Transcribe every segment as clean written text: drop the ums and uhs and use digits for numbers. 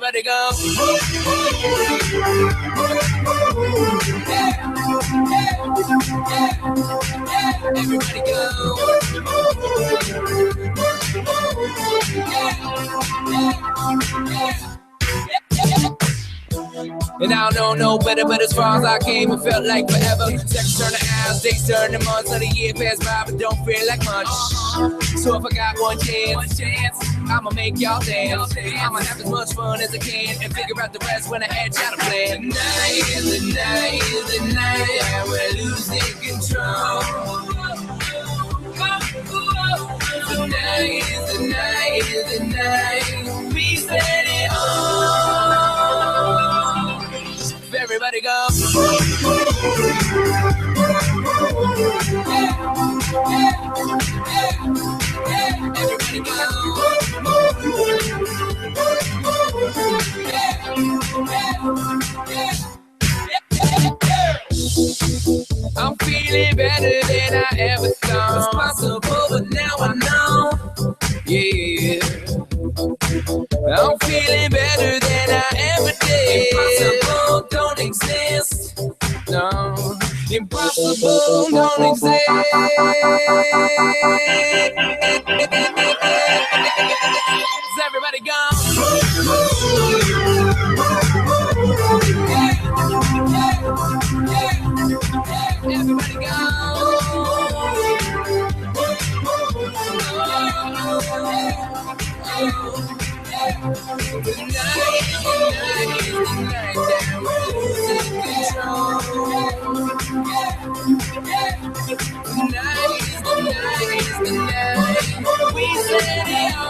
Everybody go. Everybody go. And I don't know no better, but as far as I came, it felt like forever. Seconds turn to hours, days turn to months, so the year passed by, but don't feel like much. So if I got one chance, I'ma make y'all dance. I'ma have as much fun as I can and figure out the rest when I had y'all to plan. Tonight is the night, that we're losing control. Tonight is the night, we set it on. Everybody go. Everybody go. I'm feeling better than I ever thought was possible, but now I know. Yeah. I'm feeling better than I ever did. Impossible don't exist. No, impossible don't exist. Everybody go. Everybody go. Tonight is the night that we're losing control. Tonight is the night we set it on.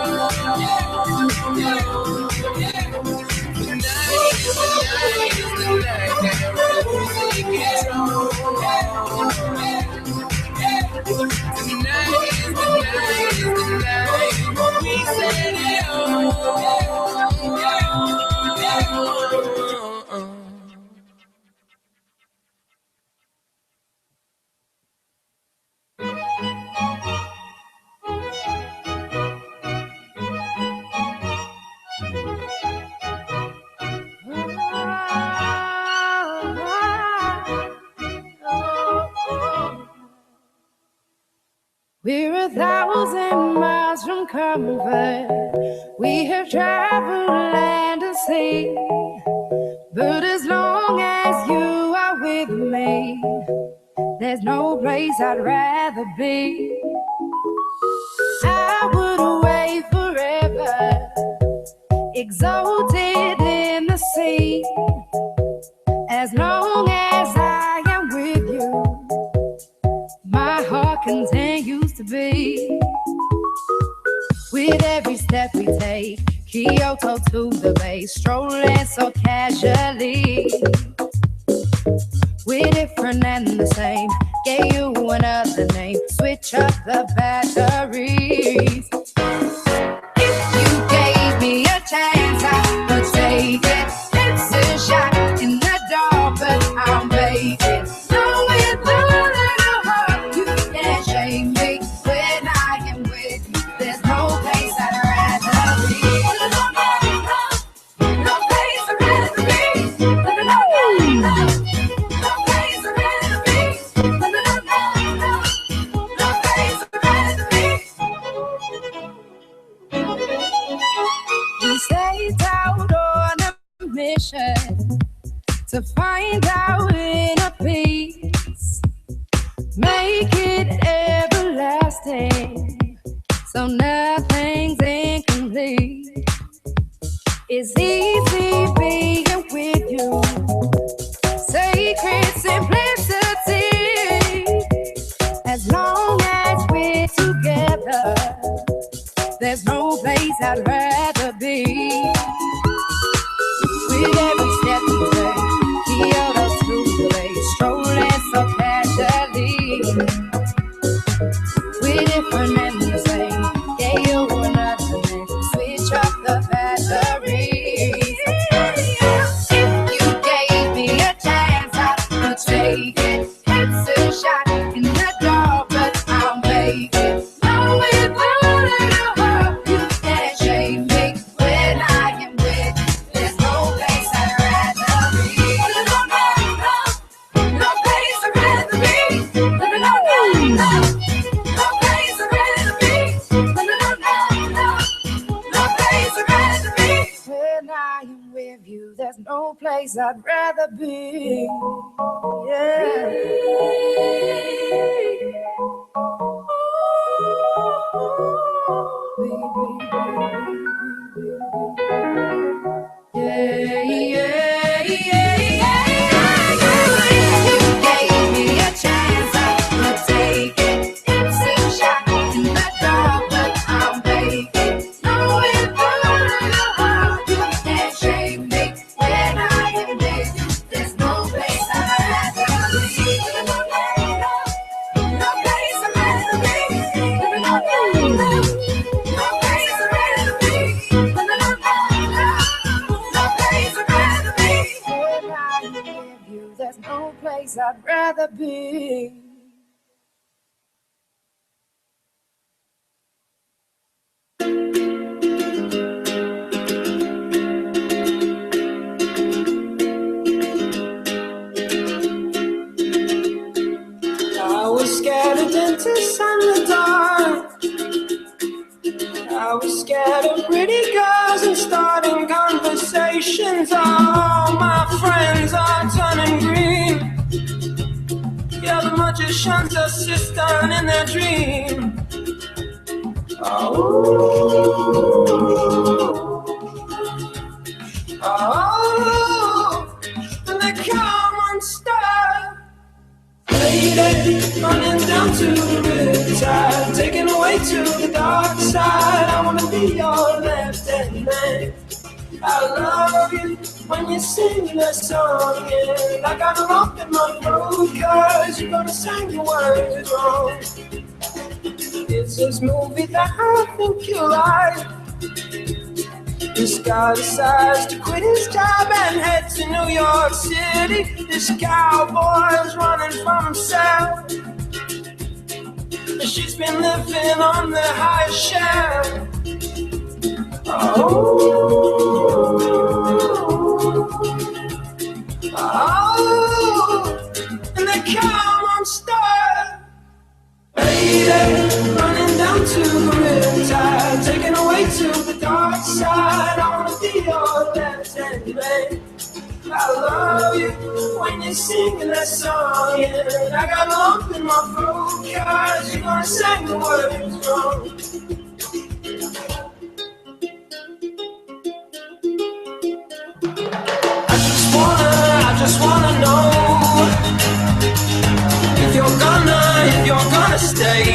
Tonight is the night that we're losing control. Tonight is the night we set it on. We're 1,000 miles from comfort. We have traveled land and sea. But as long as you are with me, there's no place I'd rather be. I would away forever, exalted in the sea. As long as I am with you, my heart continues to beat. With every step we take, Kyoto to the bay, strolling so casually. We're different and the same, gave you another name, switch up the batteries. If you gave me a chance, I would take it. It's a shot in the dark, but I'll make it. So with a little heart, you can't shame me. When I am with you, there's no place I'd rather be. No place I'd rather be. No place I'd rather be. No place I'd rather be. We stayed out on a mission to find our inner peace, make it everlasting, so nothing's incomplete. It's easy being with you, sacred simplicity. As long as we're together, there's no place I'd rather be. With every step we take, Kyoto to the bay, strolling so casually. We're different and the same, gave you another name, switch up the batteries. If you gave me a chance, I would take it. It's a shot in the dark, but I'll make it. No, without a heart, you can't shame me. When I am with you, there's no place I'd rather be. Yeah. Yeah, yeah, yeah, yeah. You gave me a chance, I would take it. It's a shot in the dark, but I'll make it. Knowing you can't shake me when I am with you. There's no place I'd rather be. No place I'd rather be. No place I'd rather be. No place I'd rather be. When I'm with you, there's no place I'd rather be. I was scared of dentists and the dark. I was scared of pretty girls and starting conversations. All my friends are turning green. Yeah, the magician's assistant in their dream. Oh, oh, and they come unstuck. Lady, running down to the riptide, taken away to the dark side. I wanna be your left-hand man. I love you when you sing that song, and I got a lump in my throat 'cause you're gonna sing the words wrong. It's this movie that I think you like. This guy decides to quit his job and head to New York City. This cowboy's running from himself. She's been living on the high shelf. Oh, oh, and they come unstuck. Lady, running down to the riptide, taken away to the dark side. I wanna be your left-hand man. I love you when you're singing that song, and I got a lump in my throat 'cause you're gonna sing the words wrong. I just wanna know if you're gonna stay.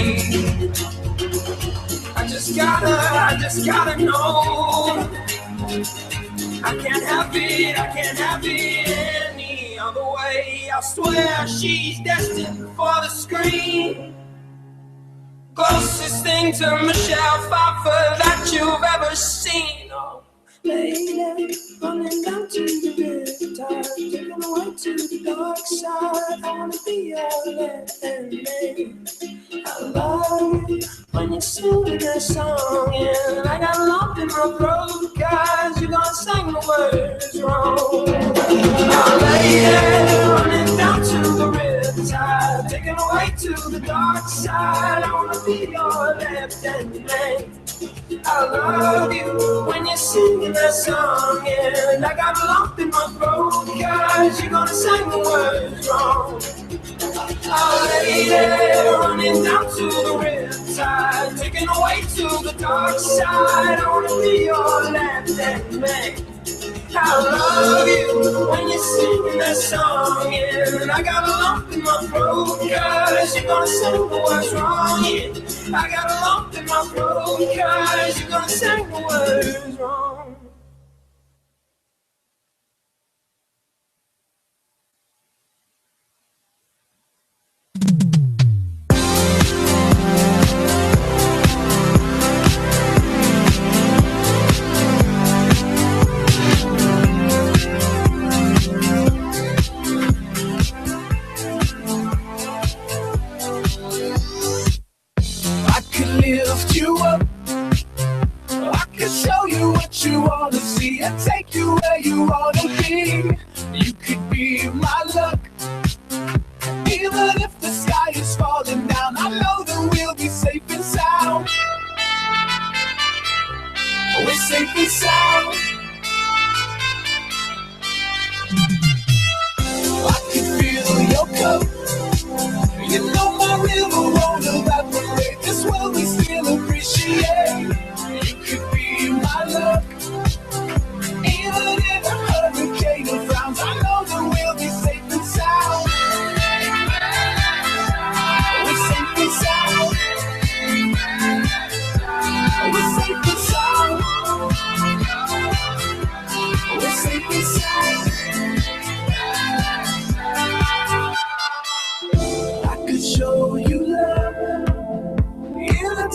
I just gotta know. I can't have it any other way. I swear she's destined for the screen. Closest thing to Michelle Pfeiffer that you've ever seen. Oh, lady, running down to the riptide, taken away to the dark side. I wanna be your left-hand man. I love you when you're singing that song, and I got a lump in my throat 'cause you're gonna sing the words wrong. Oh, lady, running down to the riptide, taken away to the dark side. I wanna be your left-hand man. I love you when you're singing that song, and I got a lump in my throat 'cause you're gonna sing the words wrong. Oh, lady, running down to the riptide, taken away to the dark side. I wanna be your left-hand man. I love you when you're singing that song, and I got a lump in my throat 'cause you're gonna sing the words wrong. Yeah, I got a lump in my throat 'cause you're gonna sing the words wrong. Lift you up, I can show you what you wanna see and take you where you wanna be. You could be my luck, even if the sky is falling down. I know that we'll be safe and sound. We're safe and sound.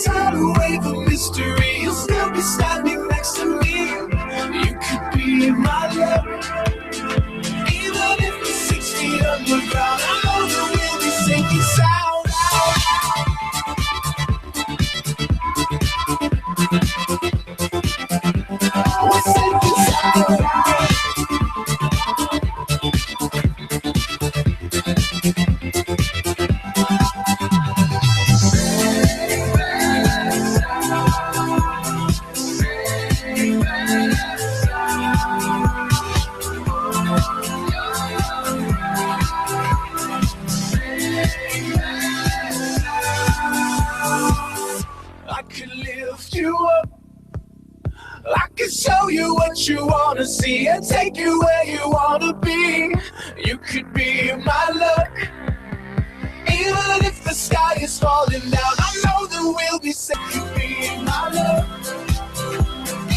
tidal wave of mystery. You'll still be standing next to me. You could be my love. Even if we're 6 feet underground, I know that we'll be sinking sound. We're sinking sound. I could lift you up. I could show you what you wanna see and take you where you wanna be. You could be my luck. Even if the sky is falling down, I know that we'll be safe. You could be my love.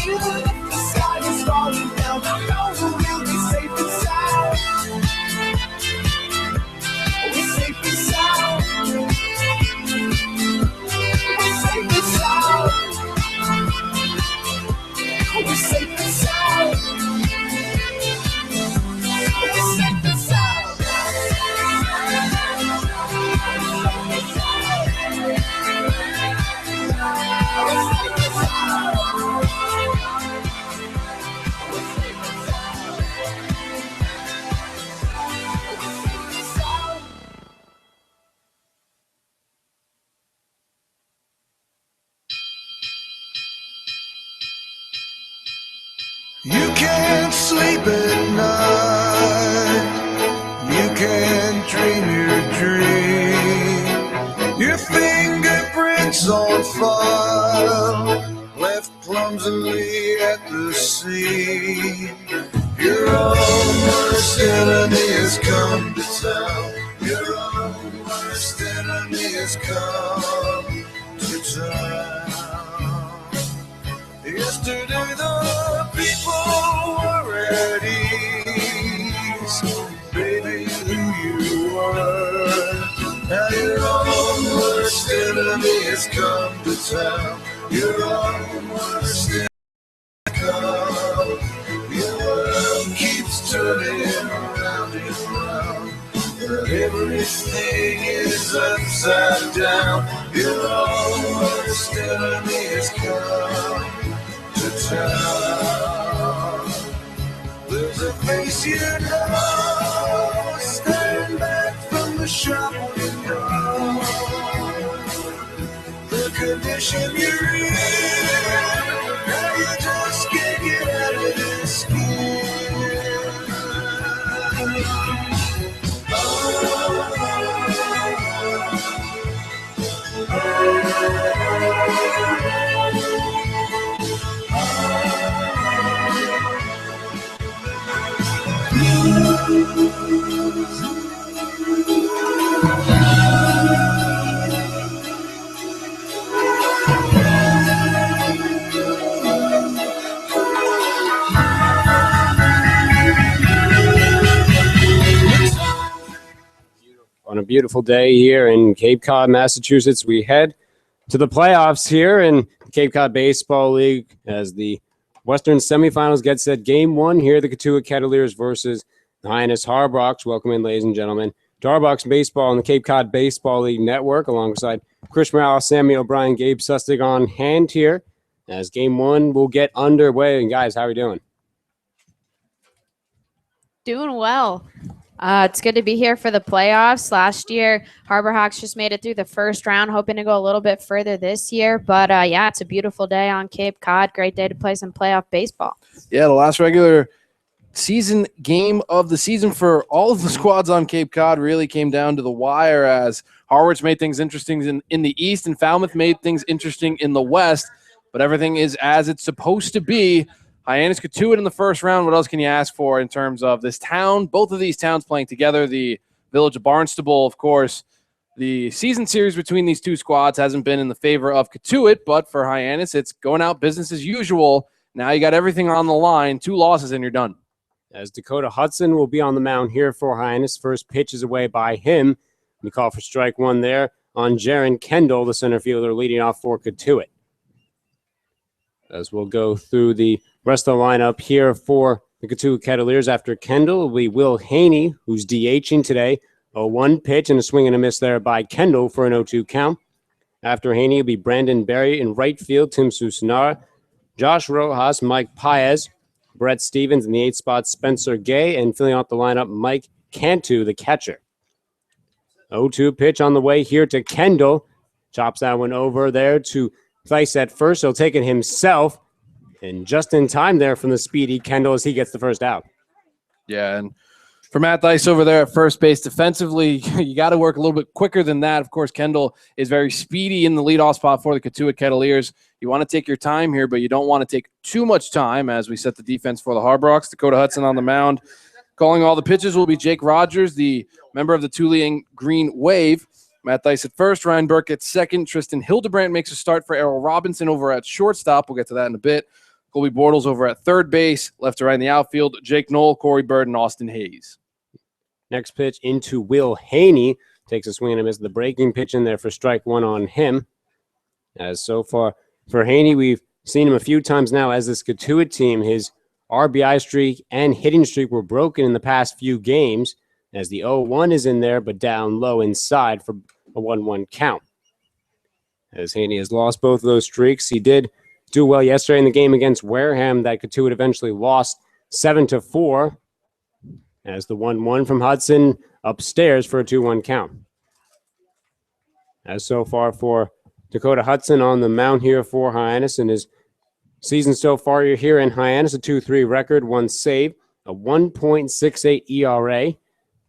Even if the sky is falling down, I know that we'll be safe and sound. We're safe and sound. We're safe and sound. We're safe and sound. We're safe and sound. You can't sleep at night. You can't dream your dream. Your fingerprints on file, left clumsily at the scene. Your own worst enemy has come to town. Your own worst enemy has come to town. Yesterday the people were at ease, baby, who you were. Now your own worst enemy has come to town. Your own worst enemy has come. Your world keeps turning around and around, but everything is upside down. Your own worst enemy has come to town. There's a face you know, staring back from the shop window. The condition you're in, now you just can't get out of this skin. On a beautiful day here in Cape Cod, Massachusetts, we head to the playoffs here in Cape Cod Baseball League as the Western Semifinals get set. Game 1 here, the Cotuit Kettleers versus the Hyannis Harbrox. Welcome in, ladies and gentlemen, to Harbrox Baseball on the Cape Cod Baseball League Network, alongside Chris Morales, Sammy O'Brien, Gabe Sustig on hand here as Game 1 will get underway. And guys, how are we doing? Doing well. It's good to be here for the playoffs. Last year, Harbor Hawks just made it through the first round, hoping to go a little bit further this year. But, yeah, it's a beautiful day on Cape Cod. Great day to play some playoff baseball. Yeah, the last regular season game of the season for all of the squads on Cape Cod really came down to the wire, as Harwich made things interesting in the East and Falmouth made things interesting in the West. But everything is as it's supposed to be. Hyannis Cotuit in the first round. What else can you ask for in terms of this town? Both of these towns playing together. The village of Barnstable, of course. The season series between these two squads hasn't been in the favor of Cotuit, but for Hyannis, it's going out business as usual. Now you got everything on the line. 2 losses and you're done. As Dakota Hudson will be on the mound here for Hyannis. First pitch is away by him. We call for strike 1 there. on Jaron Kendall, the center fielder, leading off for Cotuit. As we'll go through the rest of the lineup here for the Cotuit Kettleers. After Kendall will be Will Haney, who's DHing today. A 1 pitch and a swing and a miss there by Kendall for an 0-2 count. After Haney will be Brandon Berry in right field, Tim Susanara, Josh Rojas, Mike Paez, Brett Stevens in the 8th spot, Spencer Gay, and filling out the lineup, Mike Cantu, the catcher. 0-2 pitch on the way here to Kendall. Chops that one over there to Thice at first. He'll take it himself. And just in time there from the speedy Kendall as he gets the first out. Yeah, and for Matt Thice over there at first base defensively, you got to work a little bit quicker than that. Of course, Kendall is very speedy in the leadoff spot for the Cotuit Kettleers. You want to take your time here, but you don't want to take too much time as we set the defense for the Harbor Hawks. Dakota Hudson on the mound. Calling all the pitches will be Jake Rogers, the member of the Tulean Green Wave. Matt Thice at first, Ryan Burke at second. Tristan Hildebrandt makes a start for Errol Robinson over at shortstop. We'll get to that in a bit. Colby Bortles over at third base, left to right in the outfield. Jake Knoll, Corey Bird, and Austin Hayes. Next pitch into Will Haney. Takes a swing and a miss. The breaking pitch in there for strike one on him. As so far for Haney, we've seen him a few times now as this Cotuit team. His RBI streak and hitting streak were broken in the past few games as the 0-1 is in there, but down low inside for a 1-1 count. As Haney has lost both of those streaks, he did do well yesterday in the game against Wareham that Cotuit eventually lost 7-4 as the 1-1 from Hudson upstairs for a 2-1 count. As so far for Dakota Hudson on the mound here for Hyannis in his season so far, you're here in Hyannis, a 2-3 record, 1 save, a 1.68 ERA.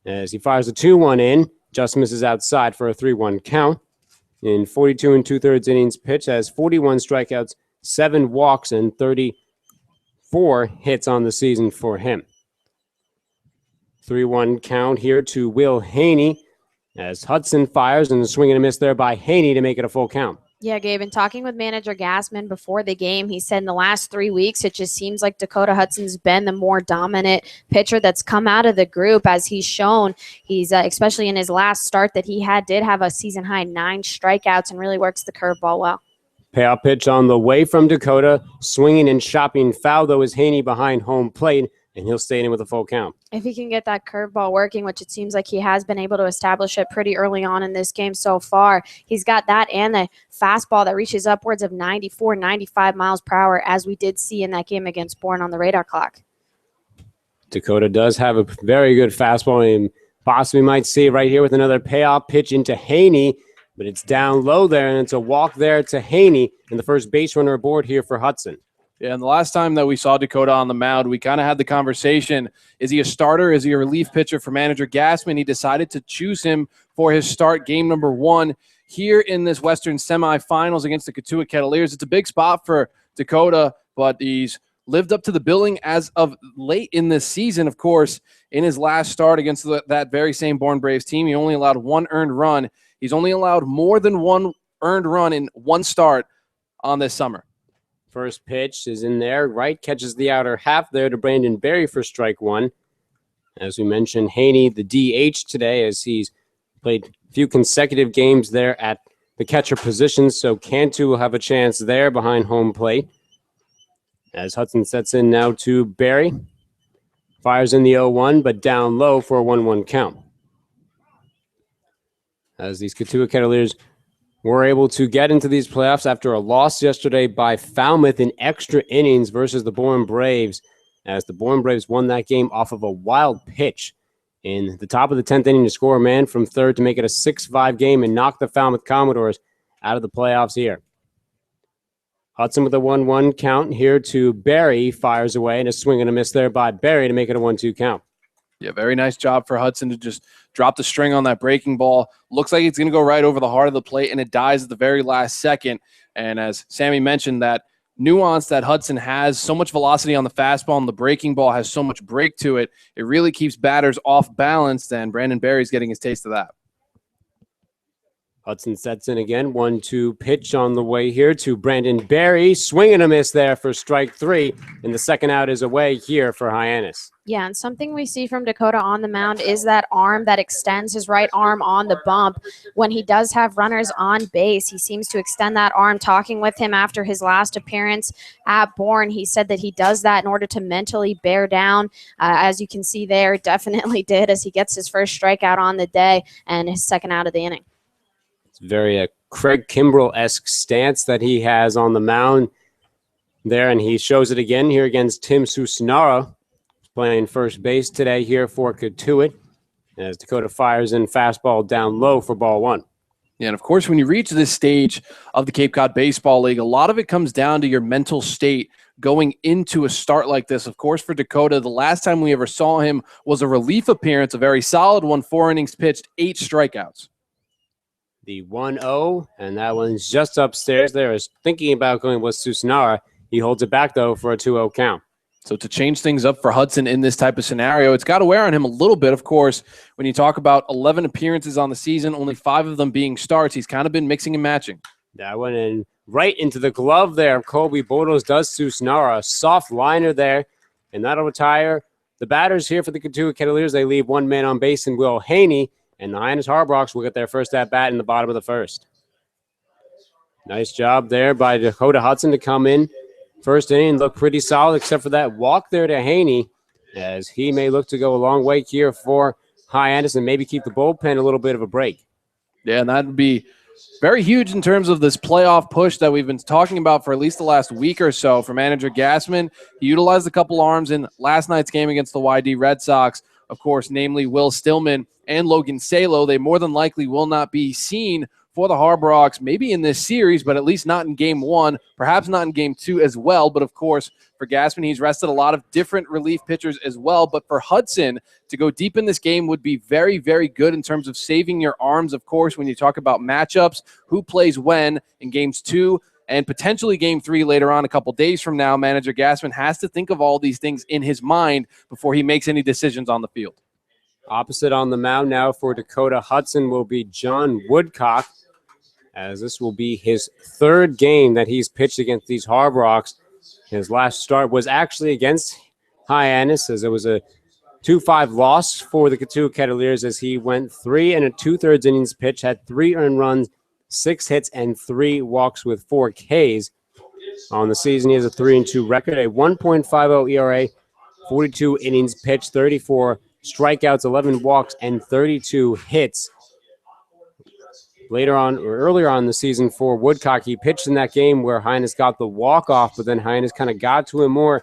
As he fires a 2-1 in, just misses outside for a 3-1 count. In 42 2/3 innings pitch, has 41 strikeouts, 7 walks, and 34 hits on the season for him. 3-1 count here to Will Haney as Hudson fires and a swing and a miss there by Haney to make it a full count. Yeah, Gabe, and talking with manager Gassman before the game, he said in the last 3 weeks, it just seems like Dakota Hudson's been the more dominant pitcher that's come out of the group as he's shown. He's, especially in his last start that he did have a season-high 9 strikeouts and really works the curveball well. Payoff pitch on the way from Dakota, swinging and chopping foul, though, is Haney behind home plate, and he'll stay in with a full count. If he can get that curveball working, which it seems like he has been able to establish it pretty early on in this game so far, he's got that and the fastball that reaches upwards of 94, 95 miles per hour, as we did see in that game against Bourne on the radar clock. Dakota does have a very good fastball, and possibly might see it right here with another payoff pitch into Haney, but it's down low there, and it's a walk there to Haney, and the first base runner aboard here for Hudson. Yeah, and the last time that we saw Dakota on the mound, we kind of had the conversation. Is he a starter? Is he a relief pitcher for manager Gassman? He decided to choose him for his start game number 1 here in this Western semifinals against the Cotuit Kettleers. It's a big spot for Dakota, but he's lived up to the billing as of late in this season. Of course, in his last start against that very same Bourne Braves team, he only allowed 1 earned run. He's only allowed more than 1 earned run in 1 start on this summer. First pitch is in there. Right catches the outer half there to Brandon Berry for strike 1. As we mentioned, Haney, the DH today, as he's played a few consecutive games there at the catcher position. So Cantu will have a chance there behind home plate. As Hudson sets in now to Berry. Fires in the 0-1, but down low for a 1-1 count. As these Cotuit Kettleers were able to get into these playoffs after a loss yesterday by Falmouth in extra innings versus the Bourne Braves, as the Bourne Braves won that game off of a wild pitch in the top of the 10th inning to score a man from third to make it a 6-5 game and knock the Falmouth Commodores out of the playoffs here. Hudson with a 1-1 count here to Berry, fires away, and a swing and a miss there by Berry to make it a 1-2 count. Yeah, very nice job for Hudson to just drop the string on that breaking ball. Looks like it's going to go right over the heart of the plate, and it dies at the very last second. And as Sammy mentioned, that nuance that Hudson has, so much velocity on the fastball, and the breaking ball has so much break to it, it really keeps batters off balance, and Brandon Berry's getting his taste of that. Hudson sets in again. 1-2 pitch on the way here to Brandon Berry. Swing and a miss there for strike 3. And the second out is away here for Hyannis. Yeah, and something we see from Dakota on the mound is that arm that extends his right arm on the bump. When he does have runners on base, he seems to extend that arm. Talking with him after his last appearance at Bourne, he said that he does that in order to mentally bear down. As you can see there, definitely did as he gets his first strikeout on the day and his second out of the inning. It's very Craig Kimbrell-esque stance that he has on the mound there, and he shows it again here against Tim Susanara. Playing first base today here for Cotuit as Dakota fires in fastball down low for ball 1. Yeah, and of course, when you reach this stage of the Cape Cod Baseball League, a lot of it comes down to your mental state going into a start like this. Of course, for Dakota, the last time we ever saw him was a relief appearance, a very solid one, 4 innings pitched, 8 strikeouts. The 1-0, and that one's just upstairs there. Is thinking about going with Susanara. He holds it back, though, for a 2-0 count. So to change things up for Hudson in this type of scenario, it's got to wear on him a little bit. Of course, when you talk about 11 appearances on the season, only 5 of them being starts, he's kind of been mixing and matching. That went in right into the glove there of Colby Bortles. Does Susanara. A soft liner there, and that'll retire the batters here for the Cotuit Kettleers. They leave one man on base in Will Haney, and the Hyannis Harbrox will get their first at-bat in the bottom of the first. Nice job there by Dakota Hudson to come in. First inning looked pretty solid, except for that walk there to Haney, as he may look to go a long way here for Hyannis and maybe keep the bullpen a little bit of a break. Yeah, and that would be very huge in terms of this playoff push that we've been talking about for at least the last week or so for manager Gassman. He utilized a couple arms in last night's game against the YD Red Sox, of course, namely Will Stillman and Logan Salo. They more than likely will not be seen for the Harbrox, maybe in this series, but at least not in game 1, perhaps not in game 2 as well. But of course, for Gassman, he's rested a lot of different relief pitchers as well. But for Hudson to go deep in this game would be very, very good in terms of saving your arms, of course, when you talk about matchups, who plays when in games 2 and potentially game 3 later on a couple days from now. Manager Gassman has to think of all these things in his mind before he makes any decisions on the field. Opposite on the mound now for Dakota Hudson will be John Woodcock, as this will be his 3rd game that he's pitched against these Harbrox. His last start was actually against Hyannis, as it was a 2-5 loss for the Cotuit Kettleers, as he went 3 2/3 innings pitch, had 3 earned runs, 6 hits, and 3 walks with 4 Ks. On the season, he has a 3-2 record, a 1.50 ERA, 42 innings pitched, 34 strikeouts, 11 walks, and 32 hits. Later on, or earlier on in the season for Woodcock, he pitched in that game where Hyannis got the walk-off, but then Hyannis kind of got to him more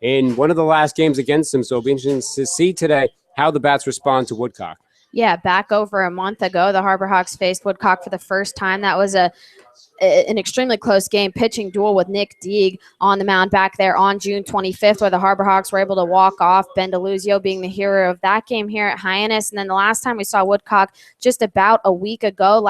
in one of the last games against him. So it'll be interesting to see today how the bats respond to Woodcock. Yeah, back over a month ago, the Harbor Hawks faced Woodcock for the first time. That was an extremely close game, pitching duel with Nick Deeg on the mound back there on June 25th, where the Harbor Hawks were able to walk off, Ben DeLuzio being the hero of that game here at Hyannis. And then the last time we saw Woodcock just about a week ago,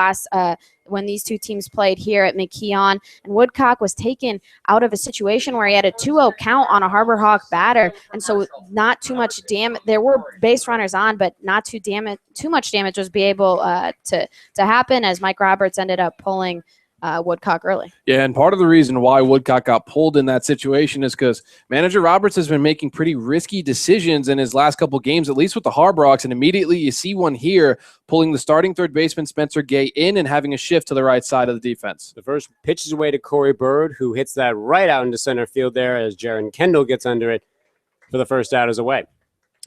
when these two teams played here at McKeon, and Woodcock was taken out of a situation where he had a 2-0 count on a Harbor Hawk batter, and so not too much damage. There were base runners on, but not too much damage was be able to happen, as Mike Roberts ended up pulling Woodcock early. Yeah, and part of the reason why Woodcock got pulled in that situation is because manager Roberts has been making pretty risky decisions in his last couple games, at least with the Harbrox, and immediately you see one here, pulling the starting third baseman Spencer Gay in and having a shift to the right side of the defense. The first pitch is away to Corey Bird, who hits that right out into center field there as Jaron Kendall gets under it for the first out is away.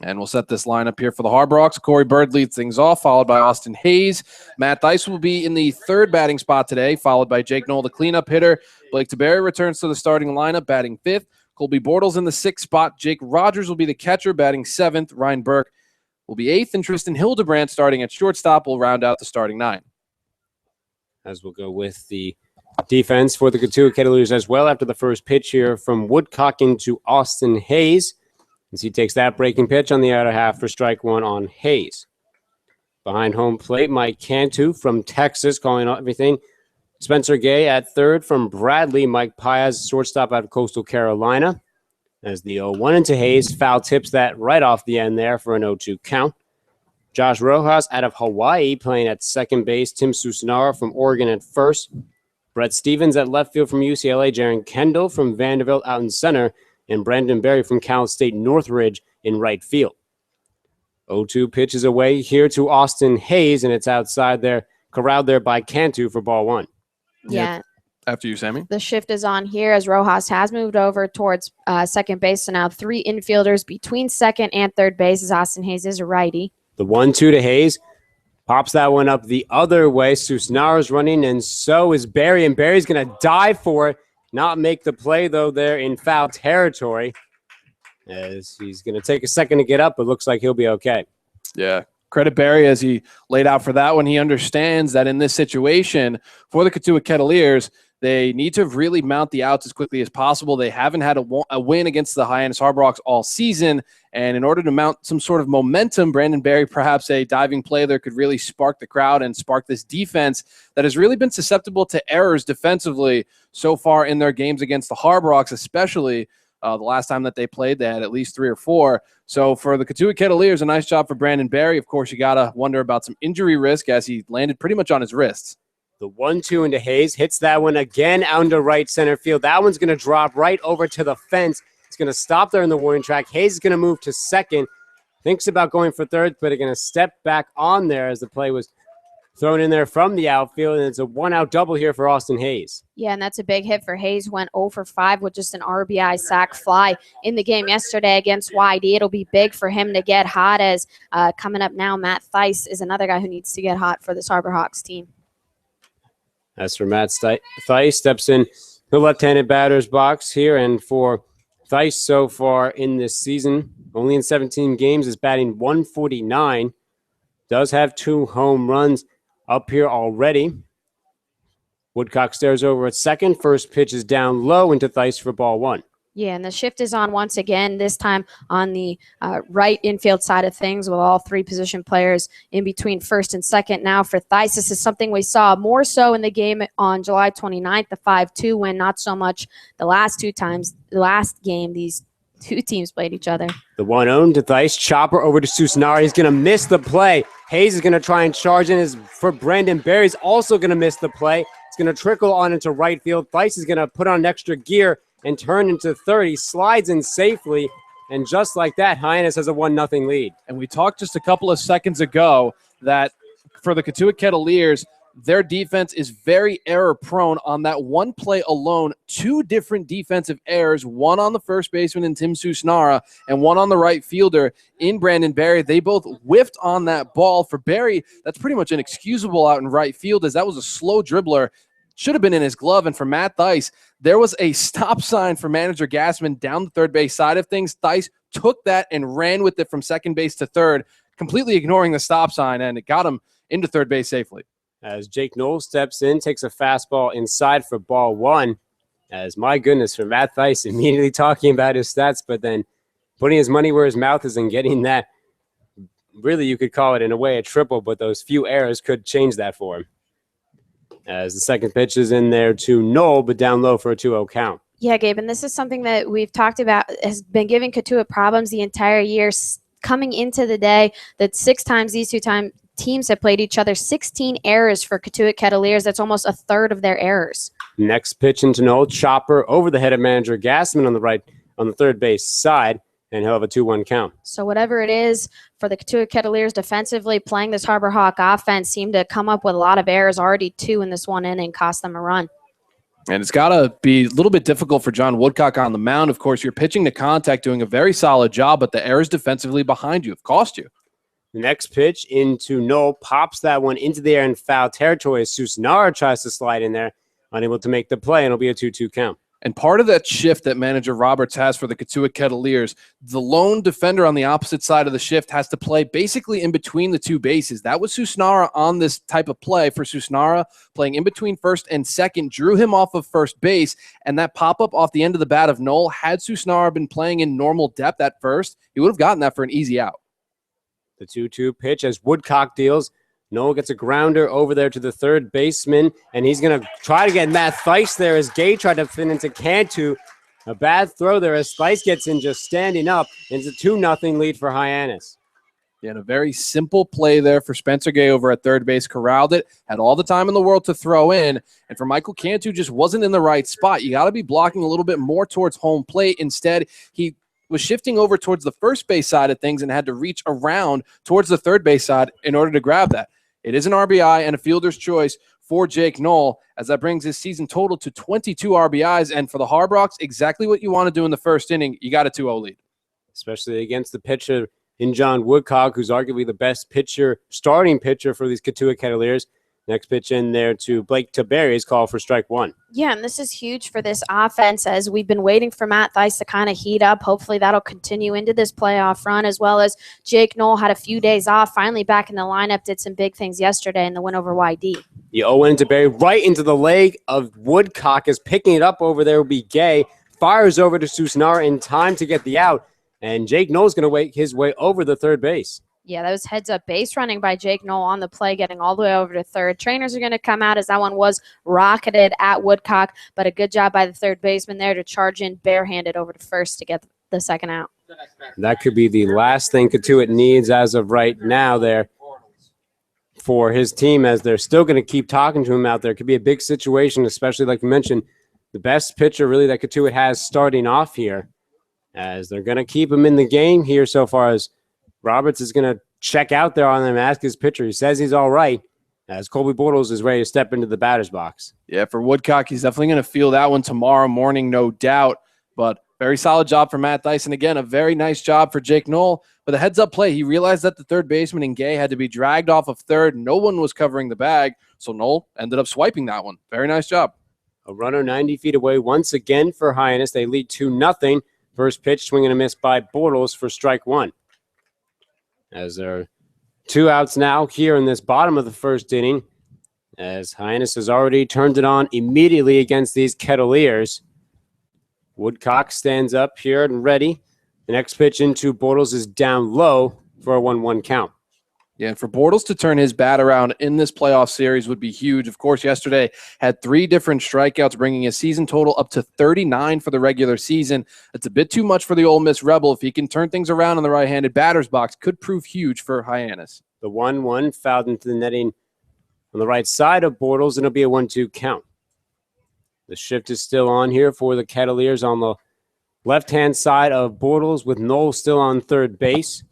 And we'll set this lineup here for the Harbrox. Corey Bird leads things off, followed by Austin Hayes. Matt Dice will be in the 3rd batting spot today, followed by Jake Knoll, the cleanup hitter. Blake Taberry returns to the starting lineup, batting 5th. Colby Bortles in the 6th spot. Jake Rogers will be the catcher, batting 7th. Ryan Burke will be 8th, and Tristan Hildebrandt starting at shortstop will round out the starting 9. As we'll go with the defense for the Cotuit Kettleers as well after the first pitch here from Woodcock into Austin Hayes, as he takes that breaking pitch on the outer half for strike 1 on Hayes. Behind home plate, Mike Cantu from Texas calling out everything. Spencer Gay at 3rd from Bradley. Mike Paez, shortstop out of Coastal Carolina. As the 0-1 into Hayes, foul tips that right off the end there for an 0-2 count. Josh Rojas out of Hawaii playing at second base. Tim Susnara from Oregon at first. Brett Stevens at left field from UCLA. Jaron Kendall from Vanderbilt out in center. And Brandon Berry from Cal State Northridge in right field. 0-2 pitches away here to Austin Hayes, and it's outside there, corralled there by Cantu for ball one. Yeah. After you, Sammy. The shift is on here as Rojas has moved over towards second base. So now 3 infielders between second and third base as Austin Hayes is a righty. The 1-2 to Hayes. Pops that one up the other way. Susnara's running, and so is Barry. And Barry's going to dive for it. Not make the play, though, there in foul territory. As he's going to take a second to get up, but looks like he'll be okay. Yeah. Credit Barry as he laid out for that one. He understands that in this situation for the Cotuit Kettleers, they need to really mount the outs as quickly as possible. They haven't had a win against the Hyannis Harborhawks all season. And in order to mount some sort of momentum, Brandon Berry, perhaps a diving play there, could really spark the crowd and spark this defense that has really been susceptible to errors defensively so far in their games against the Harborhawks, especially the last time that they played. They had at least 3 or 4. So for the Cotuit Kettleers, a nice job for Brandon Berry. Of course, you got to wonder about some injury risk as he landed pretty much on his wrists. The 1-2 into Hayes. Hits that one again out into right center field. That one's going to drop right over to the fence. It's going to stop there in the warning track. Hayes is going to move to second. Thinks about going for third, but going to step back on there as the play was thrown in there from the outfield. And it's a 1-out double here for Austin Hayes. Yeah, and that's a big hit for Hayes. Went 0 for 5 with just an RBI sac fly in the game yesterday against YD. It'll be big for him to get hot as coming up now, Matt Theis is another guy who needs to get hot for this Harborhawks team. As for Matt Theis, steps in the left-handed batter's box here. And for Theis so far in this season, only in 17 games, is batting .149. Does have 2 home runs up here already. Woodcock stares over at second. First pitch is down low into Theis for ball one. Yeah, and the shift is on once again, this time on the right infield side of things with all 3 position players in between first and second. Now for Theis, this is something we saw more so in the game on July 29th, the 5-2 win, not so much the last game these 2 teams played each other. The 1-0 to Theis. Chopper over to Susnara. He's going to miss the play. Hayes is going to try and charge in. For Brandon Berry is also going to miss the play. It's going to trickle on into right field. Theis is going to put on extra gear and turn into third. He slides in safely, and just like that, Hyannis has a 1-0 lead. And we talked just a couple of seconds ago that for the Cotuit Kettleers, their defense is very error-prone. On that one play alone, 2 different defensive errors, one on the first baseman in Tim Susnara and one on the right fielder in Brandon Berry. They both whiffed on that ball. For Berry, that's pretty much inexcusable out in right field as that was a slow dribbler. Should have been in his glove. And for Matt Theis, there was a stop sign for manager Gassman down the third base side of things. Theis took that and ran with it from second base to third, completely ignoring the stop sign, and it got him into third base safely. As Jake Knowles steps in, takes a fastball inside for ball one. As my goodness, for Matt Theis, immediately talking about his stats, but then putting his money where his mouth is and getting that, really you could call it in a way a triple, but those few errors could change that for him. As the second pitch is in there to Knoll, but down low for a 2-0 count. Yeah, Gabe, and this is something that we've talked about, has been giving Cotuit problems the entire year. Coming into the day, that 6 times these 2 teams have played each other, 16 errors for Cotuit Kettleers. That's almost a third of their errors. Next pitch into Knoll, chopper over the head of manager Gassman on the third base side, and he'll have a 2-1 count. So whatever it is for the Cotuit Kettleers defensively, playing this Harborhawk offense seemed to come up with a lot of errors, already 2 in this one inning, cost them a run. And it's got to be a little bit difficult for John Woodcock on the mound. Of course, you're pitching to contact, doing a very solid job, but the errors defensively behind you have cost you. The next pitch into Knoll, pops that one into the air in foul territory as Susnara tries to slide in there, unable to make the play, and it'll be a 2-2 count. And part of that shift that manager Roberts has for the Cotuit Kettleers, the lone defender on the opposite side of the shift has to play basically in between the 2 bases. That was Susnara on this type of play. For Susnara, playing in between first and second, drew him off of first base, and that pop-up off the end of the bat of Knoll, had Susnara been playing in normal depth at first, he would have gotten that for an easy out. The 2-2 pitch as Woodcock deals. Knoll gets a grounder over there to the third baseman, and he's going to try to get Matt Theis there as Gay tried to fit into Cantu. A bad throw there as Theis gets in just standing up. It's a 2-0 lead for Hyannis. Yeah, and a very simple play there for Spencer Gay over at third base. Corralled it, had all the time in the world to throw in. And for Michael Cantu, just wasn't in the right spot. You got to be blocking a little bit more towards home plate. Instead, he was shifting over towards the first base side of things and had to reach around towards the third base side in order to grab that. It is an RBI and a fielder's choice for Jake Knoll, as that brings his season total to 22 RBIs. And for the Harbrox, exactly what you want to do in the first inning. You got a 2-0 lead. Especially against the pitcher in John Woodcock, who's arguably the best pitcher, starting pitcher for these Cotuit Kettleers. Next pitch in there to Blake Tiberi's call for strike one. Yeah, and this is huge for this offense, as we've been waiting for Matt Theis to kind of heat up. Hopefully that'll continue into this playoff run, as well as Jake Knoll had a few days off, finally back in the lineup, did some big things yesterday in the win over YD. The 0-1 Tiberi right into the leg of Woodcock, is picking it up over there will be Gay. Fires over to Susnara in time to get the out, and Jake Knoll's going to make his way over the third base. Yeah, that was heads-up base running by Jake Knoll on the play, getting all the way over to third. Trainers are going to come out, as that one was rocketed at Woodcock, but a good job by the third baseman there to charge in barehanded over to first to get the second out. That could be the last thing Cotuit needs as of right now there for his team, as they're still going to keep talking to him out there. It could be a big situation, especially like you mentioned, the best pitcher really that Cotuit has starting off here, as they're going to keep him in the game here so far, as Roberts is going to check out there on him, ask his pitcher. He says he's all right, as Colby Bortles is ready to step into the batter's box. Yeah, for Woodcock, he's definitely going to feel that one tomorrow morning, no doubt. But very solid job for Matt Theis. And again, a very nice job for Jake Knoll. With a heads-up play, he realized that the third baseman and Gay had to be dragged off of third. No one was covering the bag, so Knoll ended up swiping that one. Very nice job. A runner 90 feet away once again for Hyannis. They lead 2-0. First pitch, swing and a miss by Bortles for strike one. As there are two outs now here in this bottom of the first inning, as Hyannis has already turned it on immediately against these Kettleers. Woodcock stands up here and ready. The next pitch into Bortles is down low for a 1-1 count. Yeah, and for Bortles to turn his bat around in this playoff series would be huge. Of course, yesterday had 3 different strikeouts, bringing his season total up to 39 for the regular season. It's a bit too much for the Ole Miss Rebel. If he can turn things around in the right-handed batter's box, could prove huge for Hyannis. The 1-1 fouled into the netting on the right side of Bortles, and it'll be a 1-2 count. The shift is still on here for the Kettleers on the left-hand side of Bortles, with Knoll still on third base,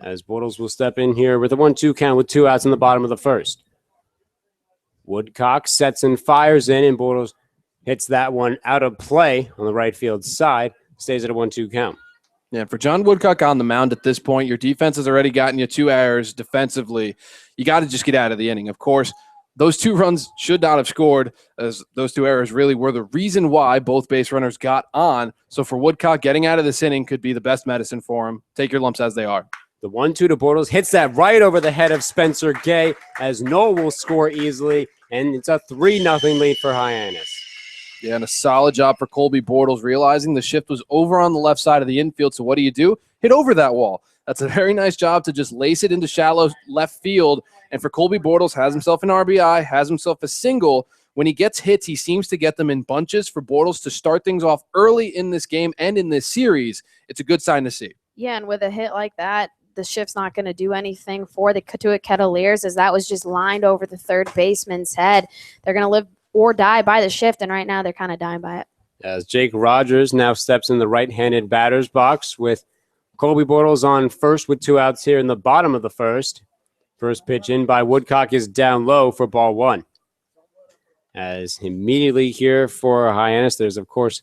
as Bortles will step in here with a 1-2 count with 2 outs in the bottom of the first. Woodcock sets and fires in, and Bortles hits that one out of play on the right field side. Stays at a 1-2 count. Yeah, for John Woodcock on the mound at this point, your defense has already gotten you 2 errors defensively. You got to just get out of the inning. Of course, those 2 runs should not have scored, as those 2 errors really were the reason why both base runners got on. So for Woodcock, getting out of this inning could be the best medicine for him. Take your lumps as they are. The 1-2 to Bortles hits that right over the head of Spencer Gay, as Knoll will score easily, and it's a 3-0 lead for Hyannis. Yeah, and a solid job for Colby Bortles, realizing the shift was over on the left side of the infield. So what do? Hit over that wall. That's a very nice job to just lace it into shallow left field. And for Colby Bortles, has himself an RBI, has himself a single. When he gets hits, he seems to get them in bunches. For Bortles to start things off early in this game and in this series, it's a good sign to see. Yeah, and with a hit like that, the shift's not going to do anything for the Cotuit Kettleers, as that was just lined over the third baseman's head. They're going to live or die by the shift, and right now they're kind of dying by it. As Jake Rogers now steps in the right-handed batter's box with Colby Bortles on first with 2 outs here in the bottom of the first. First pitch in by Woodcock is down low for ball 1. As immediately here for Hyannis, there's, of course,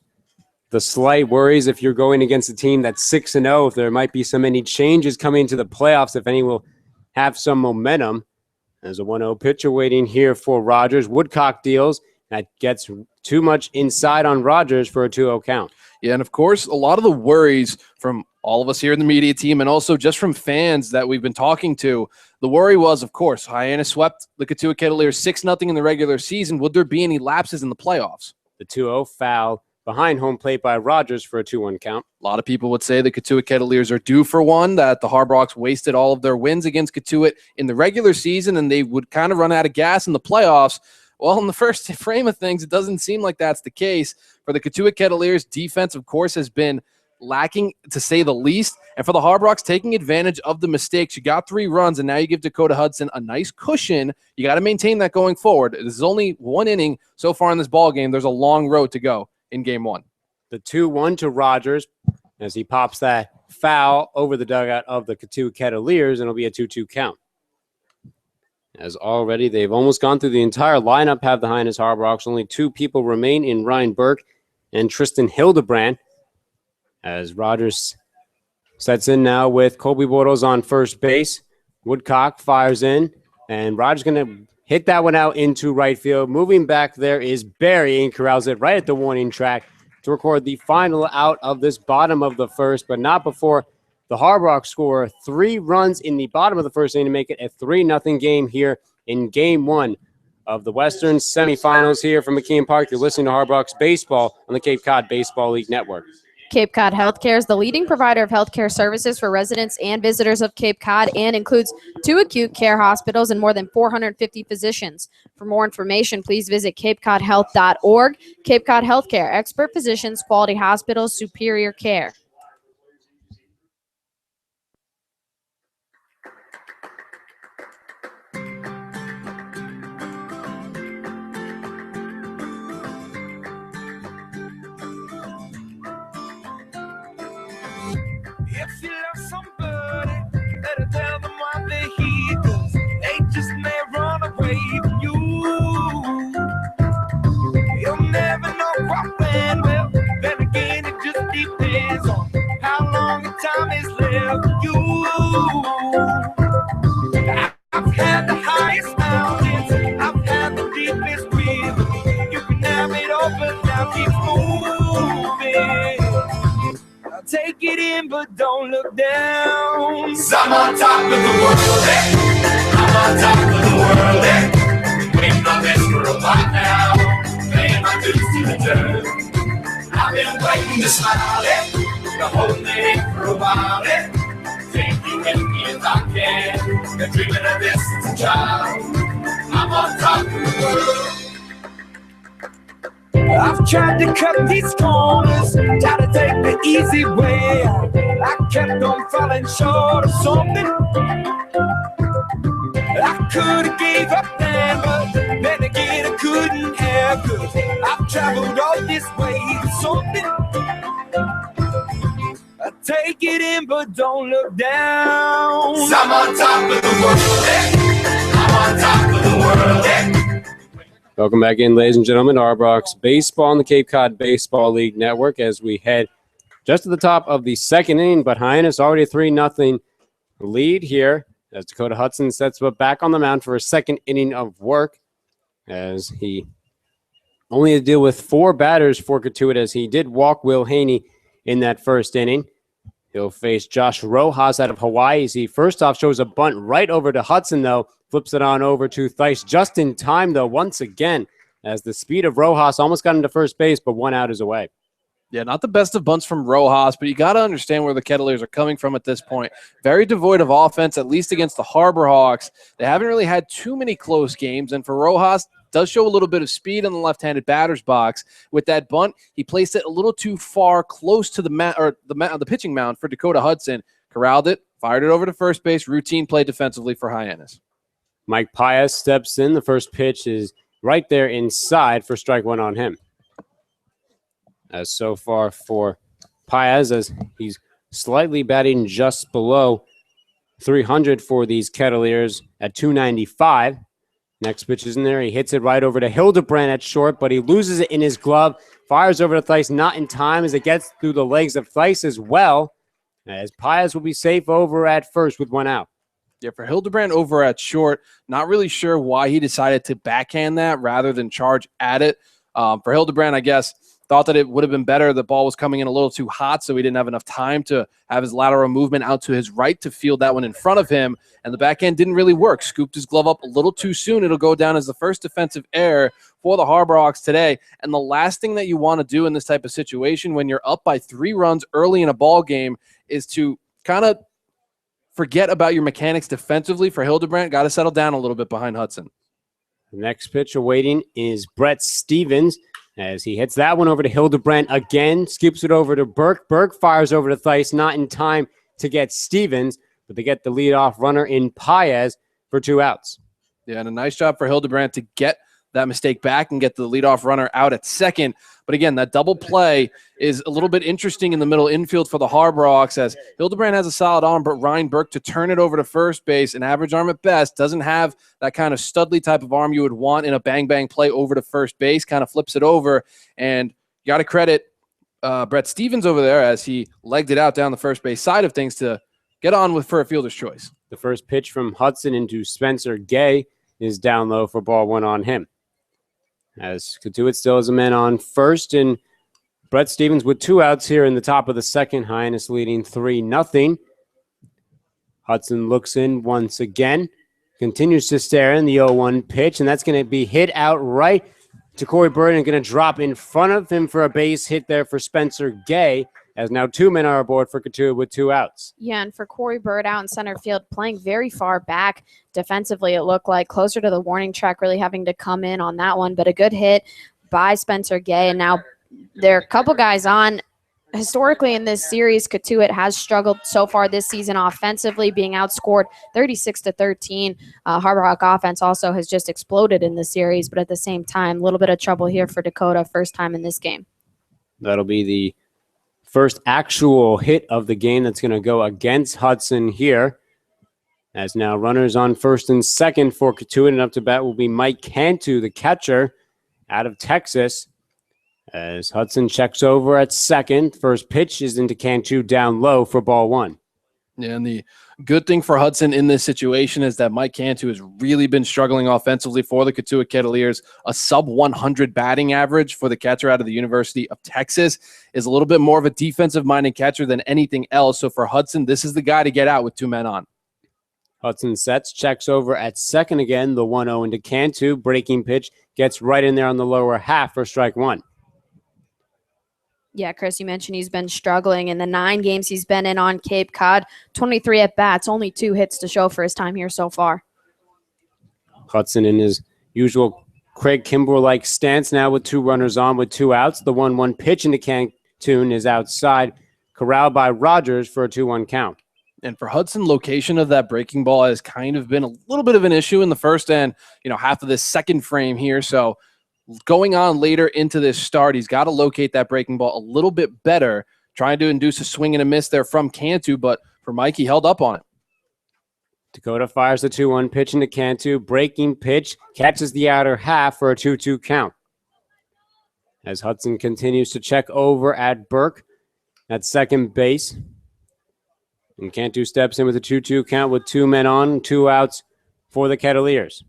the slight worries if you're going against a team that's 6-0, if there might be so many changes coming into the playoffs, if any will have some momentum. There's a 1-0 pitcher waiting here for Rogers. Woodcock deals. That gets too much inside on Rogers for a 2-0 count. Yeah, and of course, a lot of the worries from all of us here in the media team and also just from fans that we've been talking to, the worry was, of course, Hyannis swept the Cotuit Kettleers 6-0 in the regular season. Would there be any lapses in the playoffs? The 2-0 foul behind home plate by Rogers for a 2-1 count. A lot of people would say the Cotuit Kettleers are due for one, that the Harbrox wasted all of their wins against Cotuit in the regular season and they would kind of run out of gas in the playoffs. Well, in the first frame of things, it doesn't seem like that's the case. For the Cotuit Kettleers, defense, of course, has been lacking, to say the least. And for the Harbor Hawks, taking advantage of the mistakes. You got 3 runs, and now you give Dakota Hudson a nice cushion. You got to maintain that going forward. This is only 1 inning so far in this ball game. There's a long road to go in game 1. The 2-1 to Rogers as he pops that foul over the dugout of the Cotuit Kettleers, and it'll be a 2-2 count. As already they've almost gone through the entire lineup, have the Hyannis Harbor Hawks. Only 2 people remain in Ryan Burke and Tristan Hildebrand. As Rogers sets in now with Colby Bortles on first base. Woodcock fires in, and Rogers going to hit that one out into right field. Moving back there is Barry, and corrals it right at the warning track to record the final out of this bottom of the first, but not before the Harbor Hawks score 3 runs in the bottom of the first inning to make it a 3-0 game here in game 1 of the Western semifinals here from McKeon Park. You're listening to Harbor Hawks baseball on the Cape Cod Baseball League Network. Cape Cod Healthcare is the leading provider of healthcare services for residents and visitors of Cape Cod and includes 2 acute care hospitals and more than 450 physicians. For more information, please visit capecodhealth.org. Cape Cod Healthcare, expert physicians, quality hospitals, superior care. If you love somebody, better tell them why they're here, 'cause they just may run away from you. You'll never know what went well. Then again, it just depends on how long the time is left for you. I've had the highest mountains, I've had the deepest rivers. You can have it all, but now keep moving. Take it in, but don't look down. 'Cause I'm on top of the world, eh? I'm on top of the world, eh? Waiting on this for a while now, paying my dues to the dirt. I've been waiting to smile, eh? To hold me for a while, eh? Take you with me if I can. Been dreaming of this since a child. I'm on top of the world. I've tried to cut these corners, tried to take the easy way. I kept on falling short of something. I could have gave up then, but then again I couldn't have, 'cause I've traveled all this way for something. I take it in, but don't look down. 'Cause I'm on top of the world, eh? I'm on top of the world, eh? Welcome back in, ladies and gentlemen, to Harbor Hawks baseball on the Cape Cod Baseball League Network as we head just to the top of the second inning, but Hyannis already a 3-0 lead here as Dakota Hudson sets up back on the mound for a second inning of work as he only had to deal with 4 batters for Cotuit as he did walk Will Haney in that first inning. He'll face Josh Rojas out of Hawaii as he first off shows a bunt right over to Hudson, though. Flips it on over to Theis just in time, though, once again, as the speed of Rojas almost got into first base, but 1 out is away. Yeah, not the best of bunts from Rojas, but you got to understand where the Kettleers are coming from at this point. Very devoid of offense, at least against the Harbor Hawks. They haven't really had too many close games, and for Rojas, does show a little bit of speed in the left-handed batter's box. With that bunt, he placed it a little too far close to the pitching mound for Dakota Hudson. Corralled it, fired it over to first base. Routine play defensively for Hyannis. Mike Pius steps in. The first pitch is right there inside for strike 1 on him. As so far for Pius, as he's slightly batting just below 300 for these Kettleers at 295. Next pitch is in there. He hits it right over to Hildebrand at short, but he loses it in his glove. Fires over to Theis, not in time as it gets through the legs of Theis as well. As Pius will be safe over at first with 1 out. Yeah, for Hildebrand over at short, not really sure why he decided to backhand that rather than charge at it. For Hildebrand, I guess, thought that it would have been better. The ball was coming in a little too hot, so he didn't have enough time to have his lateral movement out to his right to field that one in front of him, and the backhand didn't really work. Scooped his glove up a little too soon. It'll go down as the first defensive error for the Harbor Hawks today, and the last thing that you want to do in this type of situation when you're up by 3 runs early in a ball game is to kind of forget about your mechanics defensively. For Hildebrand, got to settle down a little bit behind Hudson. The next pitch awaiting is Brett Stevens as he hits that one over to Hildebrandt again, scoops it over to Burke. Burke fires over to Theis, not in time to get Stevens, but they get the leadoff runner in Paez for 2 outs. Yeah, and a nice job for Hildebrandt to get that mistake back and get the leadoff runner out at second. But again, that double play is a little bit interesting in the middle infield for the Harbor Hawks, as Hildebrandt has a solid arm, but Ryan Burke to turn it over to first base, an average arm at best, doesn't have that kind of Studley type of arm you would want in a bang-bang play over to first base, kind of flips it over. And you got to credit Brett Stevens over there as he legged it out down the first base side of things to get on with for a fielder's choice. The first pitch from Hudson into Spencer Gay is down low for ball 1 on him. As Cotuit still has a man on first, and Brett Stevens with 2 outs here in the top of the second. Hyannis leading 3-0. Hudson looks in once again, continues to stare in the 0-1 pitch, and that's going to be hit out right to Corey Bird and going to drop in front of him for a base hit there for Spencer Gay, as now 2 men are aboard for Cotuit with 2 outs. Yeah, and for Corey Bird out in center field, playing very far back defensively, it looked like, closer to the warning track, really having to come in on that one. But a good hit by Spencer Gay, and now there are a couple guys on. Historically in this series, Cotuit has struggled so far this season offensively, being outscored 36-13. Harbor Hawk offense also has just exploded in the series, but at the same time, a little bit of trouble here for Dakota, first time in this game. That'll be the first actual hit of the game that's going to go against Hudson here. As now runners on first and second for Cotuit, and up to bat will be Mike Cantu, the catcher out of Texas. As Hudson checks over at second, first pitch is into Cantu down low for ball 1. Yeah, and the good thing for Hudson in this situation is that Mike Cantu has really been struggling offensively for the Cotuit Kettleers. A sub-100 batting average for the catcher out of the University of Texas is a little bit more of a defensive-minded catcher than anything else. So for Hudson, this is the guy to get out with 2 men on. Hudson sets, checks over at second again, the 1-0 into Cantu. Breaking pitch gets right in there on the lower half for strike 1. Yeah, Chris, you mentioned he's been struggling in the 9 games he's been in on Cape Cod. 23 at-bats, only 2 hits to show for his time here so far. Hudson in his usual Craig Kimbrough-like stance now with 2 runners on with 2 outs. The 1-1 pitch into Cantu is outside, corralled by Rogers for a 2-1 count. And for Hudson, location of that breaking ball has kind of been a little bit of an issue in the first and, half of this second frame here. So going on later into this start, he's got to locate that breaking ball a little bit better, trying to induce a swing and a miss there from Cantu, but for Mike, he held up on it. Dakota fires the 2-1 pitch into Cantu. Breaking pitch catches the outer half for a 2-2 count. As Hudson continues to check over at Burke at second base. And Cantu steps in with a 2-2 count with 2 men on, 2 outs for the Kettleers.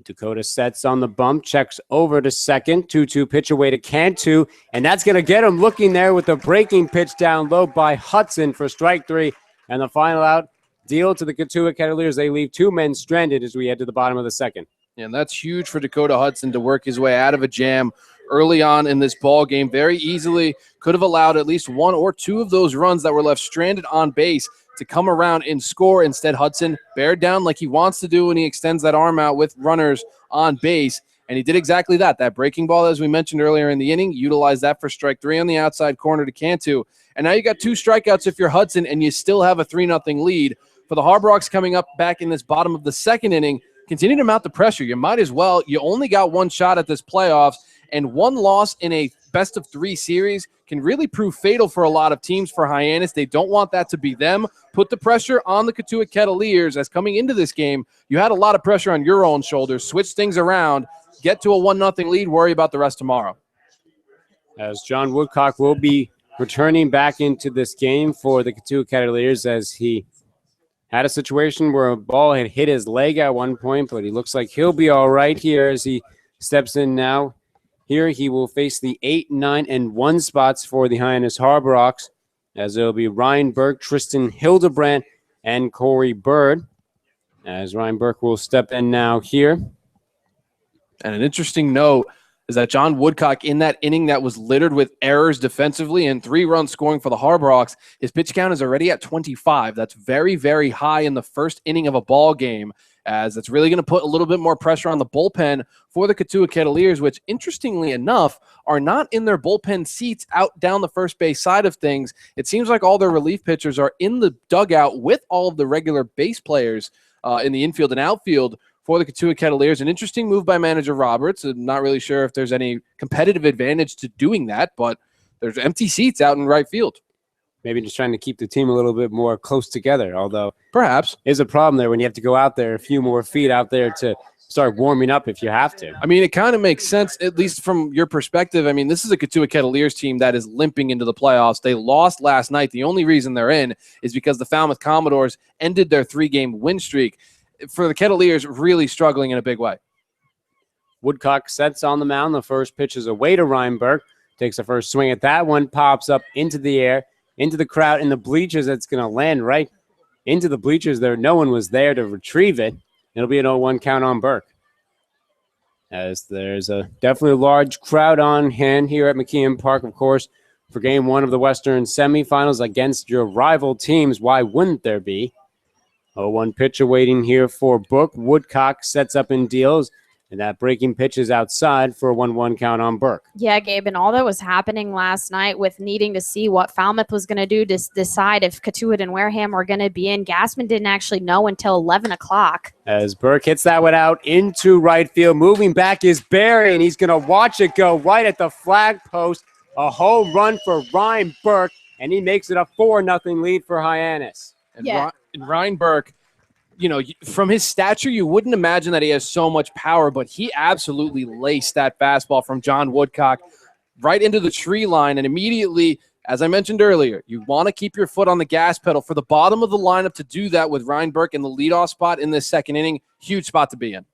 Dakota sets on the bump, checks over to second, 2-2 pitch away to Cantu, and that's going to get him looking there with the breaking pitch down low by Hudson for strike 3. And the final out deal to the Cotuit Kettleers. They leave 2 men stranded as we head to the bottom of the second. And that's huge for Dakota Hudson to work his way out of a jam early on in this ball game. Very easily could have allowed at least 1 or 2 of those runs that were left stranded on base to come around and score. Instead, Hudson bared down like he wants to do when he extends that arm out with runners on base. And he did exactly that. That breaking ball, as we mentioned earlier in the inning, utilized that for strike 3 on the outside corner to Cantu. And now you got 2 strikeouts if you're Hudson, and you still have a 3-0 lead. For the Harbor Hawks coming up back in this bottom of the second inning, continue to mount the pressure. You might as well. You only got 1 shot at this playoffs, and 1 loss in a best-of-3 series can really prove fatal for a lot of teams. For Hyannis, they don't want that to be them. Put the pressure on the Cotuit Kettleers, as coming into this game, you had a lot of pressure on your own shoulders. Switch things around, get to a 1-0 lead, worry about the rest tomorrow. As John Woodcock will be returning back into this game for the Cotuit Kettleers, as he had a situation where a ball had hit his leg at one point, but he looks like he'll be all right here as he steps in now. Here he will face the 8, 9, and 1 spots for the Hyannis Harbor Hawks, as it'll be Ryan Burke, Tristan Hildebrandt, and Corey Bird, as Ryan Burke will step in now here. And an interesting note is that John Woodcock, in that inning that was littered with errors defensively and 3 runs scoring for the Harbor Hawks, his pitch count is already at 25. That's very, very high in the first inning of a ball game. as that's really going to put a little bit more pressure on the bullpen for the Cotuit Kettleers, which, interestingly enough, are not in their bullpen seats out down the first base side of things. It seems like all their relief pitchers are in the dugout with all of the regular base players in the infield and outfield for the Cotuit Kettleers. An interesting move by manager Roberts. I'm not really sure if there's any competitive advantage to doing that, but there's empty seats out in right field. Maybe just trying to keep the team a little bit more close together, although perhaps is a problem there when you have to go out there a few more feet out there to start warming up if you have to. I mean, it kind of makes sense, at least from your perspective. I mean, this is a Cotuit Kettleers team that is limping into the playoffs. They lost last night. The only reason they're in is because the Falmouth Commodores ended their 3-game win streak. For the Kettleers, really struggling in a big way. Woodcock sets on the mound. The first pitch is away to Reinberg. Takes the first swing at that one, pops up into the air, into the crowd, in the bleachers. That's going to land right into the bleachers there. No one was there to retrieve it. It'll be an 0-1 count on Burke. As there's a definitely large crowd on hand here at McKeon Park, of course, for game one of the Western semifinals against your rival teams. Why wouldn't there be? 0-1 pitch awaiting here for Book. Woodcock sets up and deals. And that breaking pitch is outside for a 1-1 count on Burke. Yeah, Gabe, and all that was happening last night with needing to see what Falmouth was going to do to decide if Cotuit and Wareham were going to be in. Gassman didn't actually know until 11 o'clock. As Burke hits that one out into right field. Moving back is Barry, and he's going to watch it go right at the flag post. A home run for Ryan Burke, and he makes it a 4-0 lead for Hyannis. And Ryan Burke, you know, from his stature, you wouldn't imagine that he has so much power, but he absolutely laced that fastball from John Woodcock right into the tree line. And immediately, as I mentioned earlier, you want to keep your foot on the gas pedal. For the bottom of the lineup to do that with Ryan Burke in the leadoff spot in this second inning, huge spot to be in.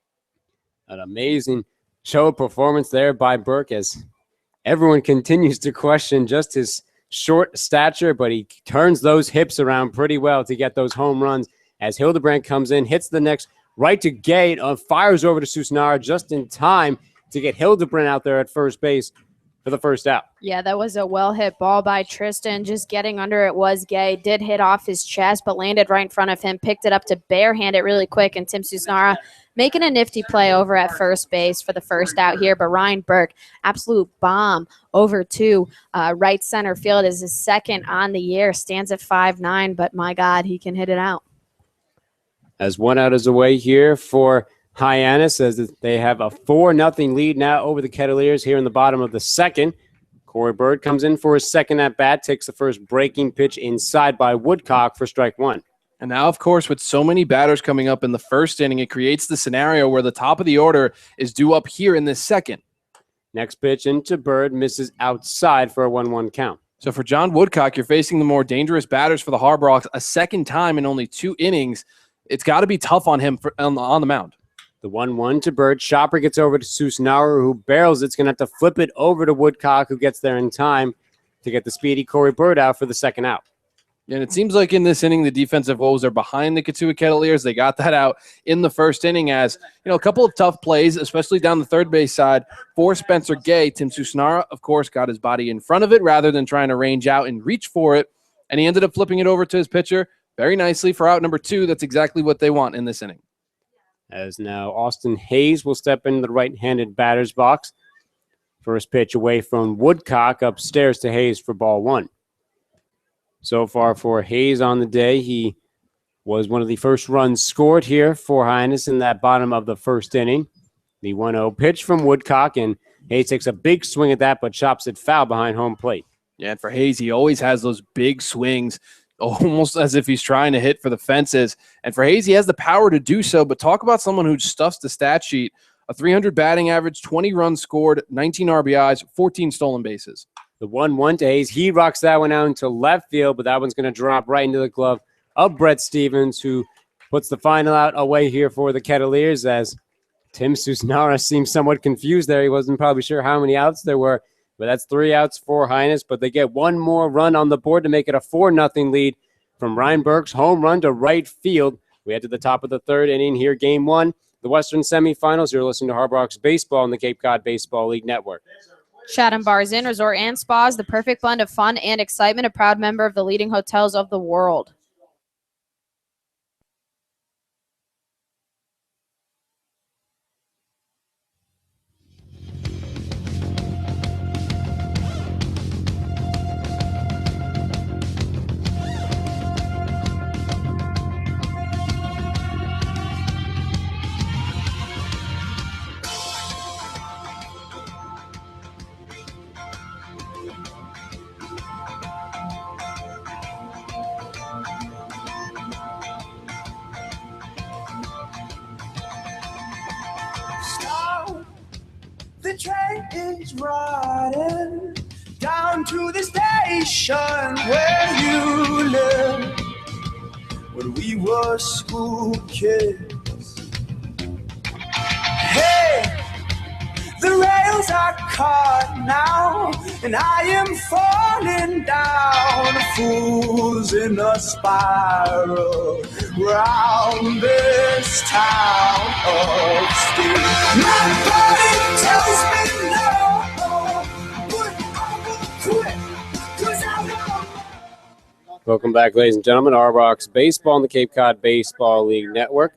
An amazing show of performance there by Burke as everyone continues to question just his short stature, but he turns those hips around pretty well to get those home runs. As Hildebrandt comes in, hits the next right to Gate, fires over to Susnara just in time to get Hildebrandt out there at first base for the first out. Yeah, that was a well-hit ball by Tristan. Just getting under it was Gay. Did hit off his chest, but landed right in front of him. Picked it up to barehand it really quick, and Tim Susnara making a nifty play over at first base for the first out here. But Ryan Burke, absolute bomb over to right center field, is his second on the year. Stands at 5'9", but my God, he can hit it out. As one out is away here for Hyannis, as they have a 4-0 lead now over the Kettleers here in the bottom of the second. Corey Bird comes in for his second at-bat, takes the first breaking pitch inside by Woodcock for strike one. And now, of course, with so many batters coming up in the first inning, it creates the scenario where the top of the order is due up here in this second. Next pitch into Bird, misses outside for a 1-1 count. So for John Woodcock, you're facing the more dangerous batters for the Harbor Hawks a second time in only 2 innings. It's got to be tough on him on the mound. The 1-1 to Bird. Chopper gets over to Susnauer, who barrels it. It's going to have to flip it over to Woodcock, who gets there in time to get the speedy Corey Bird out for the second out. And it seems like in this inning, the defensive woes are behind the Cotuit Kettleers. They got that out in the first inning as, you know, a couple of tough plays, especially down the third base side for Spencer Gay. Tim Susnara, of course, got his body in front of it rather than trying to range out and reach for it. And he ended up flipping it over to his pitcher very nicely for out number 2. That's exactly what they want in this inning. As now Austin Hayes will step into the right-handed batter's box. First pitch away from Woodcock, upstairs to Hayes for ball 1. So far for Hayes on the day, he was one of the first runs scored here for Hyannis in that bottom of the first inning. The 1-0 pitch from Woodcock, and Hayes takes a big swing at that, but chops it foul behind home plate. Yeah, and for Hayes, he always has those big swings, almost as if he's trying to hit for the fences. And for Hayes, he has the power to do so, but talk about someone who stuffs the stat sheet. A 300 batting average, 20 runs scored, 19 RBIs, 14 stolen bases. The 1-1 to Hayes. He rocks that one out into left field, but that one's going to drop right into the glove of Brett Stevens, who puts the final out away here for the Kettleers as Tim Susnara seems somewhat confused there. He wasn't probably sure how many outs there were, but that's 3 outs for Hyannis, but they get one more run on the board to make it a 4-0 lead from Ryan Burke's home run to right field. We head to the top of the third inning here, game 1, the Western semifinals. You're listening to Harbor Hawks baseball on the Cape Cod Baseball League Network. Chatham Bars Inn, Resort and Spas, the perfect blend of fun and excitement, a proud member of the leading hotels of the world. is riding down to the station where you lived when we were school kids. Hey, the rails are caught now, and I am falling down, fools in a spiral round this town of steel. My body tells me no, but I will quit, 'cause I know. Welcome back, ladies and gentlemen. Arbrox Baseball on the Cape Cod Baseball League Network.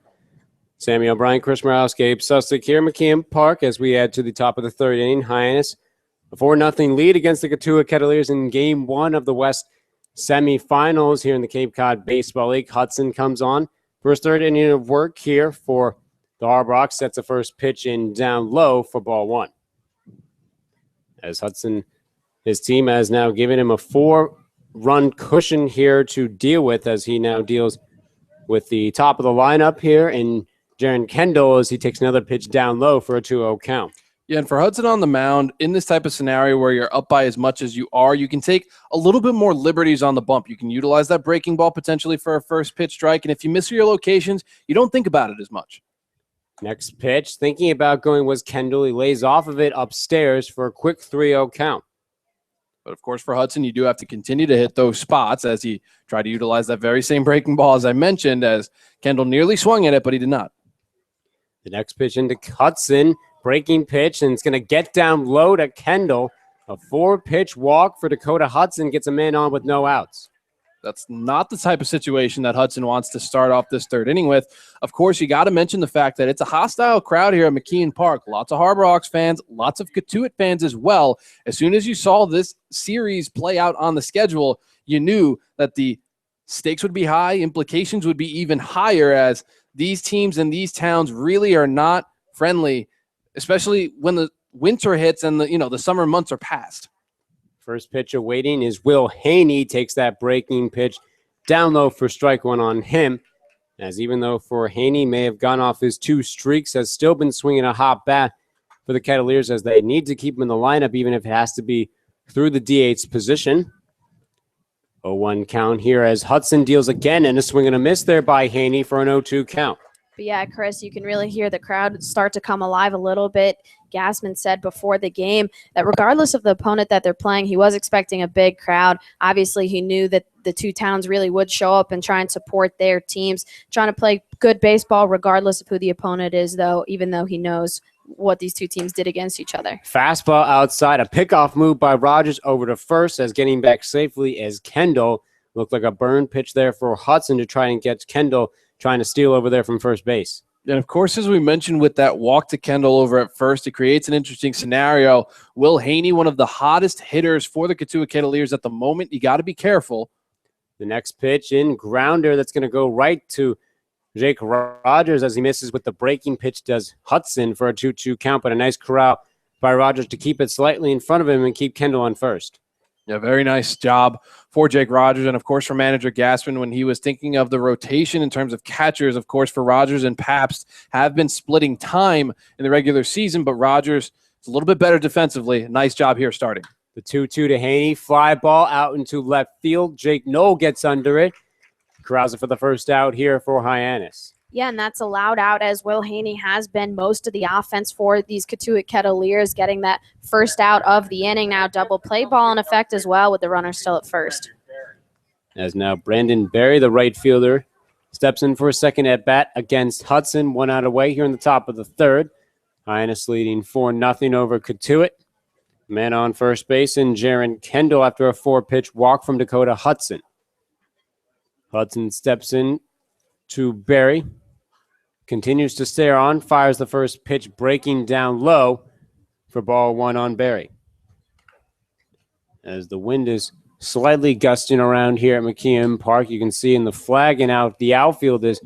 Sammy O'Brien, Chris Morales, Gabe Sustick here, McKeon Park, as we head to the top of the third inning. Hyannis, a 4-0 lead against the Cotuit Kettleers in Game 1 of the West Semifinals here in the Cape Cod Baseball League. Hudson comes on for his third inning of work here for the Arbrox. Sets the first pitch in down low for ball 1. As Hudson, his team has now given him a 4-run cushion here to deal with, as he now deals with the top of the lineup here, and Jaron Kendall as he takes another pitch down low for a 2-0 count. Yeah, and for Hudson on the mound, in this type of scenario where you're up by as much as you are, you can take a little bit more liberties on the bump. You can utilize that breaking ball potentially for a first pitch strike, and if you miss your locations, you don't think about it as much. Next pitch, thinking about going was Kendall. He lays off of it upstairs for a quick 3-0 count. But, of course, for Hudson, you do have to continue to hit those spots as he tried to utilize that very same breaking ball as I mentioned, as Kendall nearly swung at it, but he did not. The next pitch into Hudson, breaking pitch, and it's going to get down low to Kendall. A 4-pitch walk for Dakota Hudson gets a man on with no outs. That's not the type of situation that Hudson wants to start off this third inning with. Of course, you got to mention the fact that it's a hostile crowd here at McKeon Park. Lots of Harbor fans, lots of Cotuit fans as well. As soon as you saw this series play out on the schedule, you knew that the stakes would be high, implications would be even higher, as these teams and these towns really are not friendly, especially when the winter hits and the summer months are past. First pitch awaiting is Will Haney. Takes that breaking pitch down low for strike 1 on him. As even though for Haney may have gone off his 2 streaks, has still been swinging a hot bat for the Kettleers, as they need to keep him in the lineup, even if it has to be through the DH position. 0-1 count here as Hudson deals again, and a swing and a miss there by Haney for an 0-2 count. But yeah, Chris, you can really hear the crowd start to come alive a little bit. Gassman said before the game that regardless of the opponent that they're playing, he was expecting a big crowd. Obviously, he knew that the two towns really would show up and try and support their teams, trying to play good baseball regardless of who the opponent is, though, even though he knows what these two teams did against each other. Fastball outside, a pickoff move by Rogers over to first, as getting back safely as Kendall. Looked like a burn pitch there for Hudson to try and get Kendall trying to steal over there from first base. And, of course, as we mentioned with that walk to Kendall over at first, it creates an interesting scenario. Will Haney, one of the hottest hitters for the Cotuit Kettleers at the moment, you got to be careful. The next pitch in, grounder that's going to go right to Jake Rogers as he misses with the breaking pitch does Hudson for a 2-2 count, but a nice corral by Rogers to keep it slightly in front of him and keep Kendall on first. Yeah, very nice job for Jake Rogers. And, of course, for manager Gassman, when he was thinking of the rotation in terms of catchers, of course, for Rogers and Pabst have been splitting time in the regular season, but Rogers is a little bit better defensively. Nice job here starting. The 2-2 to Haney. Fly ball out into left field. Jake Knoll gets under it. Corrals it for the first out here for Hyannis. Yeah, and that's allowed out as Will Haney has been most of the offense for these Cotuit Kettleers, getting that first out of the inning. Now double play ball in effect as well with the runner still at first. As now Brandon Berry, the right fielder, steps in for a second at bat against Hudson. 1 out away here in the top of the third. Hyannis leading 4-0 over Cotuit. Man on first base and Jaron Kendall after a 4-pitch walk from Dakota Hudson. Hudson steps in to Berry. Continues to stare on. Fires the first pitch breaking down low for ball 1 on Berry. As the wind is slightly gusting around here at McKeon Park, you can see in the flag and out the outfield is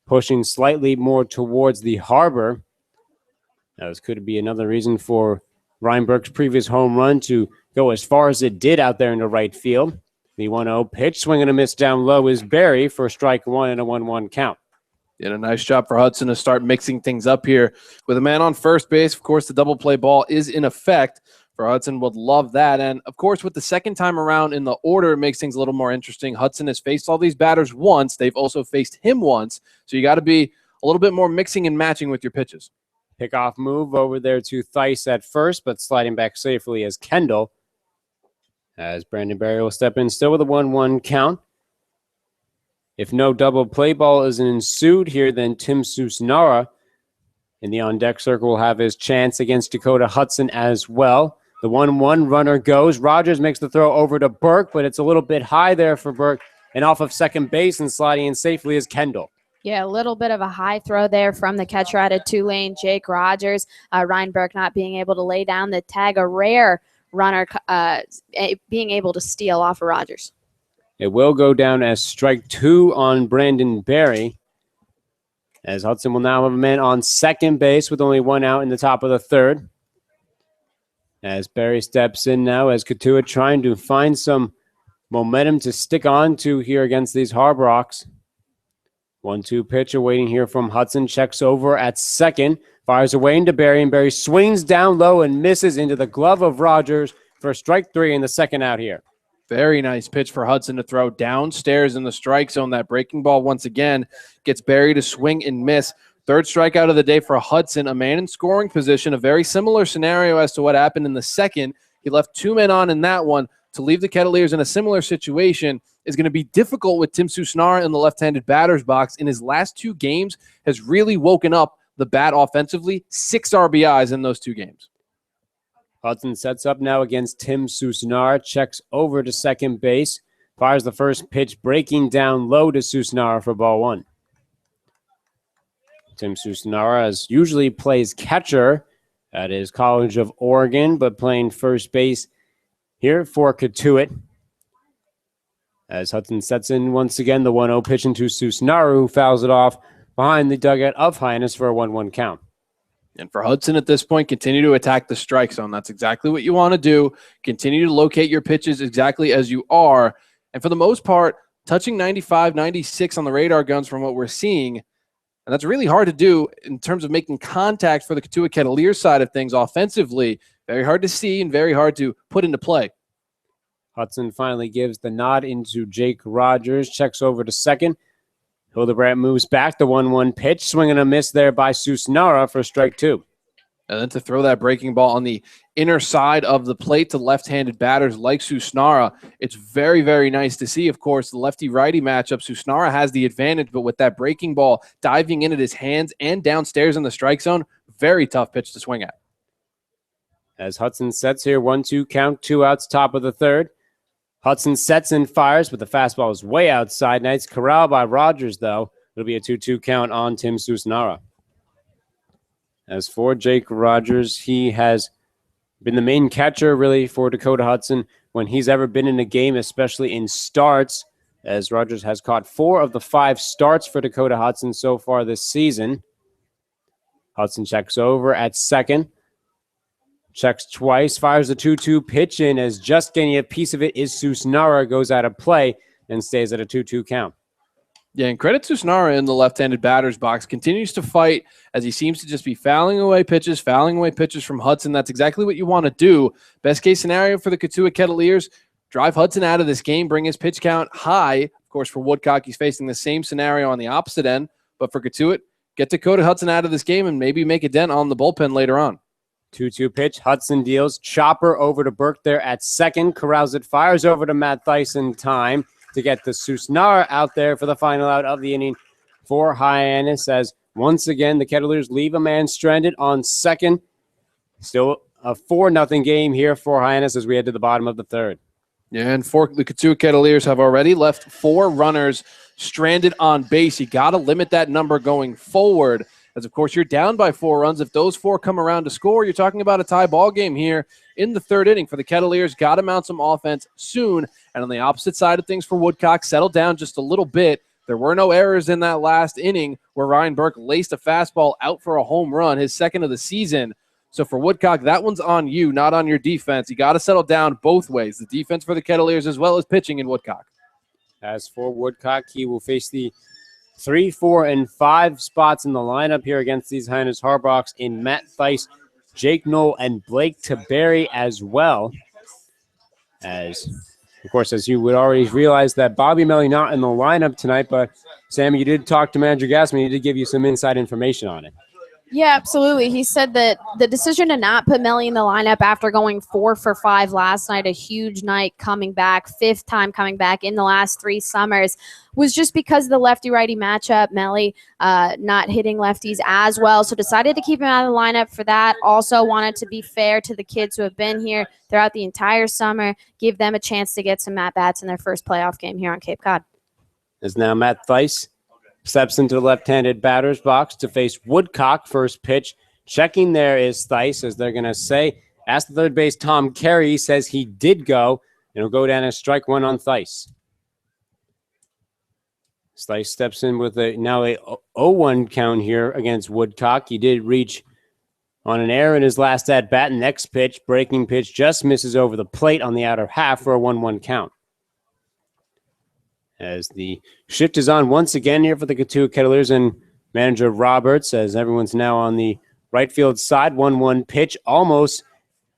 pushing slightly more towards the harbor. Now, this could be another reason for Ryan Burke's previous home run to go as far as it did out there in the right field. The 1-0 pitch, swing and a miss down low is Berry for strike 1 and a 1-1 count. Did a nice job for Hudson to start mixing things up here. With a man on first base, of course, the double play ball is in effect. For Hudson, would love that. And, of course, with the second time around in the order, it makes things a little more interesting. Hudson has faced all these batters once. They've also faced him once. So you got to be a little bit more mixing and matching with your pitches. Pickoff move over there to Theis at first, but sliding back safely as Kendall. As Brandon Berry will step in still with a 1-1 count. If no double play ball is ensued here, then Tim Susnara in the on-deck circle will have his chance against Dakota Hudson as well. The 1-1 runner goes. Rogers makes the throw over to Burke, but it's a little bit high there for Burke. And off of second base and sliding in safely is Kendall. Yeah, a little bit of a high throw there from the catcher out of Tulane, Jake Rogers. Ryan Burke not being able to lay down the tag, a rare runner being able to steal off of Rogers. It will go down as strike 2 on Brandon Berry, as Hudson will now have a man on second base with only 1 out in the top of the third. As Berry steps in now, as Cotuit trying to find some momentum to stick on to here against these Harbor Hawks. 1-2 pitch awaiting here from Hudson. Checks over at second. Fires away into Berry, and Berry swings down low and misses into the glove of Rogers for strike 3 in the second out here. Very nice pitch for Hudson to throw downstairs in the strike zone. That breaking ball once again gets Berry to swing and miss. Third strikeout of the day for Hudson, a man in scoring position, a very similar scenario as to what happened in the second. He left 2 men on in that one. To leave the Kettleers in a similar situation is going to be difficult with Tim Susnara in the left-handed batter's box. In his last 2 games, has really woken up the bat offensively. 6 RBIs in those 2 games. Hudson sets up now against Tim Susnara, checks over to second base, fires the first pitch, breaking down low to Susnara for ball 1. Tim Susnara usually plays catcher at his College of Oregon, but playing first base here for Cotuit. As Hudson sets in once again, the 1-0 pitch into Susnara, who fouls it off behind the dugout of Hyannis for a 1-1 count. And for Hudson at this point, continue to attack the strike zone. That's exactly what you want to do. Continue to locate your pitches exactly as you are. And for the most part, touching 95, 96 on the radar guns from what we're seeing. And that's really hard to do in terms of making contact for the Cotuit Kettleers side of things offensively. Very hard to see and very hard to put into play. Hudson finally gives the nod into Jake Rogers, checks over to second. Hildebrandt moves back, the 1-1 pitch, swing and a miss there by Susnara for strike 2. And then to throw that breaking ball on the inner side of the plate to left-handed batters like Susnara, it's very, very nice to see. Of course, the lefty-righty matchup, Susnara has the advantage, but with that breaking ball diving in at his hands and downstairs in the strike zone, very tough pitch to swing at. As Hudson sets here, 1-2 count, 2 outs, top of the third. Hudson sets and fires, but the fastball is way outside. Nice corral by Rogers, though. It'll be a 2-2 count on Tim Susnara. As for Jake Rogers, he has been the main catcher, really, for Dakota Hudson when he's ever been in a game, especially in starts, as Rogers has caught 4 of the 5 starts for Dakota Hudson so far this season. Hudson checks over at second. Checks twice, fires a 2-2 pitch in as just getting a piece of it is Susnara, goes out of play and stays at a 2-2 count. Yeah, and credit Susnara in the left-handed batter's box. Continues to fight as he seems to just be fouling away pitches from Hudson. That's exactly what you want to do. Best case scenario for the Cotuit Kettleers, drive Hudson out of this game, bring his pitch count high. Of course, for Woodcock, he's facing the same scenario on the opposite end. But for Cotuit, get Dakota Hudson out of this game and maybe make a dent on the bullpen later on. 2-2 pitch. Hudson deals. Chopper over to Burke there at second. Corrals it. Fires over to Matt Theis in time to get the Susnara out there for the final out of the inning for Hyannis. As once again, the Kettleers leave a man stranded on second. Still a 4-0 game here for Hyannis as we head to the bottom of the third. Yeah, and for the Cotuit Kettleers have already left 4 runners stranded on base. You got to limit that number going forward. As, of course, you're down by 4 runs. If those 4 come around to score, you're talking about a tie ball game here in the third inning for the Kettleers. Got to mount some offense soon. And on the opposite side of things for Woodcock, settle down just a little bit. There were no errors in that last inning where Ryan Burke laced a fastball out for a home run, his second of the season. So for Woodcock, that one's on you, not on your defense. You got to settle down both ways, the defense for the Kettleers as well as pitching in Woodcock. As for Woodcock, he will face the 3, 4, and 5 spots in the lineup here against these Hyannis Harbrox in Matt Theis, Jake Knoll, and Blake Taberry as well. As, of course, as you would already realize that Bobby Melly not in the lineup tonight, but Sam, you did talk to Manager Gassman. He did give you some inside information on it. Yeah, absolutely. He said that the decision to not put Melly in the lineup after going 4 for 5 last night, a huge night coming back, 5th time coming back in the last 3 summers, was just because of the lefty-righty matchup. Melly not hitting lefties as well, so decided to keep him out of the lineup for that. Also wanted to be fair to the kids who have been here throughout the entire summer, give them a chance to get some at-bats in their first playoff game here on Cape Cod. As now Matt Theis steps into the left-handed batter's box to face Woodcock. First pitch. Checking there is Theis, as they're going to say. Ask the third base, Tom Carey. He says he did go. And it'll go down as strike 1 on Theis. Theis steps in with now a 0-1 count here against Woodcock. He did reach on an error in his last at-bat. Next pitch, breaking pitch, just misses over the plate on the outer half for a 1-1 count. As the shift is on once again here for the Cotuit Kettleers and manager Roberts, as everyone's now on the right field side. 1-1 pitch almost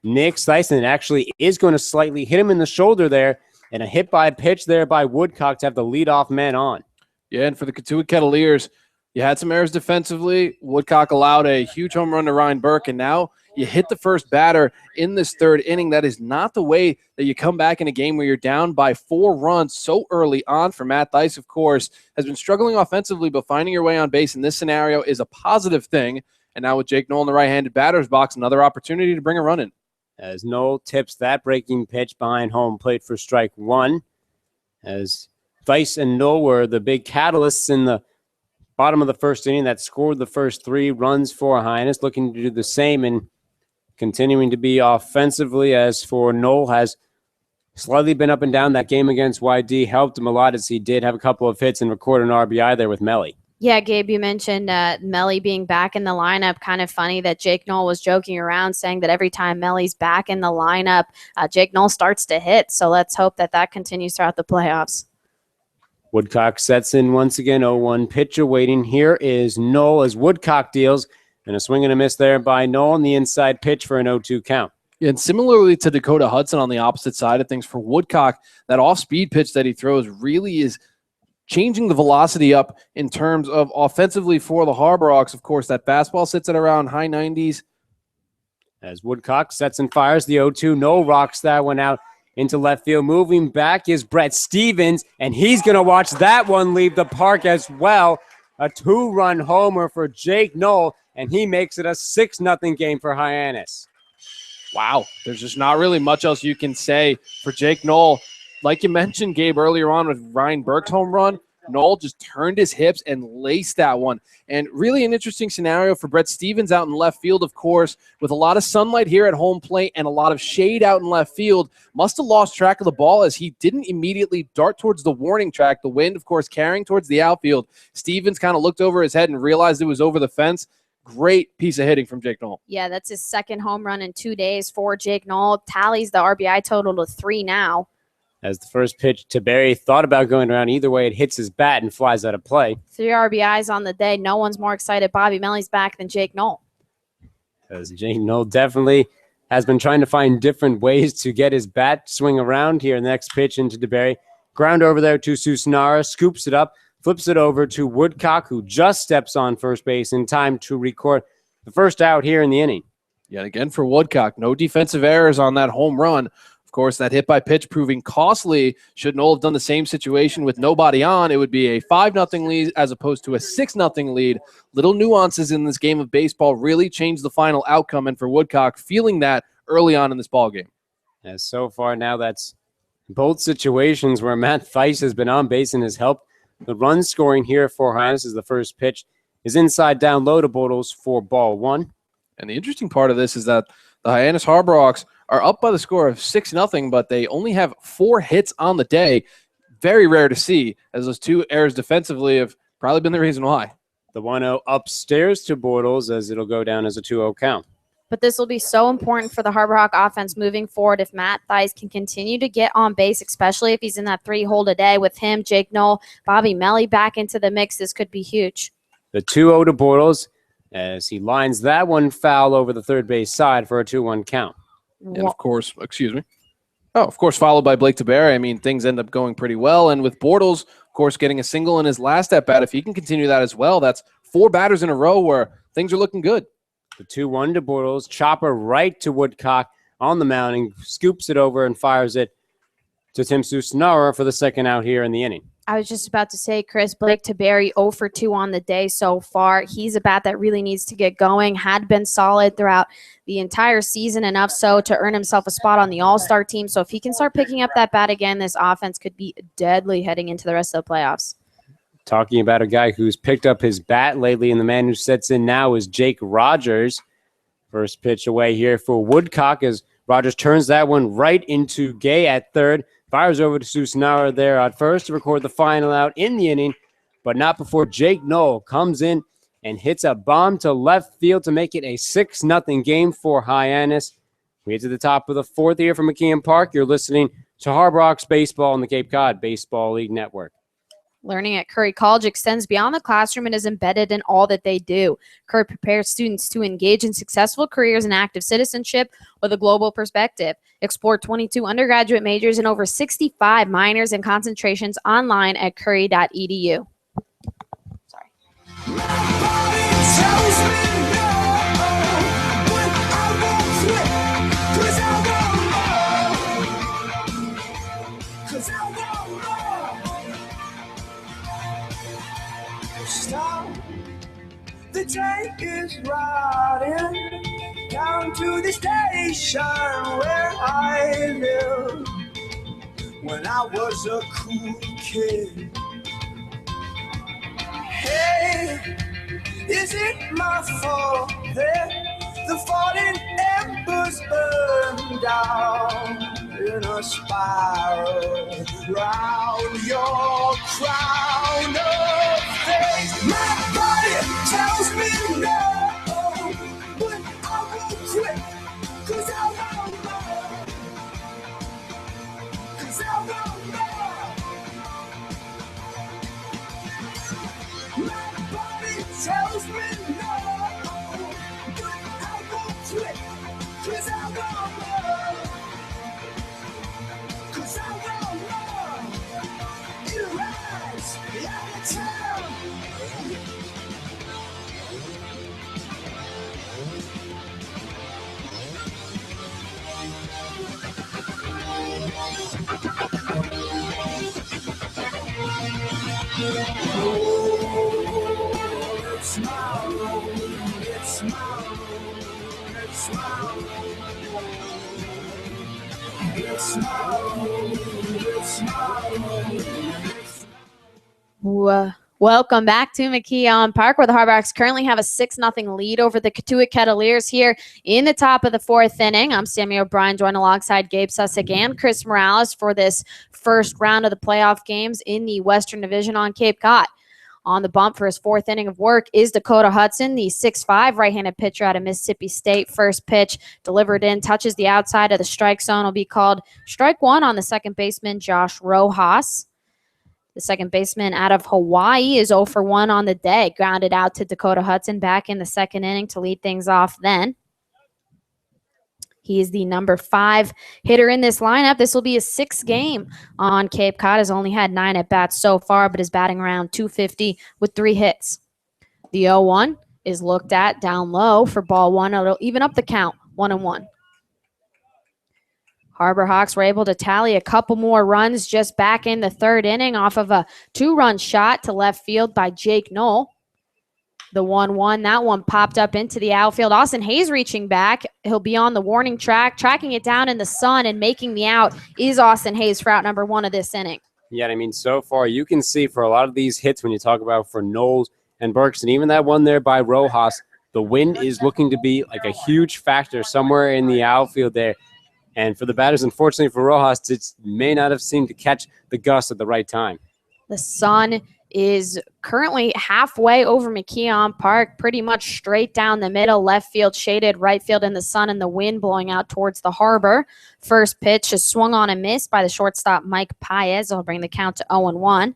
nicks Theis, and actually is going to slightly hit him in the shoulder there, and a hit by pitch there by Woodcock to have the leadoff man on. Yeah, and for the Cotuit Kettleers, you had some errors defensively. Woodcock allowed a huge home run to Ryan Burke, and now you hit the first batter in this 3rd inning. That is not the way that you come back in a game where you're down by 4 runs so early on. For Matt Theis, of course, has been struggling offensively, but finding your way on base in this scenario is a positive thing. And now with Jake Knoll in the right-handed batter's box, another opportunity to bring a run in. As Knoll tips that breaking pitch behind home plate for strike 1. As Theis and Knoll were the big catalysts in the bottom of the 1st inning that scored the first 3 runs for Hyannis, looking to do the same and continuing to be offensively. As for Knoll, has slightly been up and down. That game against YD helped him a lot, as he did have a couple of hits and record an RBI there with Melly. Yeah, Gabe, you mentioned Melly being back in the lineup. Kind of funny that Jake Knoll was joking around saying that every time Melly's back in the lineup, Jake Knoll starts to hit. So let's hope that that continues throughout the playoffs. Woodcock sets in once again. 0-1 pitch awaiting. Here is Knoll as Woodcock deals. And a swing and a miss there by Knoll on the inside pitch for an 0-2 count. Yeah, and similarly to Dakota Hudson on the opposite side of things, for Woodcock, that off-speed pitch that he throws really is changing the velocity up in terms of offensively for the Harbrox. Of course, that fastball sits at around high 90s. As Woodcock sets and fires the 0-2. Knoll rocks that one out into left field. Moving back is Brett Stevens, and he's going to watch that one leave the park as well. A 2-run homer for Jake Knoll, and he makes it a 6-0 game for Hyannis. Wow, there's just not really much else you can say for Jake Knoll. Like you mentioned, Gabe, earlier on with Ryan Burke's home run, Knoll just turned his hips and laced that one. And really an interesting scenario for Brett Stevens out in left field, of course, with a lot of sunlight here at home plate and a lot of shade out in left field. Must have lost track of the ball as he didn't immediately dart towards the warning track. The wind, of course, carrying towards the outfield. Stevens kind of looked over his head and realized it was over the fence. Great piece of hitting from Jake Knoll. Yeah, that's his 2nd home run in 2 days for Jake Knoll. Tallies the RBI total to 3 now. As the first pitch to Barry, thought about going around. Either way, it hits his bat and flies out of play. 3 RBIs on the day. No one's more excited Bobby Melly's back than Jake Knoll. As Jake Knoll definitely has been trying to find different ways to get his bat swing around here. Next pitch into DeBerry. Ground over there to Susnara. Scoops it up. Flips it over to Woodcock, who just steps on first base in time to record the first out here in the inning. Yet again for Woodcock, no defensive errors on that home run. Of course, that hit by pitch proving costly. Should Knoll have done the same situation with nobody on, it would be a 5-0 lead as opposed to a 6-0 lead. Little nuances in this game of baseball really changed the final outcome, and for Woodcock, feeling that early on in this ballgame. As so far now, that's both situations where Matt Theis has been on base and has helped. The run scoring here for Hyannis is the first pitch is inside down low to Bortles for ball 1. And the interesting part of this is that the Hyannis Harbrox are up by the score of 6-0, but they only have 4 hits on the day. Very rare to see, as those 2 errors defensively have probably been the reason why. The 1-0 upstairs to Bortles, as it'll go down as a 2-0 count. But this will be so important for the Harbor Hawk offense moving forward if Matt Theis can continue to get on base, especially if he's in that 3-hole today with him, Jake Knoll, Bobby Melly back into the mix. This could be huge. The 2-0 to Bortles as he lines that one foul over the third base side for a 2-1 count. And of course, followed by Blake Taberry. I mean, things end up going pretty well. And with Bortles, of course, getting a single in his last at-bat, if he can continue that as well, that's 4 batters in a row where things are looking good. The 2-1 to Bortles, chopper right to Woodcock on the mound and scoops it over and fires it to Tim Susnara for the second out here in the inning. I was just about to say, Chris, Blake Taberry 0 for 2 on the day so far. He's a bat that really needs to get going, had been solid throughout the entire season, enough so to earn himself a spot on the All-Star team. So if he can start picking up that bat again, this offense could be deadly heading into the rest of the playoffs. Talking about a guy who's picked up his bat lately, and the man who sets in now is Jake Rogers. First pitch away here for Woodcock as Rogers turns that one right into Gay at third. Fires over to Susnara there at first to record the final out in the inning, but not before Jake Knoll comes in and hits a bomb to left field to make it a 6-0 game for Hyannis. We get to the top of the fourth here from McKeon Park. You're listening to Harbor Hawks Baseball on the Cape Cod Baseball League Network. Learning at Curry College extends beyond the classroom and is embedded in all that they do. Curry prepares students to engage in successful careers and active citizenship with a global perspective. Explore 22 undergraduate majors and over 65 minors and concentrations online at curry.edu. The train is riding down to the station where I live. When I was a cool kid. Hey, is it my fault that the falling embers burn down in a spiral round your crown of things? My body tells me no, but I won't quit, 'cause I won't know, 'cause I won't know. My body tells me no, but I won't quit, 'cause I won't know, 'cause I won't know. It rides out of town. It's my road, it's my road, it's my road. It's my road, it's my road. Welcome back to McKeon Park, where the Harbor Hawks currently have a 6-0 lead over the Cotuit Kettleers here in the top of the fourth inning. I'm Sammy O'Brien, joined alongside Gabe Sussick and Chris Morales for this first round of the playoff games in the Western Division on Cape Cod. On the bump for his fourth inning of work is Dakota Hudson, the 6'5" right-handed pitcher out of Mississippi State. First pitch delivered in, touches the outside of the strike zone, will be called strike one on the second baseman, Josh Rojas. The second baseman out of Hawaii is 0 for 1 on the day. Grounded out to Dakota Hudson back in the second inning to lead things off then. He is the number 5 hitter in this lineup. This will be his 6th game on Cape Cod. Has only had 9 at-bats so far, but is batting around .250 with 3 hits. The 0-1 is looked at down low for ball 1. It'll even up the count, 1-1. Harbor Hawks were able to tally a couple more runs just back in the third inning off of a 2-run shot to left field by Jake Knoll. The 1-1, that one popped up into the outfield. Austin Hayes reaching back. He'll be on the warning track, tracking it down in the sun and making the out is Austin Hayes for out number 1 of this inning. Yeah, I mean, so far you can see for a lot of these hits when you talk about for Knowles and Burks, and even that one there by Rojas, the wind is looking to be like a huge factor somewhere in the outfield there. And for the batters, unfortunately for Rojas, it may not have seemed to catch the gust at the right time. The sun is currently halfway over McKeon Park, pretty much straight down the middle, left field shaded, right field in the sun and the wind blowing out towards the harbor. First pitch is swung on and missed by the shortstop Mike Paez. It'll bring the count to 0-1.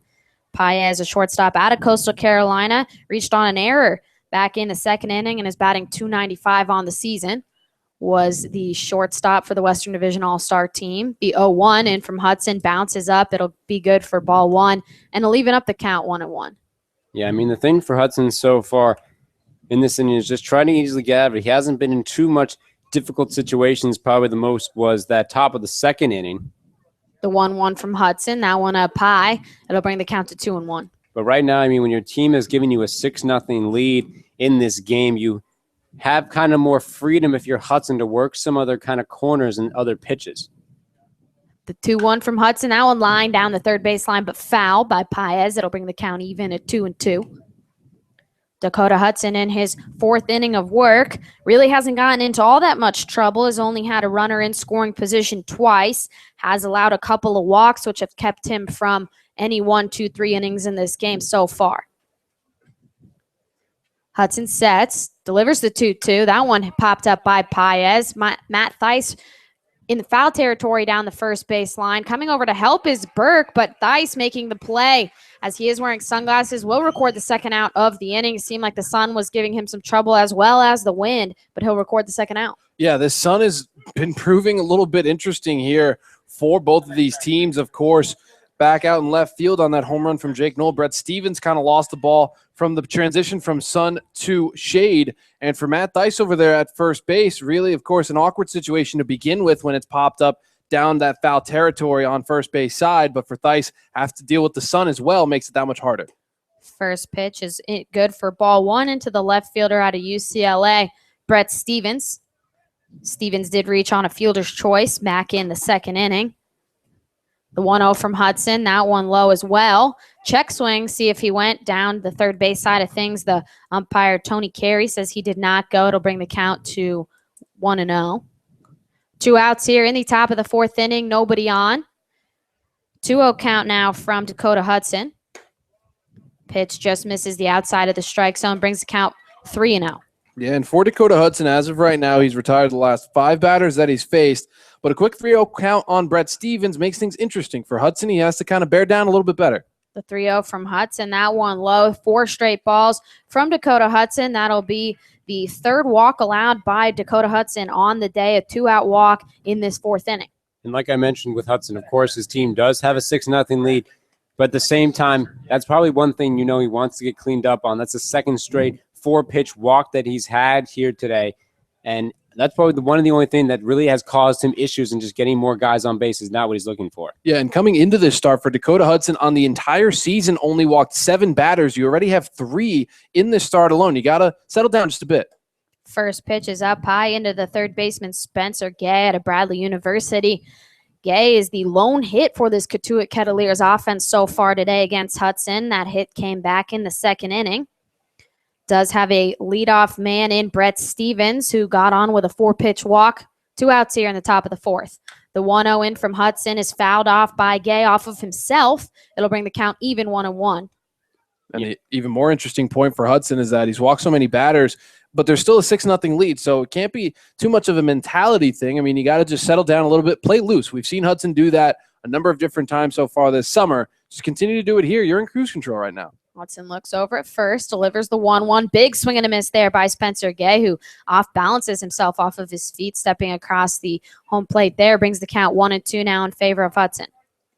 Paez, a shortstop out of Coastal Carolina, reached on an error back in the second inning and is batting .295 on the season. Was the shortstop for the Western Division All-Star team. The 0-1 in from Hudson bounces up. It'll be good for ball one, and it'll even up the count 1-1. Yeah, I mean, the thing for Hudson so far in this inning is just trying to easily get out of it. He hasn't been in too much difficult situations. Probably the most was that top of the second inning. The 1-1 from Hudson. That one up high. It'll bring the count to 2-1. But right now, I mean, when your team has given you a 6-0 lead in this game, you have kind of more freedom if you're Hudson to work some other kind of corners and other pitches. The 2-1 from Hudson. That one lying down the third baseline, but foul by Paez. It'll bring the count even at 2-2. Dakota Hudson in his fourth inning of work really hasn't gotten into all that much trouble. Has only had a runner in scoring position twice. Has allowed a couple of walks, which have kept him from any 1, 2, 3 innings in this game so far. Hudson sets, delivers the 2-2. That one popped up by Paez. Matt Theis in the foul territory down the first base line. Coming over to help is Burke, but Theis making the play as he is wearing sunglasses. Will record the second out of the inning. It seemed like the sun was giving him some trouble as well as the wind, but he'll record the second out. Yeah, this sun has been proving a little bit interesting here for both of these teams. Of course, back out in left field on that home run from Jake Knoll. Brett Stevens kind of lost the ball from the transition from sun to shade. And for Matt Theis over there at first base, really, of course, an awkward situation to begin with when it's popped up down that foul territory on first base side. But for Theis, have to deal with the sun as well, makes it that much harder. First pitch is good for ball one into the left fielder out of UCLA, Brett Stevens. Stevens did reach on a fielder's choice back in the second inning. The 1-0 from Hudson, that one low as well. Check swing, see if he went down the third base side of things. The umpire, Tony Carey, says he did not go. It'll bring the count to 1-0. 2 outs here in the top of the fourth inning, nobody on. 2-0 count now from Dakota Hudson. Pitch just misses the outside of the strike zone, brings the count 3-0. Yeah, and for Dakota Hudson, as of right now, he's retired the last 5 batters that he's faced. But a quick 3-0 count on Brett Stevens makes things interesting. For Hudson, he has to kind of bear down a little bit better. The 3-0 from Hudson, that one low. 4 straight balls from Dakota Hudson. That'll be the third walk allowed by Dakota Hudson on the day, a 2-out walk in this fourth inning. And like I mentioned with Hudson, of course, his team does have a 6-0 lead. But at the same time, that's probably one thing he wants to get cleaned up on. That's a second straight 4-pitch walk that he's had here today. And that's probably one of the only thing that really has caused him issues in just getting more guys on base is not what he's looking for. Yeah, and coming into this start for Dakota Hudson on the entire season only walked 7 batters. You already have 3 in this start alone. You got to settle down just a bit. First pitch is up high into the third baseman Spencer Gay out of Bradley University. Gay is the lone hit for this Cotuit Kettleers offense so far today against Hudson. That hit came back in the second inning. Does have a leadoff man in Brett Stevens, who got on with a 4-pitch walk. 2 outs here in the top of the fourth. The 1-0 in from Hudson is fouled off by Gay off of himself. It'll bring the count even 1-1. And the even more interesting point for Hudson is that he's walked so many batters, but there's still a 6-0 lead, so it can't be too much of a mentality thing. I mean, you got to just settle down a little bit, play loose. We've seen Hudson do that a number of different times so far this summer. Just continue to do it here. You're in cruise control right now. Hudson looks over at first, delivers the 1-1. Big swing and a miss there by Spencer Gay, who off-balances himself off of his feet, stepping across the home plate there. Brings the count 1-2 now in favor of Hudson.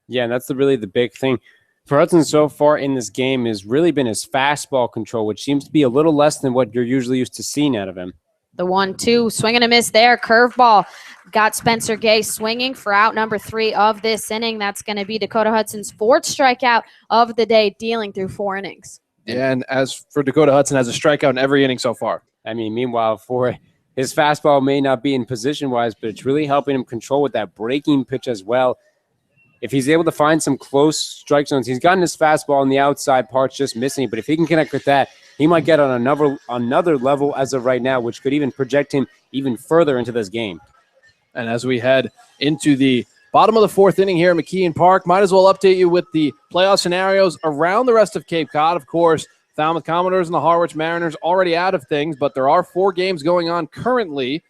Yeah, and that's really the big thing for Hudson so far in this game has really been his fastball control, which seems to be a little less than what you're usually used to seeing out of him. The 1-2, swing and a miss there. Curveball got Spencer Gay swinging for out number 3 of this inning. That's going to be Dakota Hudson's 4th strikeout of the day, dealing through 4 innings. Yeah, and as for Dakota Hudson, has a strikeout in every inning so far. I mean, meanwhile, for his fastball may not be in position-wise, but it's really helping him control with that breaking pitch as well. If he's able to find some close strike zones, he's gotten his fastball on the outside parts just missing, but if he can connect with that, he might get on another level as of right now, which could even project him even further into this game. And as we head into the Bottom of the fourth inning here at McKeon Park. Might as well update you with the playoff scenarios around the rest of Cape Cod. Of course, Falmouth Commodores and the Harwich Mariners already out of things, but there are 4 games going on currently.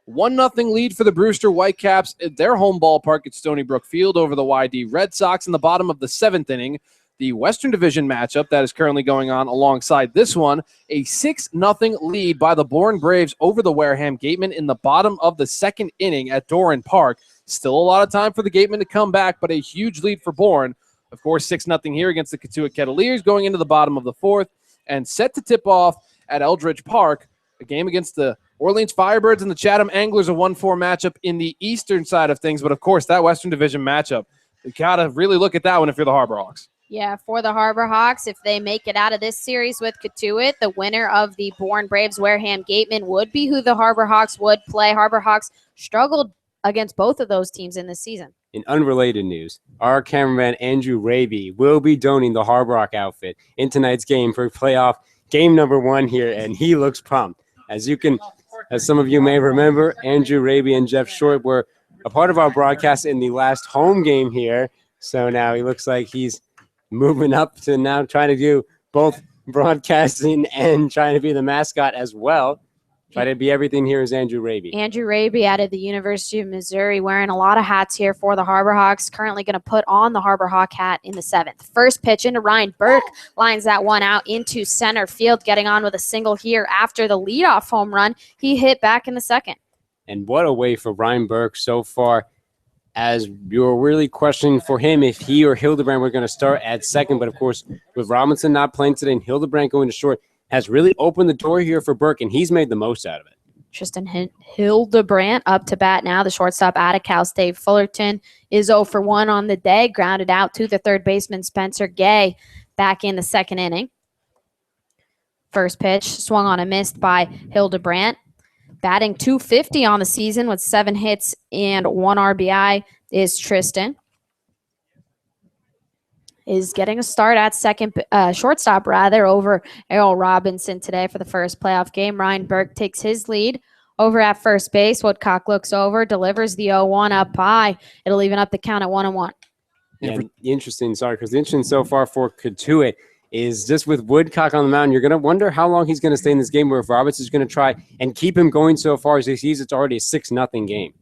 1-0 lead for the Brewster Whitecaps at their home ballpark at Stony Brook Field over the YD Red Sox in the bottom of the 7th inning. The Western Division matchup that is currently going on alongside this one, a 6-0 lead by the Bourne Braves over the Wareham Gatemen in the bottom of the 2nd inning at Doran Park. Still a lot of time for the Gatemen to come back, but a huge lead for Bourne. Of course, 6-0 here against the Cotuit Kettleers going into the bottom of the 4th and set to tip off at Eldridge Park, a game against the Orleans Firebirds and the Chatham Anglers, a 1-4 matchup in the eastern side of things. But, of course, that Western Division matchup, you got to really look at that one if you're the Harbor Hawks. Yeah, for the Harbor Hawks, if they make it out of this series with Cotuit, the winner of the Bourne Braves Wareham Gatemen would be who the Harbor Hawks would play. Harbor Hawks struggled against both of those teams in this season. In unrelated news, our cameraman Andrew Raby will be donning the Harbor Hawk outfit in tonight's game for playoff game number 1 here, and he looks pumped. As some of you may remember, Andrew Raby and Jeff Short were a part of our broadcast in the last home game here, so now he looks like he's moving up to now trying to do both broadcasting and trying to be the mascot as well. Try to be everything here is Andrew Raby. Andrew Raby out of the University of Missouri, wearing a lot of hats here for the Harbor Hawks. Currently going to put on the Harbor Hawk hat in the 7th. First pitch into Ryan Burke. Lines that one out into center field, getting on with a single here after the leadoff home run he hit back in the 2nd. And what a way for Ryan Burke so far, as you're really questioning for him if he or Hildebrand were going to start at 2nd. But, of course, with Robinson not playing today and Hildebrand going to short, has really opened the door here for Burke, and he's made the most out of it. Tristan Hildebrand up to bat now. The shortstop out of Cal State Fullerton is 0 for 1 on the day. Grounded out to the third baseman Spencer Gay back in the 2nd inning. First pitch swung on and missed by Hildebrand. Batting .250 on the season with 7 hits and 1 RBI is Tristan. Is getting a start at shortstop over Errol Robinson today for the first playoff game. Ryan Burke takes his lead over at first base. Woodcock looks over, delivers the 0-1 up high. It'll even up the count at 1-1. Yeah, because the interesting so far for Cotuit is just with Woodcock on the mound, you're going to wonder how long he's going to stay in this game, where if Roberts is going to try and keep him going so far as he sees it's already a 6-0 game.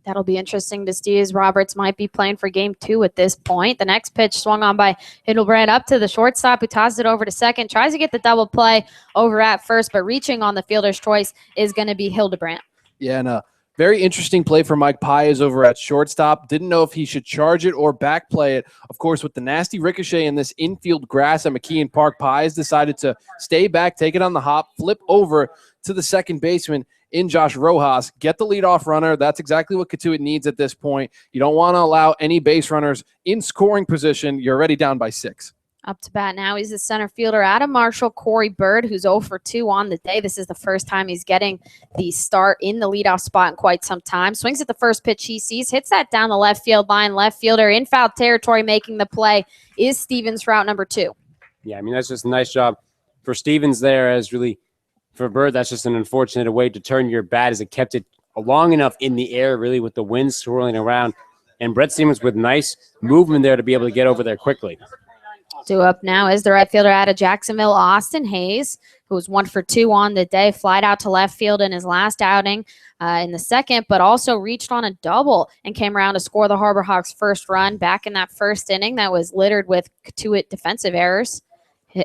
That'll be interesting to see, as Roberts might be playing for game 2 at this point. The next pitch swung on by Hildebrand up to the shortstop, who tosses it over to 2nd, tries to get the double play over at first, but reaching on the fielder's choice is going to be Hildebrand. Yeah, and a very interesting play for Mike Paez over at shortstop. Didn't know if he should charge it or back play it. Of course, with the nasty ricochet in this infield grass at McKeon Park, Paez decided to stay back, take it on the hop, flip over to the second baseman in Josh Rojas, get the leadoff runner. That's exactly what Cotuit needs at this point. You don't want to allow any base runners in scoring position. You're already down by 6. Up to bat now is the center fielder out of Marshall, Corey Bird, who's 0 for 2 on the day. This is the first time he's getting the start in the leadoff spot in quite some time. Swings at the first pitch he sees, hits that down the left field line. Left fielder in foul territory making the play is Stevens for out number 2. Yeah, I mean, that's just a nice job for Stevens there, as really for Bird, that's just an unfortunate way to turn your bat, as it kept it long enough in the air, really, with the wind swirling around. And Brett Stevens with nice movement there to be able to get over there quickly. Due up now is the right fielder out of Jacksonville, Austin Hayes, who was 1 for 2 on the day, flied out to left field in his last outing in the 2nd, but also reached on a double and came around to score the Harbor Hawks' first run back in that first inning that was littered with Cotuit defensive errors.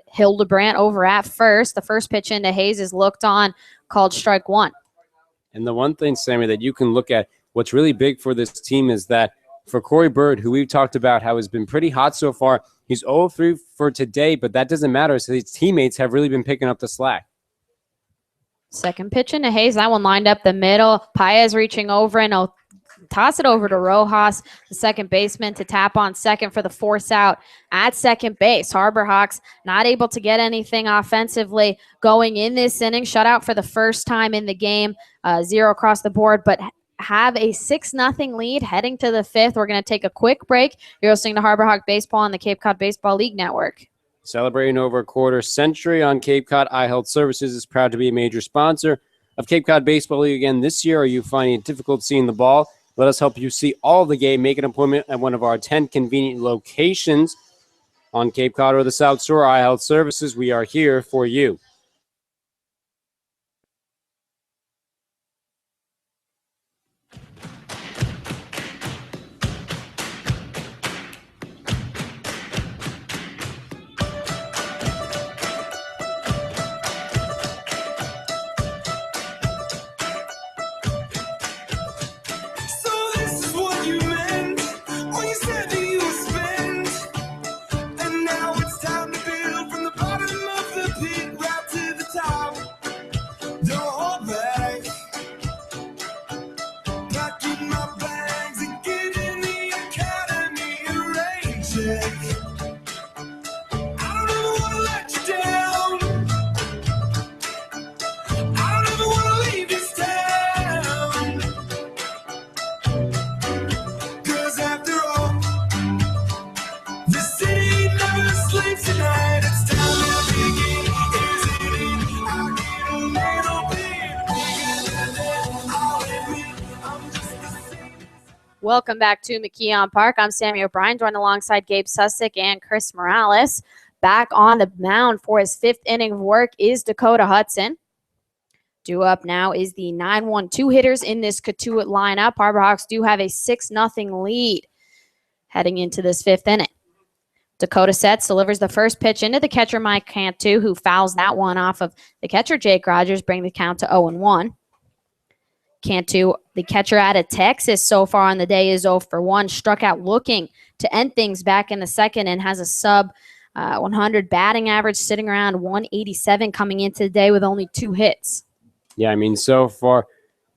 Hildebrand over at first. The first pitch into Hayes is looked on, called strike 1. And the one thing, Sammy, that you can look at, what's really big for this team is that for Corey Bird, who we've talked about how has been pretty hot so far, he's 0-3 for today, but that doesn't matter. So his teammates have really been picking up the slack. Second pitch into Hayes. That one lined up the middle. Paez reaching over, and he'll toss it over to Rojas, the second baseman, to tap on second for the force out at second base. Harbor Hawks not able to get anything offensively going in this inning. Shutout for the first time in the game. 0 across the board, but have a 6-0 lead heading to the 5th. We're going to take a quick break. You're listening to Harbor Hawk Baseball on the Cape Cod Baseball League Network. Celebrating over a quarter century on Cape Cod, iHealth Services is proud to be a major sponsor of Cape Cod Baseball League again this year. Are you finding it difficult seeing the ball Let us help you see all of the game. Make an appointment at one of our 10 convenient locations on Cape Cod or the South Shore. iHealth Services, we are here for you. Welcome back to McKeon Park. I'm Sammy O'Brien, joined alongside Gabe Sussick and Chris Morales. Back on the mound for his 5th inning of work is Dakota Hudson. Due up now is the 9-1-2 hitters in this Cotuit lineup. Harbor Hawks do have a 6-0 lead heading into this 5th inning. Dakota sets, delivers the first pitch into the catcher, Mike Cantu, who fouls that one off of the catcher, Jake Rogers, bring the count to 0-1. Cantu, the catcher out of Texas so far on the day, is 0 for 1. Struck out looking to end things back in the second and has a sub 100 batting average, sitting around 187 coming into the day with only 2 hits. Yeah, I mean, so far,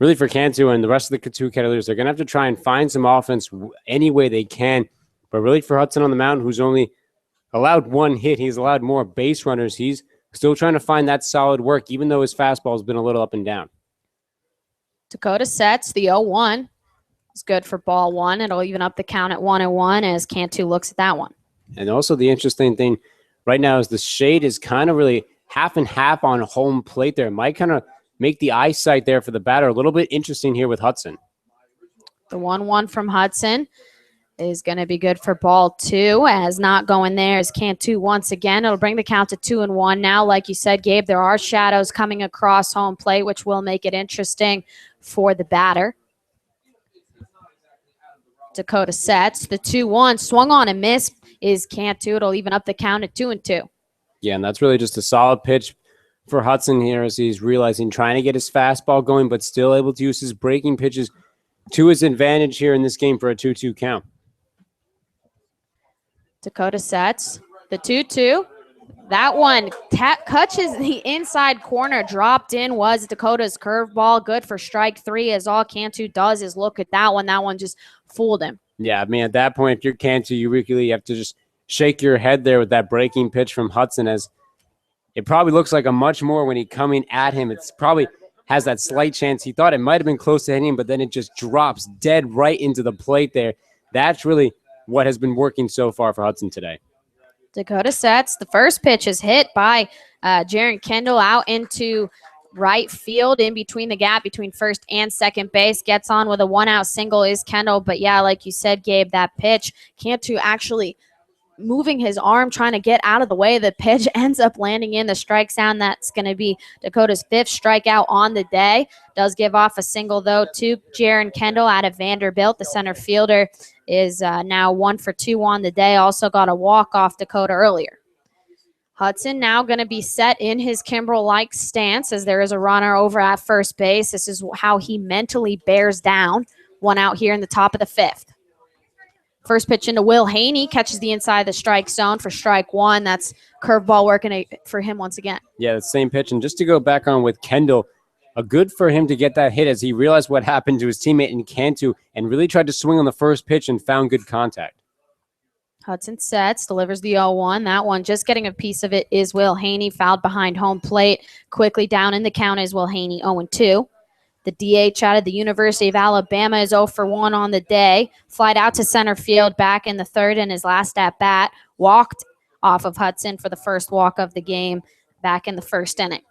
really for Cantu and the rest of the Cotuit Kettleers, they're going to have to try and find some offense any way they can. But really for Hudson on the mound, who's only allowed 1 hit, he's allowed more base runners. He's still trying to find that solid work, even though his fastball has been a little up and down. Dakota sets the 0-1. It's good for ball 1. It'll even up the count at 1-1 as Cantu looks at that one. And also the interesting thing right now is the shade is kind of really half and half on home plate there. It might kind of make the eyesight there for the batter a little bit interesting here with Hudson. The 1-1 from Hudson is going to be good for ball 2, as not going there is Cantu once again. It'll bring the count to 2-1. Now, like you said, Gabe, there are shadows coming across home plate, which will make it interesting for the batter. Dakota sets the 2-1, swung on and missed is Cantu. It'll even up the count at 2-2. Yeah, and that's really just a solid pitch for Hudson here as he's realizing trying to get his fastball going, but still able to use his breaking pitches to his advantage here in this game for a 2-2 count. Dakota sets the 2-2. That one catches the inside corner. Dropped in was Dakota's curveball. Good for strike 3, as all Cantu does is look at that one. That one just fooled him. Yeah, I mean, at that point, if you're Cantu, you really have to just shake your head there with that breaking pitch from Hudson, as it probably looks like a much more when he coming at him. It's probably has that slight chance. He thought it might have been close to hitting him, but then it just drops dead right into the plate there. That's really what has been working so far for Hudson today. Dakota sets. The first pitch is hit by Jaron Kendall out into right field, in between the gap between first and second base. Gets on with a 1-out single is Kendall. But yeah, like you said, Gabe, that pitch, Cantu actually moving his arm, trying to get out of the way. The pitch ends up landing in the strike zone. That's going to be Dakota's 5th strikeout on the day. Does give off a single, though, to Jaron Kendall out of Vanderbilt. The center fielder is now 1 for 2 on the day. Also got a walk off Dakota earlier. Hudson now going to be set in his Kimbrel-like stance as there is a runner over at first base. This is how he mentally bears down. 1 out here in the top of the 5th. First pitch into Will Haney, catches the inside of the strike zone for strike 1. That's curveball working for him once again. Yeah, the same pitch. And just to go back on with Kendall, a good for him to get that hit as he realized what happened to his teammate in Cantu and really tried to swing on the first pitch and found good contact. Hudson sets, delivers the 0-1. That one, just getting a piece of it, is Will Haney, fouled behind home plate. Quickly down in the count is Will Haney, 0-2. The DH out of the University of Alabama is 0 for 1 on the day. Flied out to center field back in the 3rd in his last at-bat. Walked off of Hudson for the first walk of the game back in the 1st inning.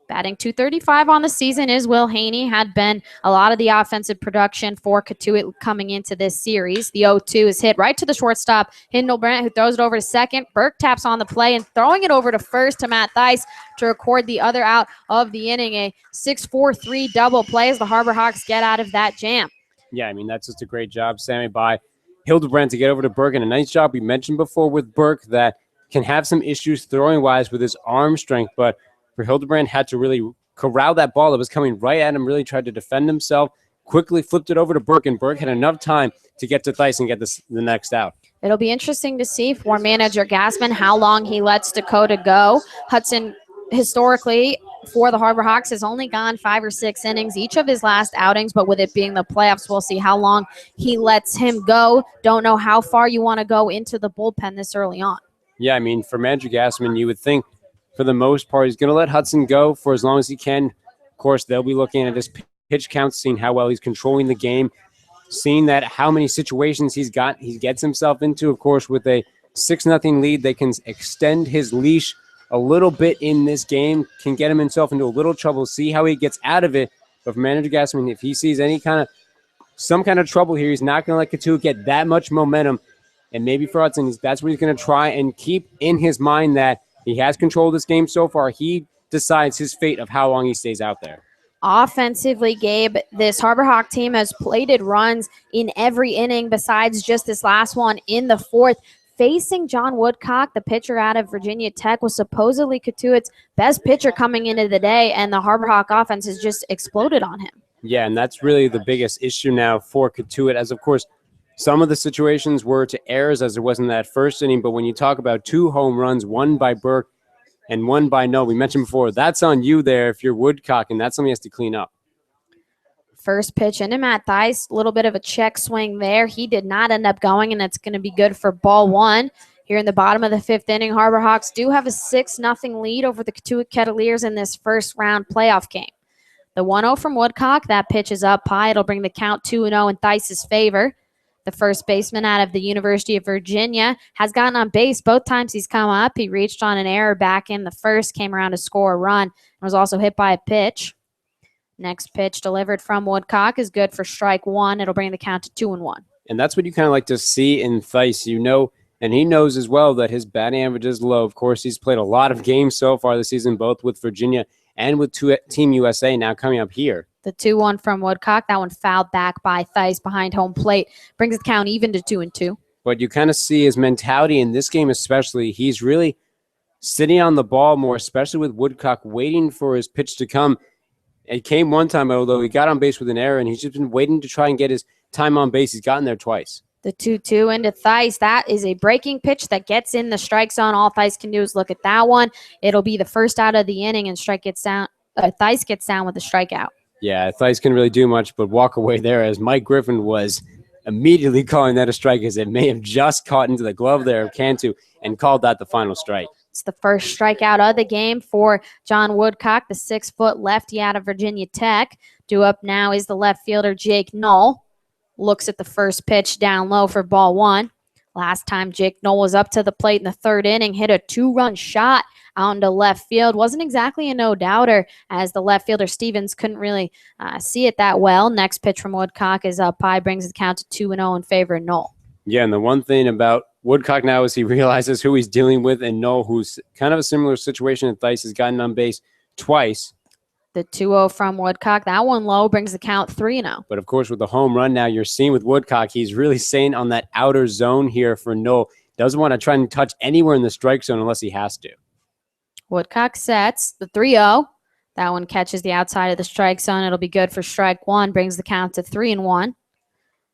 Batting .235 on the season is Will Haney. Had been a lot of the offensive production for Cotuit coming into this series. The 0-2 is hit right to the shortstop, Hindle-Brandt, who throws it over to second. Burke taps on the play and throwing it over to first to Matt Theis to record the other out of the inning. A 6-4-3 double play as the Harbor Hawks get out of that jam. Yeah, I mean, that's just a great job, Sammy, by Hildebrandt to get over to Burke. And a nice job we mentioned before with Burke that can have some issues throwing-wise with his arm strength, but for Hildebrandt had to really corral that ball that was coming right at him, really tried to defend himself, quickly flipped it over to Burke, and Burke had enough time to get to Theis and get the next out. It'll be interesting to see for manager Gassman how long he lets Dakota go. Hudson, historically, for the Harbor Hawks, has only gone 5 or 6 innings each of his last outings, but with it being the playoffs, we'll see how long he lets him go. Don't know how far you want to go into the bullpen this early on. Yeah, I mean, for manager Gassman, you would think for the most part he's going to let Hudson go for as long as he can. Of course, they'll be looking at his pitch counts, seeing how well he's controlling the game, seeing that how many situations he gets himself into. Of course, with a 6-0 lead, they can extend his leash a little bit in this game, can get himself into a little trouble, see how he gets out of it. But for manager Gassman, if he sees some kind of trouble here, he's not going to let Cotuit get that much momentum. And maybe for Hudson, that's what he's going to try and keep in his mind, that he has control of this game so far. He decides his fate of how long he stays out there. Offensively, Gabe, this Harbor Hawk team has plated runs in every inning besides just this last one in the 4th. Facing John Woodcock, the pitcher out of Virginia Tech, was supposedly Cotuit's best pitcher coming into the day, and the Harbor Hawk offense has just exploded on him. Yeah, and that's really the biggest issue now for Cotuit, as of course some of the situations were to errors as there was in that first inning, but when you talk about 2 home runs, one by Burke and one by No, we mentioned before, that's on you there if you're Woodcock, and that's something he has to clean up. First pitch into Matt Theis, a little bit of a check swing there. He did not end up going, and it's going to be good for ball 1. Here in the bottom of the 5th inning, Harbor Hawks do have a 6-0 lead over the Cotuit Kettleers in this first-round playoff game. The 1-0 from Woodcock, that pitch is up high. It'll bring the count 2-0 in Theis's favor. The first baseman out of the University of Virginia has gotten on base both times he's come up. He reached on an error back in the first, came around to score a run, and was also hit by a pitch. Next pitch delivered from Woodcock is good for strike 1. It'll bring the count to 2-1. And that's what you kind of like to see in Theis, and he knows as well that his batting average is low. Of course, he's played a lot of games so far this season, both with Virginia and with Team USA now coming up here. The 2-1 from Woodcock, that one fouled back by Theis behind home plate, brings the count even to 2-2. But you kind of see his mentality in this game especially. He's really sitting on the ball more, especially with Woodcock, waiting for his pitch to come. It came one time, although he got on base with an error, and he's just been waiting to try and get his time on base. He's gotten there twice. The 2-2 into Theis. That is a breaking pitch that gets in the strike zone. All Theis can do is look at that one. It'll be the first out of the inning, and Theis gets down with a strikeout. Yeah, Theis couldn't really do much but walk away there, as Mike Griffin was immediately calling that a strike, as it may have just caught into the glove there of Cantu and called that the final strike. It's the first strikeout of the game for John Woodcock, the 6-foot lefty out of Virginia Tech. Due up now is the left fielder Jake Knoll. Looks at the first pitch down low for ball 1. Last time Jake Knoll was up to the plate in the 3rd inning, hit a 2-run shot out into left field. Wasn't exactly a no-doubter, as the left fielder Stevens couldn't really see it that well. Next pitch from Woodcock is up high, brings the count to 2-0 in favor of Knoll. Yeah, and the one thing about Woodcock now is he realizes who he's dealing with, and Knoll, who's kind of a similar situation at Theis, has gotten on base twice. The 2-0 from Woodcock, that one low, brings the count 3-0. But, of course, with the home run now, you're seeing with Woodcock, he's really staying on that outer zone here for Knoll. Doesn't want to try and touch anywhere in the strike zone unless he has to. Woodcock sets the 3-0. That one catches the outside of the strike zone. It'll be good for strike 1, brings the count to 3-1.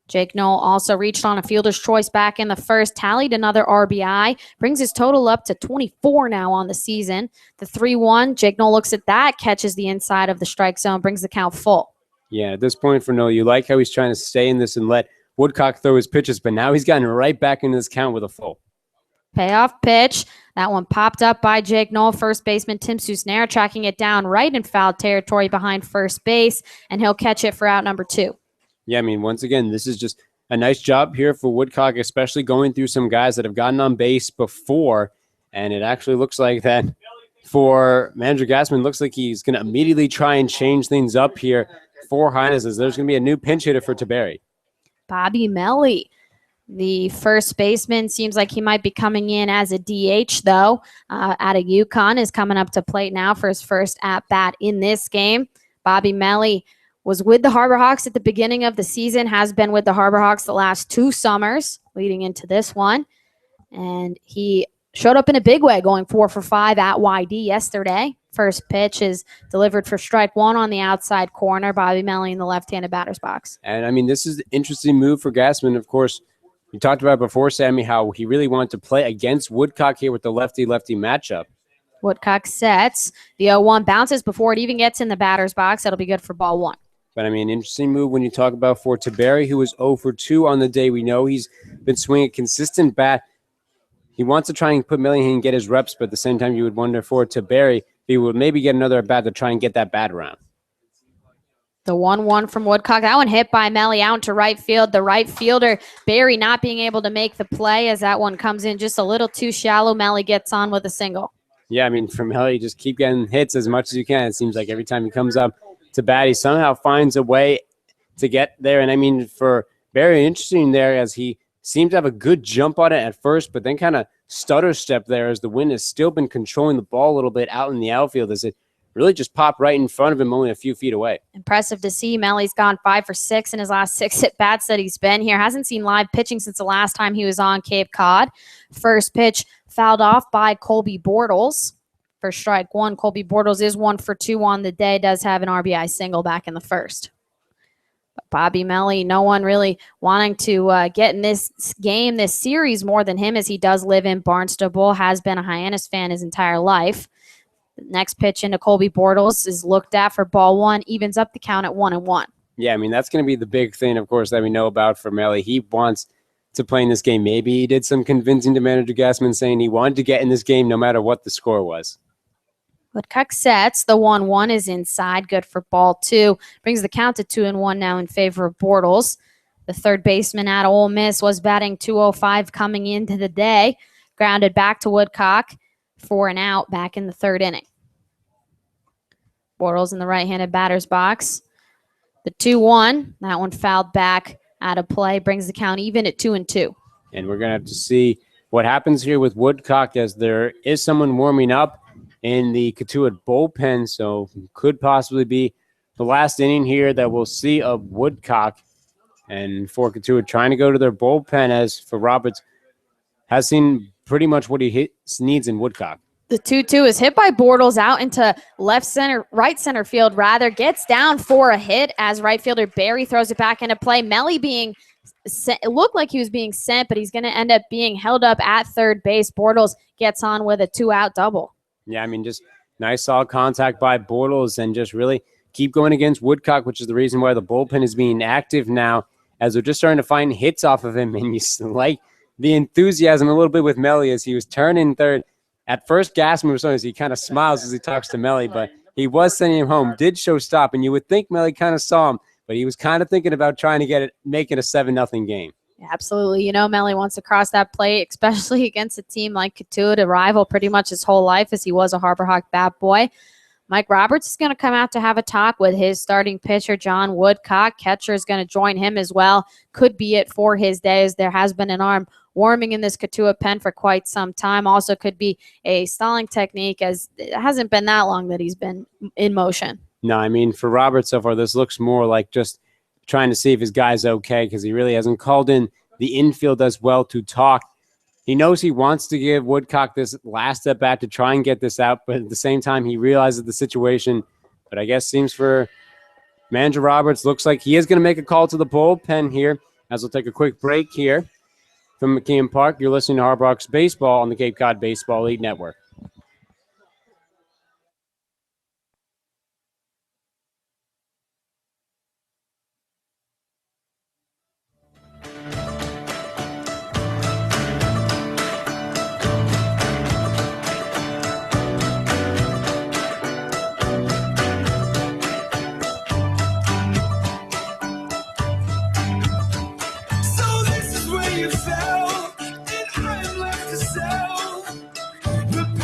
Jake Knoll also reached on a fielder's choice back in the first, tallied another RBI, brings his total up to 24 now on the season. The 3-1, Jake Knoll looks at that, catches the inside of the strike zone, brings the count full. Yeah, at this point for Knoll, you like how he's trying to stay in this and let Woodcock throw his pitches, but now he's gotten right back into this count with a full. Payoff pitch. That one popped up by Jake Knoll. First baseman Tim Susnare tracking it down right in foul territory behind first base, and he'll catch it for out number 2. Yeah, I mean, once again, this is just a nice job here for Woodcock, especially going through some guys that have gotten on base before, and it actually looks like that for manager Gassman. Looks like he's going to immediately try and change things up here for Hyannis, as there's going to be a new pinch hitter for Taberry. Bobby Melly, the first baseman, seems like he might be coming in as a DH, though. Out of UConn, is coming up to plate now for his first at-bat in this game. Bobby Melly was with the Harbor Hawks at the beginning of the season, has been with the Harbor Hawks the last 2 summers leading into this one. And he showed up in a big way, going 4 for 5 at YD yesterday. First pitch is delivered for strike 1 on the outside corner. Bobby Melly in the left-handed batter's box. And, I mean, this is an interesting move for Gassman. Of course, you talked about before, Sammy, how he really wanted to play against Woodcock here with the lefty-lefty matchup. Woodcock sets. The 0-1 bounces before it even gets in the batter's box. That'll be good for ball 1. But, I mean, interesting move when you talk about for Taberry, who was 0 for 2 on the day. We know he's been swinging a consistent bat. He wants to try and put Melly and get his reps, but at the same time, you would wonder for Taberry if he would maybe get another at bat to try and get that bat around. The 1-1 from Woodcock. That one hit by Melly out to right field. The right fielder, Barry, not being able to make the play as that one comes in just a little too shallow. Melly gets on with a single. Yeah, I mean, for Melly, just keep getting hits as much as you can. It seems like every time he comes up to bat, he somehow finds a way to get there. And, I mean, for Barry, interesting there as he seemed to have a good jump on it at first, but then kind of stutter step there as the wind has still been controlling the ball a little bit out in the outfield as it really just popped right in front of him only a few feet away. Impressive to see. Melly's gone 5 for 6 in his last 6 at-bats that he's been here. Hasn't seen live pitching since the last time he was on Cape Cod. First pitch fouled off by Colby Bortles for strike 1. Colby Bortles is 1 for 2 on the day, does have an RBI single back in the first. But Bobby Melly, no one really wanting to get in this game, this series more than him, as he does live in Barnstable, has been a Hyannis fan his entire life. The next pitch into Colby Bortles is looked at for ball 1, evens up the count at 1-1. Yeah, I mean, that's going to be the big thing, of course, that we know about for Melly. He wants to play in this game. Maybe he did some convincing to manager Gassman, saying he wanted to get in this game no matter what the score was. Woodcock sets. The 1-1 is inside. Good for ball 2. Brings the count to 2-1 now in favor of Bortles. The third baseman at Ole Miss was batting .205 coming into the day. Grounded back to Woodcock for an out back in the third inning. Bortles in the right-handed batter's box. The 2-1, that one fouled back out of play, brings the count even at 2-2. And we're going to have to see what happens here with Woodcock, as there is someone warming up in the Cotuit bullpen, so could possibly be the last inning here that we'll see of Woodcock. And for Cotuit trying to go to their bullpen, as for Roberts has seen pretty much what he needs in Woodcock. The 2-2 is hit by Bortles out into right center field, rather. Gets down for a hit as right fielder Barry throws it back into play. Melly being sent, it looked like he was being sent, but he's going to end up being held up at third base. Bortles gets on with a 2-out double. Yeah, I mean, just nice solid contact by Bortles and just really keep going against Woodcock, which is the reason why the bullpen is being active now, as they're just starting to find hits off of him. And you like the enthusiasm a little bit with Melly as he was turning third. At first, Gassman was showing as he kind of smiles as he talks to Melly, but he was sending him home, did show stop, and you would think Melly kind of saw him, but he was kind of thinking about trying to make it a 7-0 game. Absolutely. You know, Melly wants to cross that plate, especially against a team like Cotuit, a rival pretty much his whole life, as he was a Harbor Hawk bat boy. Mike Roberts is going to come out to have a talk with his starting pitcher, John Woodcock. Catcher is going to join him as well. Could be it for his day, as there has been an arm warming in this Cotuit pen for quite some time. Also could be a stalling technique, as it hasn't been that long that he's been in motion. No, I mean, for Roberts so far, this looks more like just trying to see if his guy's okay, because he really hasn't called in the infield as well to talk. He knows he wants to give Woodcock this last at bat to try and get this out, but at the same time, he realizes the situation. But I guess seems for manager Roberts, looks like he is going to make a call to the bullpen here, as we'll take a quick break here from McKeon Park. You're listening to Harbor Hawks Baseball on the Cape Cod Baseball League Network. You fell, and I am left to sell the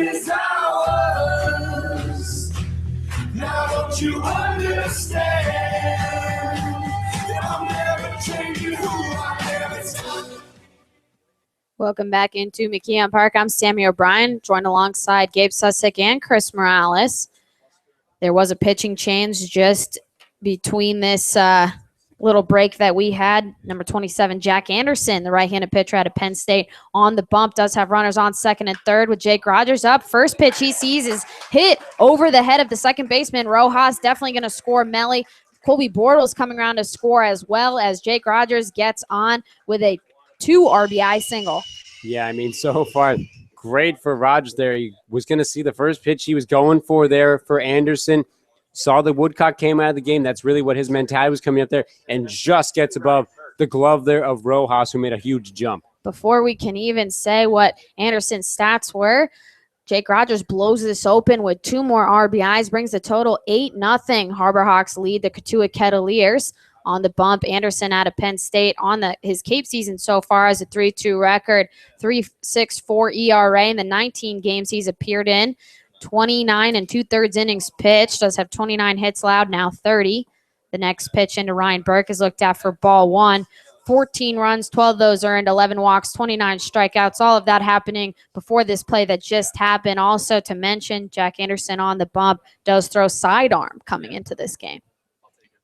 is ours. Now don't you understand that I'm never changing who I am? It's time. Welcome back into McKeon Park. I'm Sammy O'Brien, joined alongside Gabe Susick and Chris Morales. There was a pitching change just between this little break that we had. Number 27, Jack Anderson, the right-handed pitcher out of Penn State, on the bump, does have runners on second and third with Jake Rogers up. First pitch he sees is hit over the head of the second baseman. Rojas definitely going to score. Melly, Colby Bortles coming around to score, as well as Jake Rogers gets on with a 2 RBI single. Yeah, I mean, so far, great for Rogers there. He was going to see the first pitch he was going for there for Anderson. Saw the Woodcock came out of the game. That's really what his mentality was coming up there, and just gets above the glove there of Rojas, who made a huge jump. Before we can even say what Anderson's stats were, Jake Rogers blows this open with 2 more RBIs, brings the total 8-0. Harbor Hawks lead the Cotuit Kettleers. On the bump, Anderson out of Penn State on his Cape season so far has a 3.2 record, 3.64 ERA in the 19 games he's appeared in. 29 and 2/3 innings pitched, does have 29 hits allowed, now 30. The next pitch into Ryan Burke is looked at for ball 1. 14 runs, 12 of those earned, 11 walks, 29 strikeouts, all of that happening before this play that just happened. Also to mention, Jack Anderson on the bump does throw sidearm coming into this game.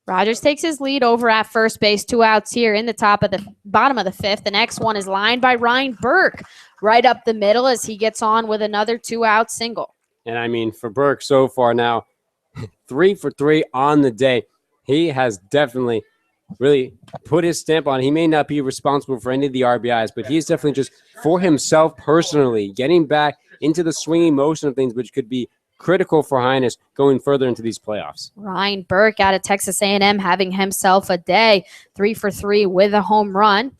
Rogers takes his lead over at first base, 2 outs here in the bottom of the 5th. The next one is lined by Ryan Burke right up the middle as he gets on with another 2-out single. And I mean, for Burke so far now, 3 for 3 on the day. He has definitely really put his stamp on. He may not be responsible for any of the RBIs, but he's definitely just for himself personally getting back into the swinging motion of things, which could be critical for Hyannis going further into these playoffs. Ryan Burke out of Texas A&M having himself a day, 3 for 3 with a home run.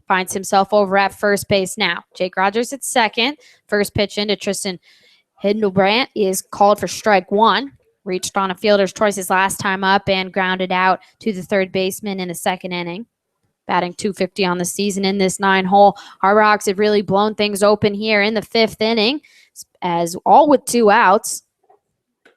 Finds himself over at first base now. Jake Rogers at second. First pitch into Tristan Hindlebrandt is called for strike 1. Reached on a fielder's choice his last time up and grounded out to the third baseman in the second inning. Batting .250 on the season in this 9-hole. Harbor Hawks have really blown things open here in the 5th inning, as all with 2 outs.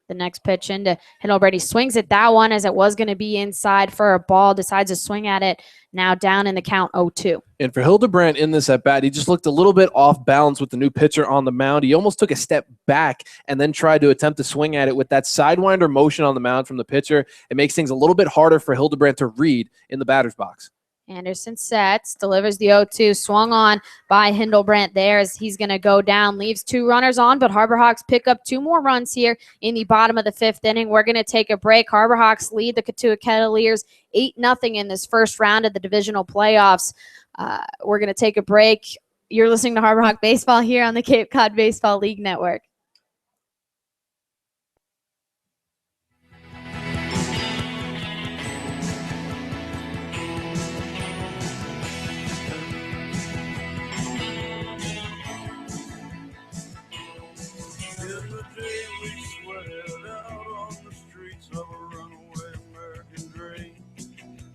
The next pitch into Hindlebrandt. He swings at that one as it was going to be inside for a ball. Decides to swing at it. Now down in the count 0-2. And for Hildebrandt in this at bat, he just looked a little bit off balance with the new pitcher on the mound. He almost took a step back and then tried to attempt to swing at it with that sidewinder motion on the mound from the pitcher. It makes things a little bit harder for Hildebrandt to read in the batter's box. Anderson sets, delivers the 0-2, swung on by Hindlebrandt there as he's going to go down, leaves 2 runners on, but Harbor Hawks pick up 2 more runs here in the bottom of the 5th inning. We're going to take a break. Harbor Hawks lead the Cotuit Kettleers 8-0 in this first round of the divisional playoffs. We're going to take a break. You're listening to Harbor Hawk Baseball here on the Cape Cod Baseball League Network.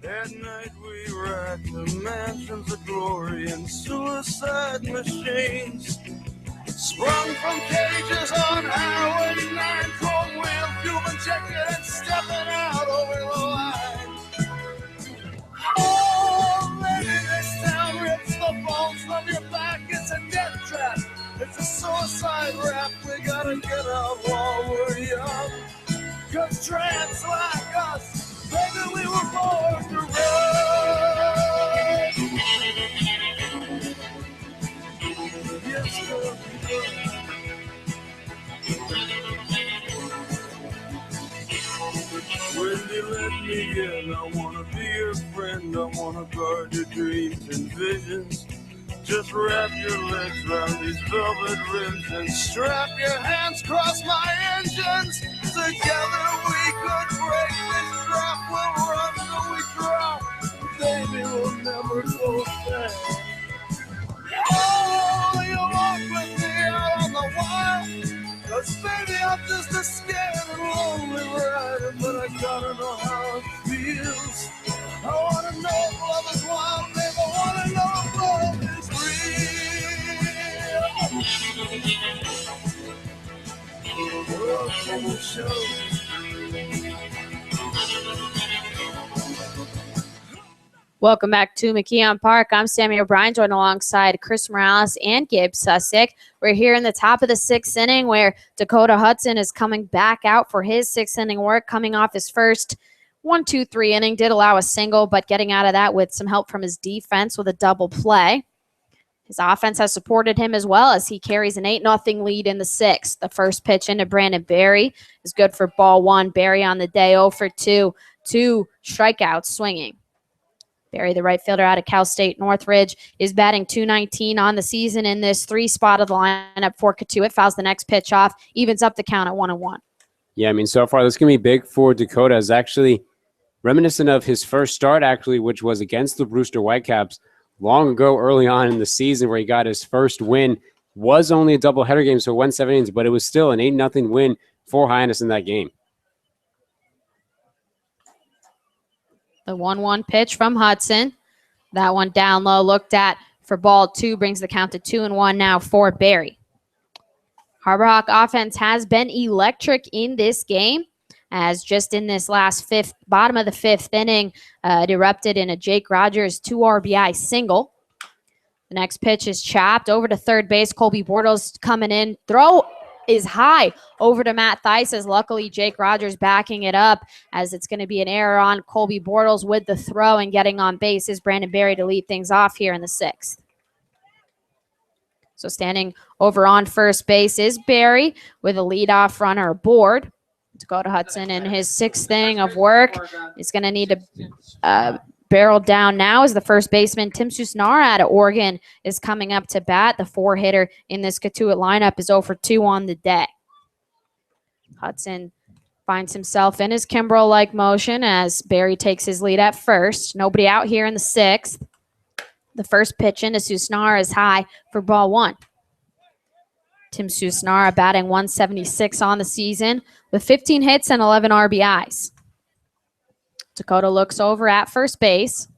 At night we ride to mansions of glory and suicide machines. Sprung from cages on Highway 9, chrome wheel, fuel injected and stepping out over the line. Oh, maybe this town rips the bones from your back. It's a death trap. It's a suicide rap. We gotta get out while we're young. 'Cause tramps like us, baby, we were born to run. Yes, girl, when you let me in, I wanna be your friend. I wanna guard your dreams and visions. Just wrap your legs around these velvet rims and strap your hands across my engines. Together we could break this trap. We'll run till we drop. Baby, we'll never go back. Oh, you walk with me out on the wild. 'Cause baby, I'm just a scared and lonely rider. But I gotta know how it feels. I wanna know if love is wild, baby. I wanna know if love is real. Welcome back to McKeon Park. I'm Sammy O'Brien, joined alongside Chris Morales and Gabe Sussick. We're here in the top of the 6th inning where Dakota Hudson is coming back out for his 6th inning work, coming off his first 1-2-3 inning. Did allow a single, but getting out of that with some help from his defense with a double play. His offense has supported him as well as he carries an 8-0 lead in the 6th. The first pitch into Brandon Berry is good for ball 1. Berry on the day 0 for 2. 2 strikeouts swinging. Berry, the right fielder out of Cal State Northridge, is batting .219 on the season in this 3 spot of the lineup for Cotuit. Fouls the next pitch off, evens up the count at 1-1. Yeah, I mean, so far this can be big for Dakota. It's actually reminiscent of his first start, actually, which was against the Brewster Whitecaps long ago, early on in the season, where he got his first win. Was only a doubleheader game, so it went 7 innings, but it was still an 8-0 win for Hyannis in that game. The 1-1 pitch from Hudson. That one down low, looked at for ball 2, brings the count to 2-1 now for Berry. Harbor Hawk offense has been electric in this game, as just in this last bottom of the 5th inning, it erupted in a Jake Rogers 2 RBI single. The next pitch is chopped over to third base. Colby Bortles coming in. Throw is high over to Matt Theis, as luckily Jake Rogers backing it up, as it's going to be an error on Colby Bortles with the throw, and getting on base is Brandon Berry to lead things off here in the 6th. So standing over on first base is Berry with a leadoff runner aboard. Dakota Hudson in his 6th inning of work is going to need to barrel down now, as the first baseman Tim Susnara out of Oregon is coming up to bat. The 4-hitter in this Cotuit lineup is 0 for 2 on the day. Hudson finds himself in his Kimbrel-like motion as Berry takes his lead at first. Nobody out here in the 6th. The first pitch into Susnara is high for ball 1. Tim Susnara batting .176 on the season with 15 hits and 11 RBIs. Dakota looks over at first base,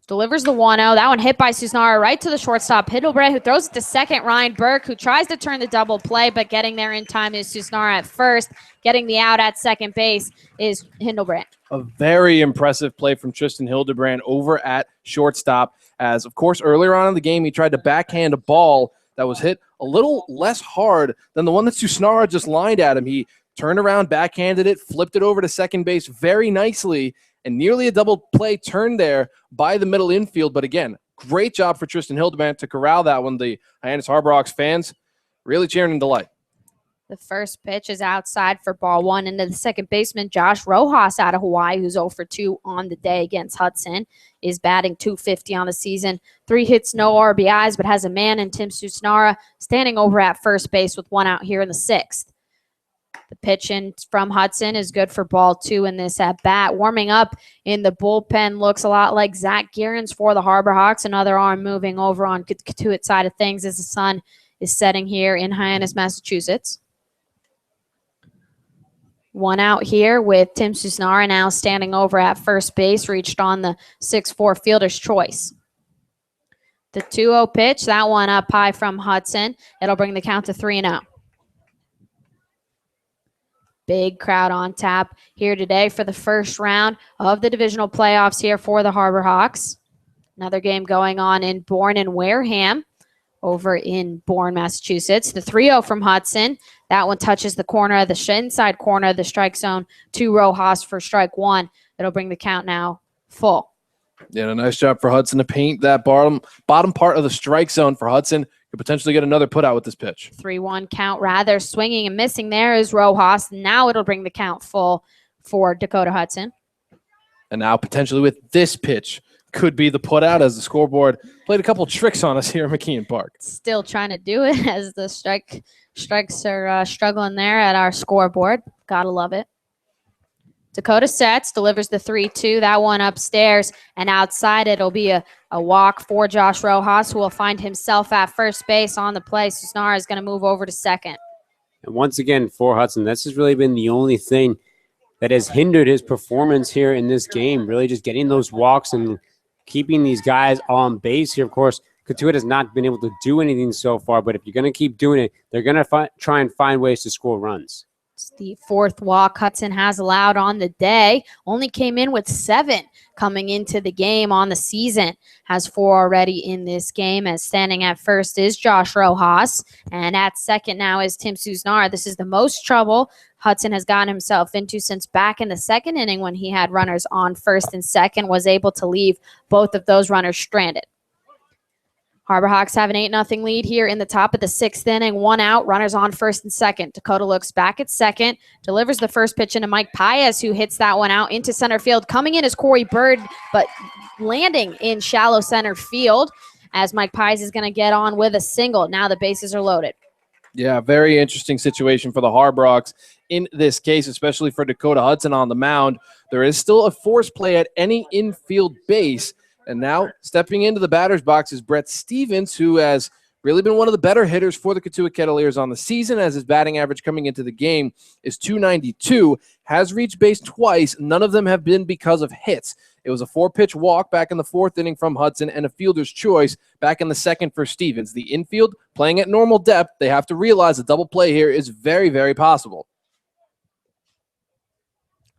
delivers the 1-0. That one hit by Susnara right to the shortstop, Hindlebrand, who throws it to second. Ryan Burke, who tries to turn the double play, but getting there in time is Susnara at first. Getting the out at second base is Hindlebrand. A very impressive play from Tristan Hildebrand over at shortstop, as, of course, earlier on in the game, he tried to backhand a ball that was hit a little less hard than the one that Susnara just lined at him. He turned around, backhanded it, flipped it over to second base very nicely, and nearly a double play turn there by the middle infield. But again, great job for Tristan Hildebrand to corral that one. The Hyannis Harbor Hawks fans really cheering in delight. The first pitch is outside for ball 1 into the second baseman, Josh Rojas out of Hawaii, who's 0 for 2 on the day against Hudson, is batting .250 on the season. 3 hits, no RBIs, but has a man in Tim Susnara standing over at first base with 1 out here in the 6th. The pitch in from Hudson is good for ball 2 in this at bat. Warming up in the bullpen looks a lot like Zach Gearens for the Harbor Hawks. Another arm moving over on Cotuit side of things as the sun is setting here in Hyannis, Massachusetts. 1 out here with Tim Susnara now standing over at first base, reached on the 6-4 fielder's choice. The 2-0 pitch, that one up high from Hudson. It'll bring the count to 3-0. Big crowd on tap here today for the first round of the divisional playoffs here for the Harbor Hawks. Another game going on in Bourne and Wareham over in Bourne, Massachusetts. The 3-0 from Hudson. That one touches the corner of the inside corner of the strike zone to Rojas for strike 1. It'll bring the count now full. Yeah, a nice job for Hudson to paint that bottom part of the strike zone for Hudson. Could potentially get another put out with this pitch. 3-1 count rather. Swinging and missing there is Rojas. Now it'll bring the count full for Dakota Hudson. And now potentially with this pitch could be the put out, as the scoreboard played a couple tricks on us here at McKeon Park. Still trying to do it as the strikes are struggling there at our scoreboard. Gotta love it. Dakota sets, delivers the 3-2. That one upstairs and outside. It'll be a walk for Josh Rojas, who will find himself at first base on the play. Susnara is going to move over to second. And once again, for Hudson, this has really been the only thing that has hindered his performance here in this game, really just getting those walks and keeping these guys on base here. Of course, Cotuit has not been able to do anything so far, but if you're going to keep doing it, they're going to try and find ways to score runs. It's the fourth walk Hudson has allowed on the day. Only came in with 7 coming into the game on the season. Has 4 already in this game, as standing at first is Josh Rojas. And at second now is Tim Susnar. This is the most trouble Hudson has gotten himself into since back in the second inning when he had runners on first and second, was able to leave both of those runners stranded. Harbor Hawks have an 8-0 lead here in the top of the 6th inning. 1 out, runners on first and second. Dakota looks back at second, delivers the first pitch into Mike Paez, who hits that one out into center field. Coming in is Corey Bird, but landing in shallow center field as Mike Paez is going to get on with a single. Now the bases are loaded. Yeah, very interesting situation for the Harbor Hawks in this case, especially for Dakota Hudson on the mound. There is still a force play at any infield base. And now stepping into the batter's box is Brett Stevens, who has really been one of the better hitters for the Cotuit Kettleers on the season, as his batting average coming into the game is .292, has reached base twice. None of them have been because of hits. It was a 4-pitch walk back in the 4th inning from Hudson and a fielder's choice back in the 2nd for Stevens. The infield playing at normal depth. They have to realize a double play here is very, very possible.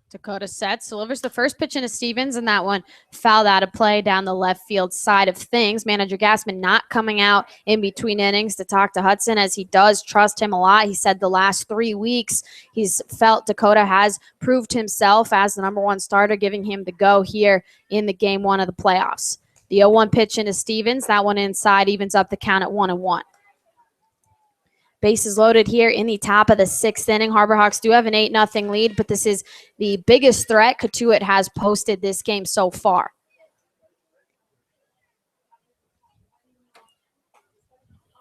Dakota sets, delivers the first pitch into Stevens, and that one fouled out of play down the left field side of things. Manager Gassman not coming out in between innings to talk to Hudson, as he does trust him a lot. He said the last 3 weeks he's felt Dakota has proved himself as the number 1 starter, giving him the go here in the game 1 of the playoffs. The 0-1 pitch into Stevens, that one inside, evens up the count at 1-1. Bases loaded here in the top of the 6th inning. Harbor Hawks do have an 8-0 lead, but this is the biggest threat Cotuit has posted this game so far.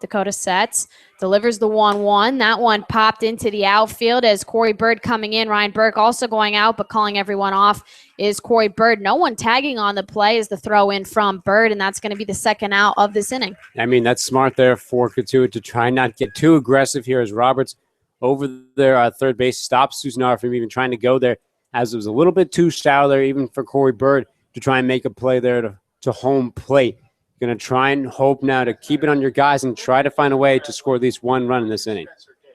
Dakota sets, delivers the 1-1. That one popped into the outfield as Corey Bird coming in. Ryan Burke also going out, but calling everyone off is Corey Bird. No one tagging on the play is the throw in from Bird, and that's going to be the 2nd out of this inning. I mean, that's smart there for Cotuit to try not get too aggressive here, as Roberts over there third base stops Susnar from even trying to go there, as it was a little bit too shallow there even for Corey Bird to try and make a play there to home plate. Going to try and hope now to keep it on your guys and try to find a way to score at least 1 run in this inning.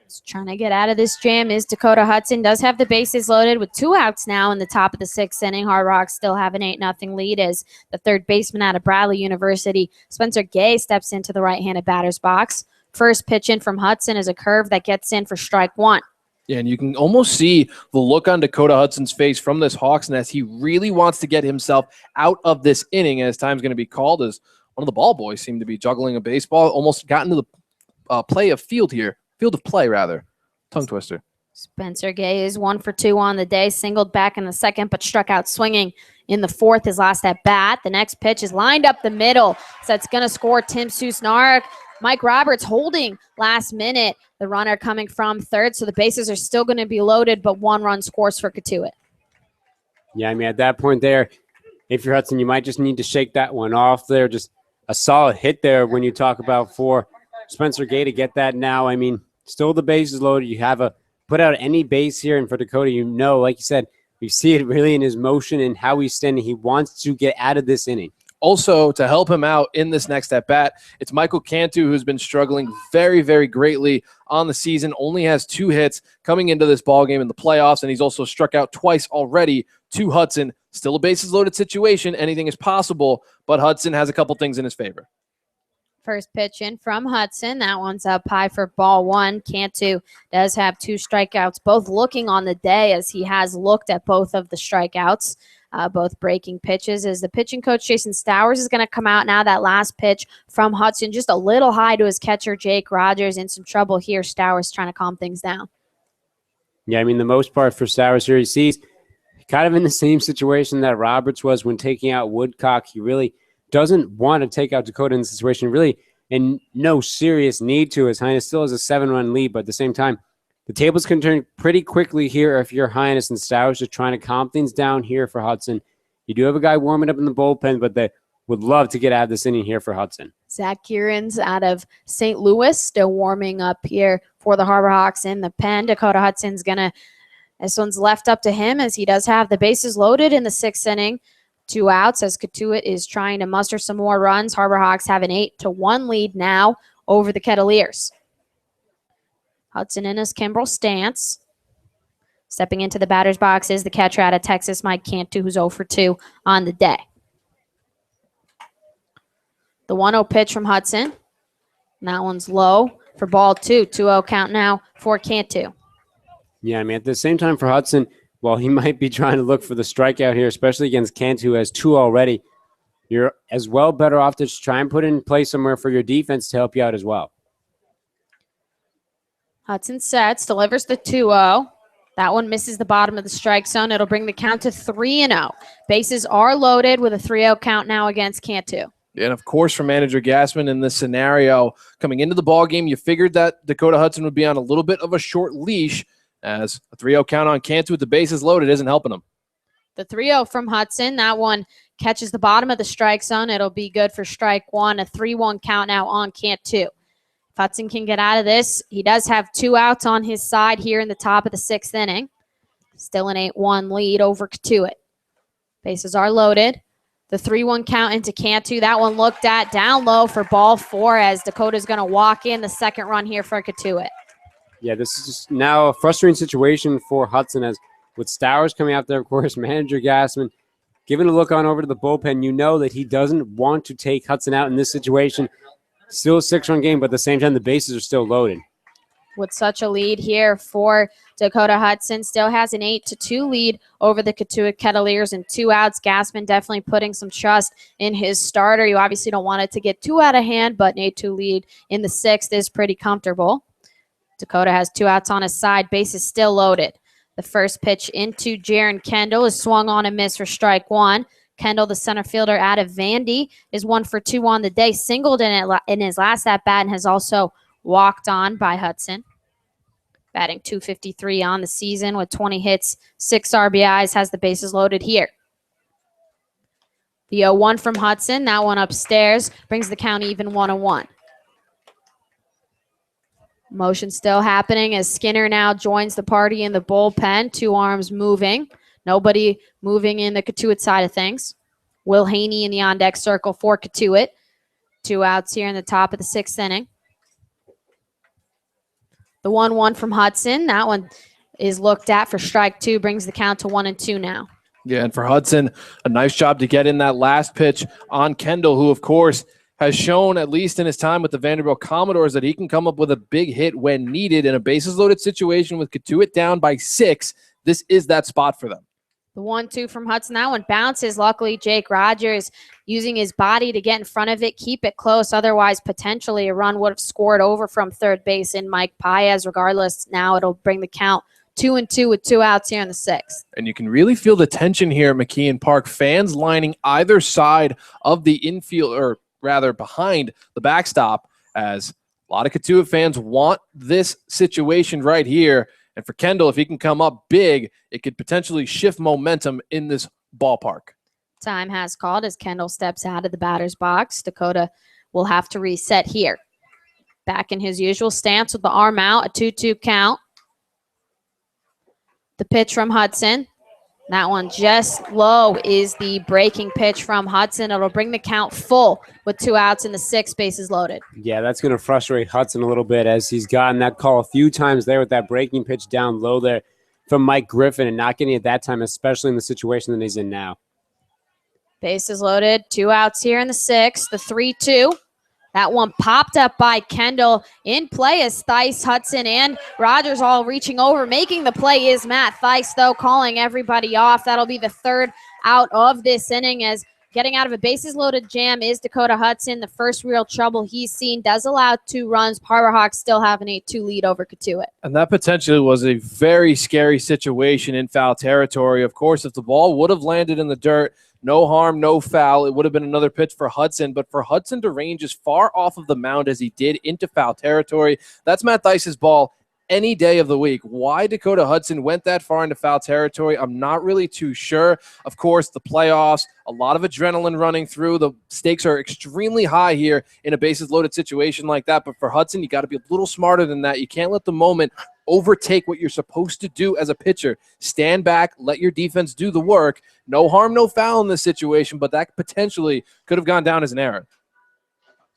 Just trying to get out of this jam is Dakota Hudson. Does have the bases loaded with 2 outs now in the top of the 6th inning. Harbor Hawks still have an 8-0 lead as the third baseman out of Bradley University, Spencer Gay, steps into the right-handed batter's box. First pitch in from Hudson is a curve that gets in for strike 1. Yeah, and you can almost see the look on Dakota Hudson's face from this Hawks nest. He really wants to get himself out of this inning, as time's going to be called, as one of the ball boys seemed to be juggling a baseball, almost got into the field of play, rather. Tongue twister. Spencer Gay is 1 for 2 on the day, singled back in the 2nd, but struck out swinging in the 4th, his last at bat. The next pitch is lined up the middle, so that's going to score Tim Susnar. Mike Roberts holding last minute, the runner coming from 3rd, so the bases are still going to be loaded, but 1 run scores for Cotuit. Yeah, I mean, at that point there, if you're Hudson, you might just need to shake that one off there. Just a solid hit there when you talk about for Spencer Gay to get that now. I mean, still the bases loaded. You have a put out any base here, and for Dakota, like you said, we see it really in his motion and how he's standing. He wants to get out of this inning. Also, to help him out in this next at-bat, it's Michael Cantu, who's been struggling very, very greatly on the season. Only has 2 hits coming into this ballgame in the playoffs, and he's also struck out twice already to Hudson. Still a bases-loaded situation. Anything is possible, but Hudson has a couple things in his favor. First pitch in from Hudson. That one's up high for ball 1. Cantu does have 2 strikeouts, both looking on the day, as he has looked at both of the strikeouts. Both breaking pitches, as the pitching coach Jason Stowers is going to come out now. That last pitch from Hudson, just a little high to his catcher Jake Rogers. In some trouble here. Stowers trying to calm things down. Yeah, I mean, the most part for Stowers here, he sees kind of in the same situation that Roberts was when taking out Woodcock. He really doesn't want to take out Dakota in this situation, really, and no serious need to, as Hyannis still has a 7-run lead, but at the same time, the tables can turn pretty quickly here if you're Hyannis, and Stowers just trying to calm things down here for Hudson. You do have a guy warming up in the bullpen, but they would love to get out of this inning here for Hudson. Zach Kieran's out of St. Louis, still warming up here for the Harbor Hawks in the pen. Dakota Hudson's this one's left up to him, as he does have the bases loaded in the 6th inning. 2 outs as Cotuit is trying to muster some more runs. Harbor Hawks have an 8-1 lead now over the Kettleers. Hudson in his Kimbrel stance. Stepping into the batter's box is the catcher out of Texas, Mike Cantu, who's 0 for 2 on the day. The 1-0 pitch from Hudson. And that one's low for ball 2. 2-0 count now for Cantu. Yeah, I mean, at the same time for Hudson, while he might be trying to look for the strikeout here, especially against Cantu, who has 2 already, you're as well better off to just try and put in play somewhere for your defense to help you out as well. Hudson sets, delivers the 2-0. That one misses the bottom of the strike zone. It'll bring the count to 3-0. Bases are loaded with a 3-0 count now against Cantu. And, of course, for manager Gassman in this scenario, coming into the ballgame, you figured that Dakota Hudson would be on a little bit of a short leash, as a 3-0 count on Cantu with the bases loaded isn't helping him. The 3-0 from Hudson. That one catches the bottom of the strike zone. It'll be good for strike 1. A 3-1 count now on Cantu. If Hudson can get out of this, he does have 2 outs on his side here in the top of the 6th inning. Still an 8-1 lead over Cotuit. Bases are loaded. The 3-1 count into Cantu. That one looked at down low for ball 4 as Dakota's going to walk in the second run here for Cotuit. Yeah, this is just now a frustrating situation for Hudson, as with Stowers coming out there, of course, manager Gassman giving a look on over to the bullpen. You know that he doesn't want to take Hudson out in this situation. Still a 6-run game, but at the same time, the bases are still loaded. With such a lead here for Dakota Hudson, still has an 8-2 lead over the Cotuit Kettleers and 2 outs. Gassman definitely putting some trust in his starter. You obviously don't want it to get too out of hand, but an 8-2 lead in the 6th is pretty comfortable. Dakota has 2 outs on his side. Base is still loaded. The first pitch into Jaron Kendall is swung on and missed for strike 1. Kendall, the center fielder out of Vandy, is 1 for 2 on the day. Singled in his last at-bat and has also walked on by Hudson. Batting .253 on the season with 20 hits, 6 RBIs, has the bases loaded here. The 0-1 from Hudson. That one upstairs brings the count even 1-1. Motion still happening as Skinner now joins the party in the bullpen. 2 arms moving. Nobody moving in the Cotuit side of things. Will Haney in the on-deck circle for Cotuit. 2 outs here in the top of the 6th inning. The 1-1 from Hudson. That one is looked at for strike 2. Brings the count to 1-2 now. Yeah, and for Hudson, a nice job to get in that last pitch on Kendall, who, of course, has shown, at least in his time with the Vanderbilt Commodores, that he can come up with a big hit when needed. In a bases-loaded situation with Cotuit down by 6, this is that spot for them. The 1-2 from Hudson. That one bounces. Luckily, Jake Rogers using his body to get in front of it, keep it close. Otherwise, potentially a run would have scored over from third base in Mike Paez. Regardless, now it'll bring the count 2-2 with 2 outs here in the 6th. And you can really feel the tension here at McKeon Park. Fans lining either side of the infield, or rather behind the backstop, as a lot of Cotuit fans want this situation right here. And for Kendall, if he can come up big, it could potentially shift momentum in this ballpark. Time has called as Kendall steps out of the batter's box. Dakota will have to reset here. Back in his usual stance with the arm out, a 2-2 count. The pitch from Hudson. That one just low is the breaking pitch from Hudson. It'll bring the count full with 2 outs in the 6th, bases loaded. Yeah, that's going to frustrate Hudson a little bit, as he's gotten that call a few times there with that breaking pitch down low there from Mike Griffin, and not getting it that time, especially in the situation that he's in now. Bases loaded, 2 outs here in the 6th, the 3-2. That one popped up by Kendall. In play is Theis, Hudson, and Rogers all reaching over. Making the play is Matt Theis, though, calling everybody off. That'll be the 3rd out of this inning, as getting out of a bases-loaded jam is Dakota Hudson. The first real trouble he's seen. Does allow 2 runs. Harbor Hawks still have an 8-2 lead over Cotuit. And that potentially was a very scary situation in foul territory. Of course, if the ball would have landed in the dirt, no harm, no foul. It would have been another pitch for Hudson, but for Hudson to range as far off of the mound as he did into foul territory, that's Matt Theis's ball any day of the week. Why Dakota Hudson went that far into foul territory, I'm not really too sure. Of course, the playoffs, a lot of adrenaline running through. The stakes are extremely high here in a bases-loaded situation like that, but for Hudson, you got to be a little smarter than that. You can't let the moment overtake what you're supposed to do as a pitcher. Stand back, let your defense do the work. No harm, no foul in this situation, but that potentially could have gone down as an error.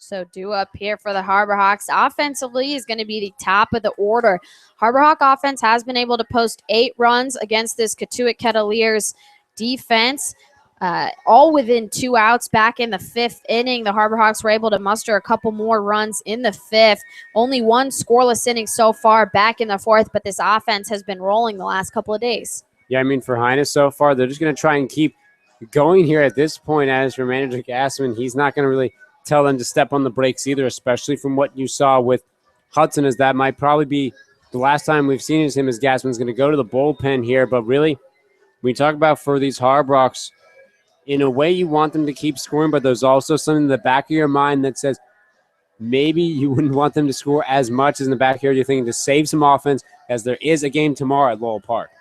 So due up here for the Harbor Hawks offensively is going to be the top of the order. Harbor Hawk offense has been able to post 8 runs against this Cotuit Kettleers defense, all within 2 outs back in the 5th inning. The Harbor Hawks were able to muster a couple more runs in the 5th. Only 1 scoreless inning so far back in the 4th, but this offense has been rolling the last couple of days. Yeah, I mean, for Hyannis so far, they're just going to try and keep going here at this point. As for manager Gassman, he's not going to really tell them to step on the brakes either, especially from what you saw with Hudson, as that might probably be the last time we've seen him as Gassman's going to go to the bullpen here. But really, we talk about for these Harbor Hawks, in a way you want them to keep scoring, but there's also something in the back of your mind that says maybe you wouldn't want them to score as much as in the back here. You're thinking to save some offense, as there is a game tomorrow at Lowell Park.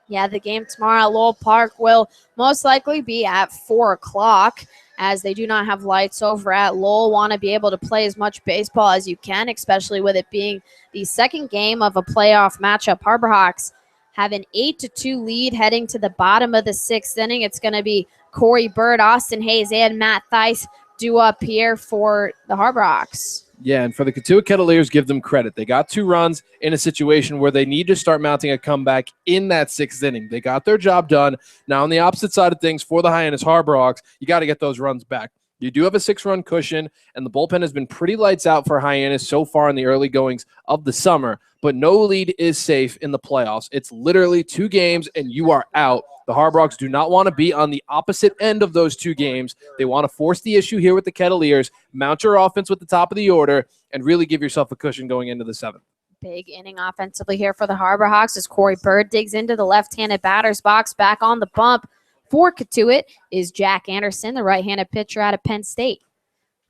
Yeah, the game tomorrow at Lowell Park will most likely be at 4 o'clock, as they do not have lights over at Lowell. Want to be able to play as much baseball as you can, especially with it being the second game of a playoff matchup. Harbor Hawks have an 8-2 lead heading to the bottom of the 6th inning. It's going to be Corey Bird, Austin Hayes, and Matt Theis due up here for the Harbor Hawks. Yeah, and for the Cotuit Kettleers, give them credit. They got 2 runs in a situation where they need to start mounting a comeback in that 6th inning. They got their job done. Now, on the opposite side of things, for the Hyannis Harbor Hawks, you got to get those runs back. You do have a 6-run cushion, and the bullpen has been pretty lights out for Hyannis so far in the early goings of the summer, but no lead is safe in the playoffs. It's literally 2 games, and you are out. The Harbor Hawks do not want to be on the opposite end of those 2 games. They want to force the issue here with the Kettleers, mount your offense with the top of the order, and really give yourself a cushion going into the 7th. Big inning offensively here for the Harbor Hawks as Corey Bird digs into the left-handed batter's box. Back on the bump for Cotuit is Jack Anderson, the right-handed pitcher out of Penn State.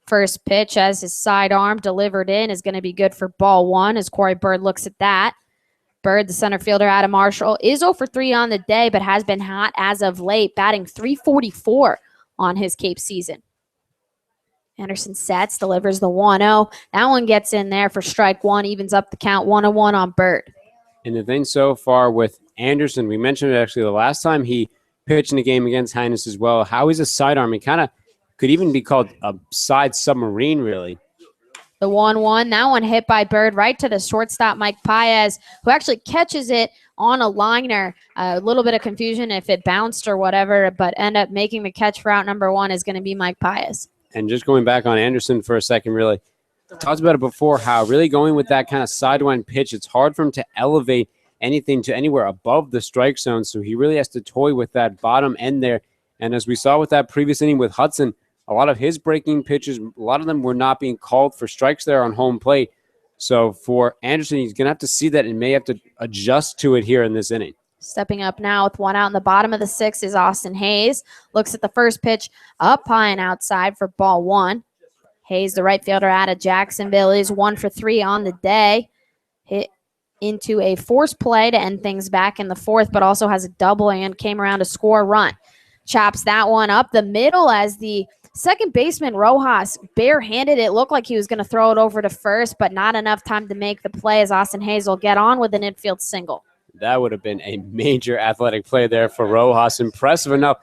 First pitch as his sidearm delivered in is going to be good for ball 1 as Corey Bird looks at that. Bird, the center fielder out of Marshall, is 0 for 3 on the day, but has been hot as of late, batting .344 on his Cape season. Anderson sets, delivers the 1-0. That one gets in there for strike 1, evens up the count 1-1 on Bird. And the thing so far with Anderson, we mentioned it actually the last time he pitched in a game against Hyannis as well, how he's a sidearm. He kind of could even be called a side submarine, really. The 1-1, that one hit by Bird right to the shortstop, Mike Paez, who actually catches it on a liner. A little bit of confusion if it bounced or whatever, but end up making the catch for out number 1 is going to be Mike Paez. And just going back on Anderson for a second, really, talked about it before, how really going with that kind of sidewind pitch, it's hard for him to elevate anything to anywhere above the strike zone, so he really has to toy with that bottom end there. And as we saw with that previous inning with Hudson, a lot of his breaking pitches, a lot of them were not being called for strikes there on home plate. So for Anderson, he's going to have to see that and may have to adjust to it here in this inning. Stepping up now with 1 out in the bottom of the 6th is Austin Hayes. Looks at the first pitch up high and outside for ball 1. Hayes, the right fielder out of Jacksonville, is 1 for 3 on the day. Hit into a forced play to end things back in the 4th, but also has a double and came around to score a run. Chops that one up the middle as the second baseman Rojas barehanded it. Looked like he was going to throw it over to first, but not enough time to make the play as Austin Hayes will get on with an infield single. That would have been a major athletic play there for Rojas. Impressive enough.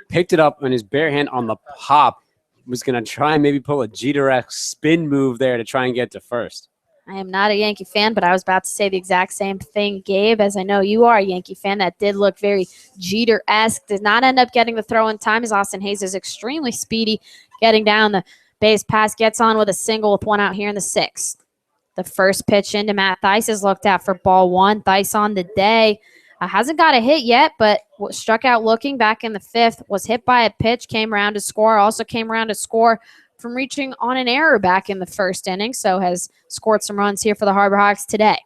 Picked it up on his bare hand on the pop. Was going to try and maybe pull a Jeter-esque spin move there to try and get to first. I am not a Yankee fan, but I was about to say the exact same thing, Gabe, as I know you are a Yankee fan. That did look very Jeter-esque. Did not end up getting the throw in time as Austin Hayes is extremely speedy, getting down the base pass, gets on with a single with 1 out here in the 6th. The first pitch into Matt Theis is looked at for ball 1. Theis on the day. Hasn't got a hit yet, but struck out looking back in the 5th. Was hit by a pitch, came around to score. Also came around to score from reaching on an error back in the 1st inning. So has scored some runs here for the Harbor Hawks today.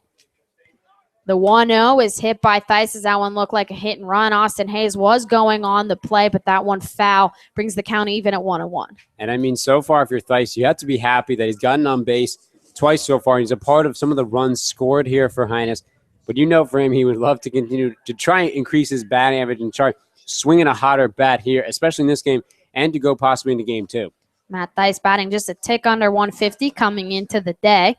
The 1-0 is hit by Theis as that one looked like a hit and run. Austin Hayes was going on the play, but that one foul brings the count even at 1-1. And I mean, so far, if you're Theis, you have to be happy that he's gotten on base twice so far. He's a part of some of the runs scored here for Hyannis. But you know for him, he would love to continue to try and increase his batting average and try swinging a hotter bat here, especially in this game, and to go possibly into game 2. Matt Theis batting just a tick under 150 coming into the day.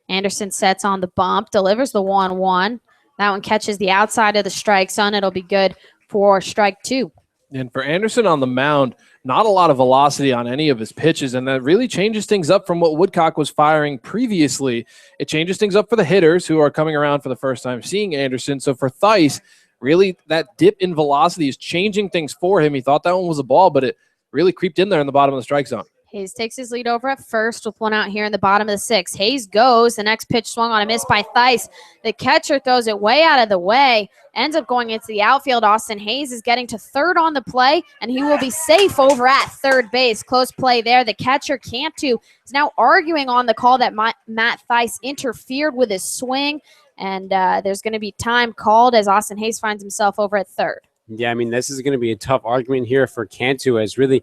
Anderson sets on the bump, delivers the 1-1. That one catches the outside of the strike zone. It'll be good for strike 2. And for Anderson on the mound, not a lot of velocity on any of his pitches, and that really changes things up from what Woodcock was firing previously. It changes things up for the hitters who are coming around for the first time seeing Anderson. So for Theis, really that dip in velocity is changing things for him. He thought that one was a ball, but it really creeped in there in the bottom of the strike zone. Hayes takes his lead over at first with one out here in the bottom of the sixth. Hayes goes. The next pitch swung on a miss by Theis. The catcher throws it way out of the way. Ends up going into the outfield. Austin Hayes is getting to third on the play, and he will be safe over at third base. Close play there. The catcher, Cantu, is now arguing on the call that Matt Theis interfered with his swing, and there's going to be time called as Austin Hayes finds himself over at third. Yeah, I mean, this is going to be a tough argument here for Cantu, as really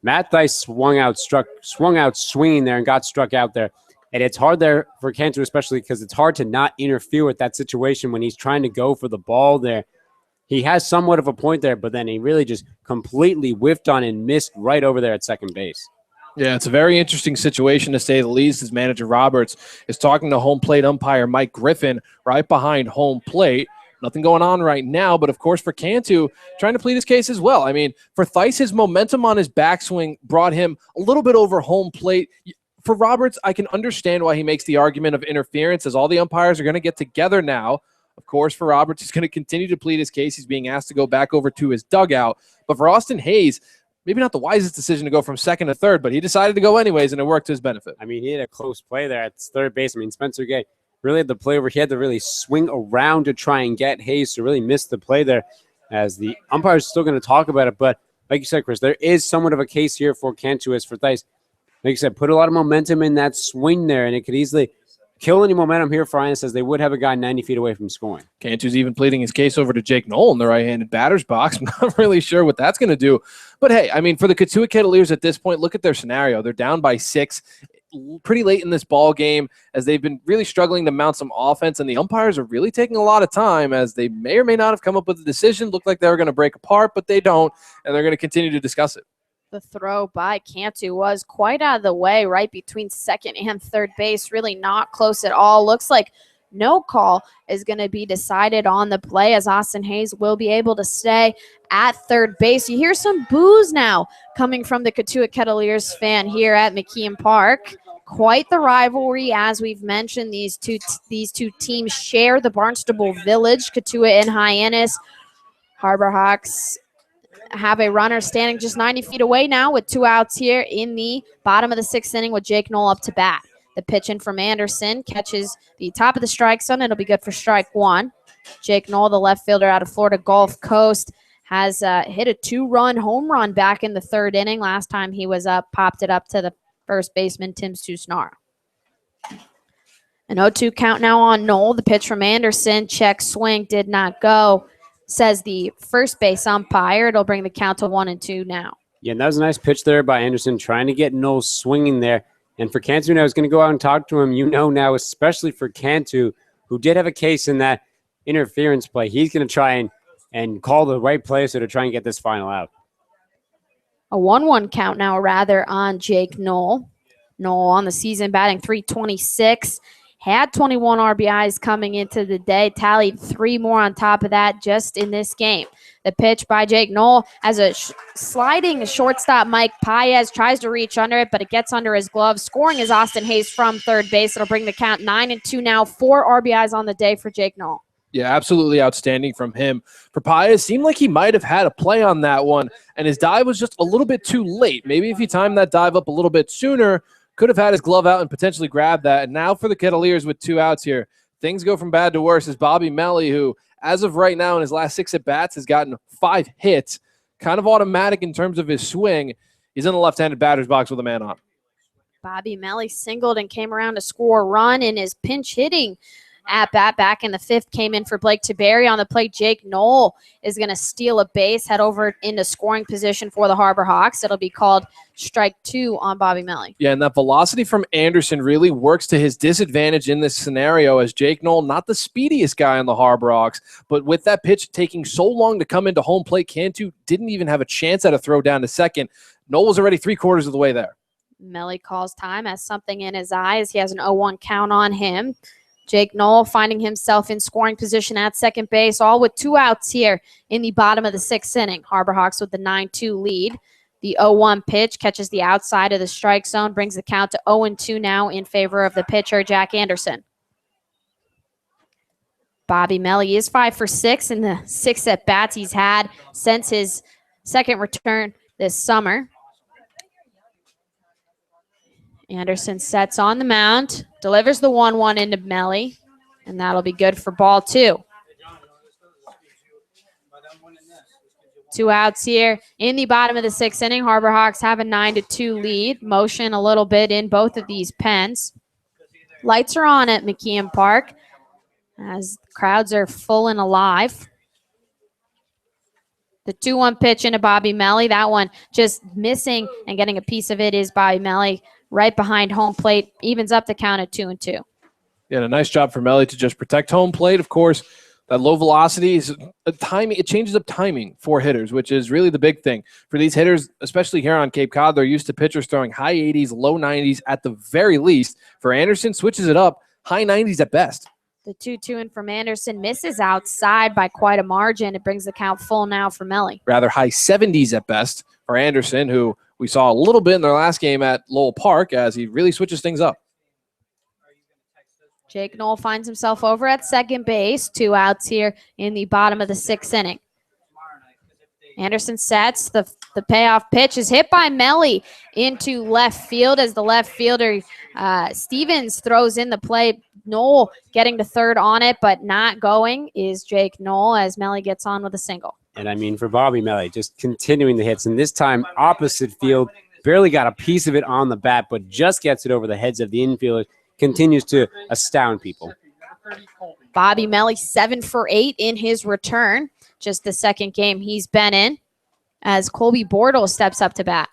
Matt Theis swung out swinging there and got struck out there. And it's hard there for Cantu, especially because it's hard to not interfere with that situation when he's trying to go for the ball there. He has somewhat of a point there, but then he really just completely whiffed on and missed right over there at second base. Yeah, it's a very interesting situation to say the least. As manager Roberts is talking to home plate umpire Mike Griffin right behind home plate. Nothing going on right now, but of course for Cantu, trying to plead his case as well. I mean, for Theis, his momentum on his backswing brought him a little bit over home plate. For Roberts, I can understand why he makes the argument of interference, as all the umpires are going to get together now. Of course, for Roberts, he's going to continue to plead his case. He's being asked to go back over to his dugout. But for Austin Hayes, maybe not the wisest decision to go from second to third, but he decided to go anyways, and it worked to his benefit. I mean, he had a close play there at third base. I mean, Spencer Gay really had the play over. He had to really swing around to try and get Hayes to really miss the play there, as the umpire is still going to talk about it. But like you said, Chris, there is somewhat of a case here for Cantu as for Theis. Like you said, put a lot of momentum in that swing there, and it could easily kill any momentum here for Hyannis, as they would have a guy 90 feet away from scoring. Cantu's even pleading his case over to Jake Knoll in the right-handed batter's box. I'm not really sure what that's going to do. But, hey, I mean, for the Cotuit Kettleers at this point, look at their scenario. They're down by 6 pretty late in this ball game, as they've been really struggling to mount some offense, and the umpires are really taking a lot of time, as they may or may not have come up with a decision. Looked like they were going to break apart, but they don't, and they're going to continue to discuss it. The throw by Cantu was quite out of the way, right between second and third base. Really not close at all. Looks like no call is going to be decided on the play, as Austin Hayes will be able to stay at third base. You hear some boos now coming from the Cotuit Kettleers fan here at McKeon Park. Quite the rivalry, as we've mentioned. These two teams share the Barnstable Village, Cotuit and Hyannis. Harbor Hawks have a runner standing just 90 feet away now with 2 outs here in the bottom of the 6th inning with Jake Knoll up to bat. The pitch in from Anderson catches the top of the strike zone. It'll be good for strike 1. Jake Knoll, the left fielder out of Florida Gulf Coast, has hit a 2-run home run back in the 3rd inning. Last time he was up, popped it up to the first baseman, Tim Susnara. An 0-2 count now on Knoll. The pitch from Anderson, check swing, did not go, says the first base umpire. It'll bring the count to 1-2 now. Yeah, and that was a nice pitch there by Anderson, trying to get Knoll swinging there. And for Cantu now, I was going to go out and talk to him. You know now, especially for Cantu, who did have a case in that interference play, he's going to try and call the right play so to try and get this final out. A 1-1 count now, rather, on Jake Knoll. Knoll on the season batting .326. Had 21 RBIs coming into the day, tallied 3 more on top of that just in this game. The pitch by Jake Knoll as a sliding shortstop, Mike Paez, tries to reach under it, but it gets under his glove. Scoring is Austin Hayes from third base. It'll bring the count 9-2 now. 4 RBIs on the day for Jake Knoll. Yeah, absolutely outstanding from him. For Paez, seemed like he might have had a play on that one, and his dive was just a little bit too late. Maybe if he timed that dive up a little bit sooner, could have had his glove out and potentially grabbed that. And now for the Kettleers with 2 outs here, things go from bad to worse as Bobby Melly, who as of right now in his last 6 at-bats has gotten 5 hits, kind of automatic in terms of his swing. He's in the left-handed batter's box with a man on. Bobby Melly singled and came around to score a run in his pinch hitting at-bat back in the 5th. Came in for Blake Taberry on the plate. Jake Knoll is going to steal a base, head over into scoring position for the Harbor Hawks. It'll be called strike 2 on Bobby Melly. Yeah, and that velocity from Anderson really works to his disadvantage in this scenario, as Jake Knoll, not the speediest guy on the Harbor Hawks, but with that pitch taking so long to come into home plate, Cantu didn't even have a chance at a throw down to second. Knoll was already 3/4 of the way there. Melly calls time, has something in his eyes. He has an 0-1 count on him. Jake Knoll finding himself in scoring position at second base, all with 2 outs here in the bottom of the 6th inning. Harbor Hawks with the 9-2 lead. The 0-1 pitch catches the outside of the strike zone, brings the count to 0-2 now in favor of the pitcher, Jack Anderson. Bobby Melly is 5 for 6 in the 6 at-bats he's had since his second return this summer. Anderson sets on the mound, delivers the 1-1 into Melly, and that'll be good for ball 2. 2 outs here in the bottom of the 6th inning. Harbor Hawks have a 9-2 lead. Motion a little bit in both of these pens. Lights are on at McKeon Park as crowds are full and alive. The 2-1 pitch into Bobby Melly. That one just missing, and getting a piece of it is Bobby Melly right behind home plate. Evens up the count at 2-2. Yeah, a nice job for Melly to just protect home plate. Of course, that low velocity is a timing. It changes up timing for hitters, which is really the big thing for these hitters, especially here on Cape Cod. They're used to pitchers throwing high 80s, low 90s at the very least. For Anderson, switches it up, high 90s at best. The 2-2 in from Anderson misses outside by quite a margin. It brings the count full now for Melly. Rather high 70s at best for Anderson, who we saw a little bit in their last game at Lowell Park as he really switches things up. Jake Knoll finds himself over at second base. 2 outs here in the bottom of the 6th inning. Anderson sets. The payoff pitch is hit by Melly into left field as the left fielder Stevens throws in the play. Knoll getting to third on it, but not going is Jake Knoll as Melly gets on with a single. And I mean, for Bobby Melly, just continuing the hits, and this time opposite field, barely got a piece of it on the bat, but just gets it over the heads of the infielders. Continues to astound people. Bobby Melly 7 for 8 in his return. Just the second game he's been in as Colby Bortles steps up to bat.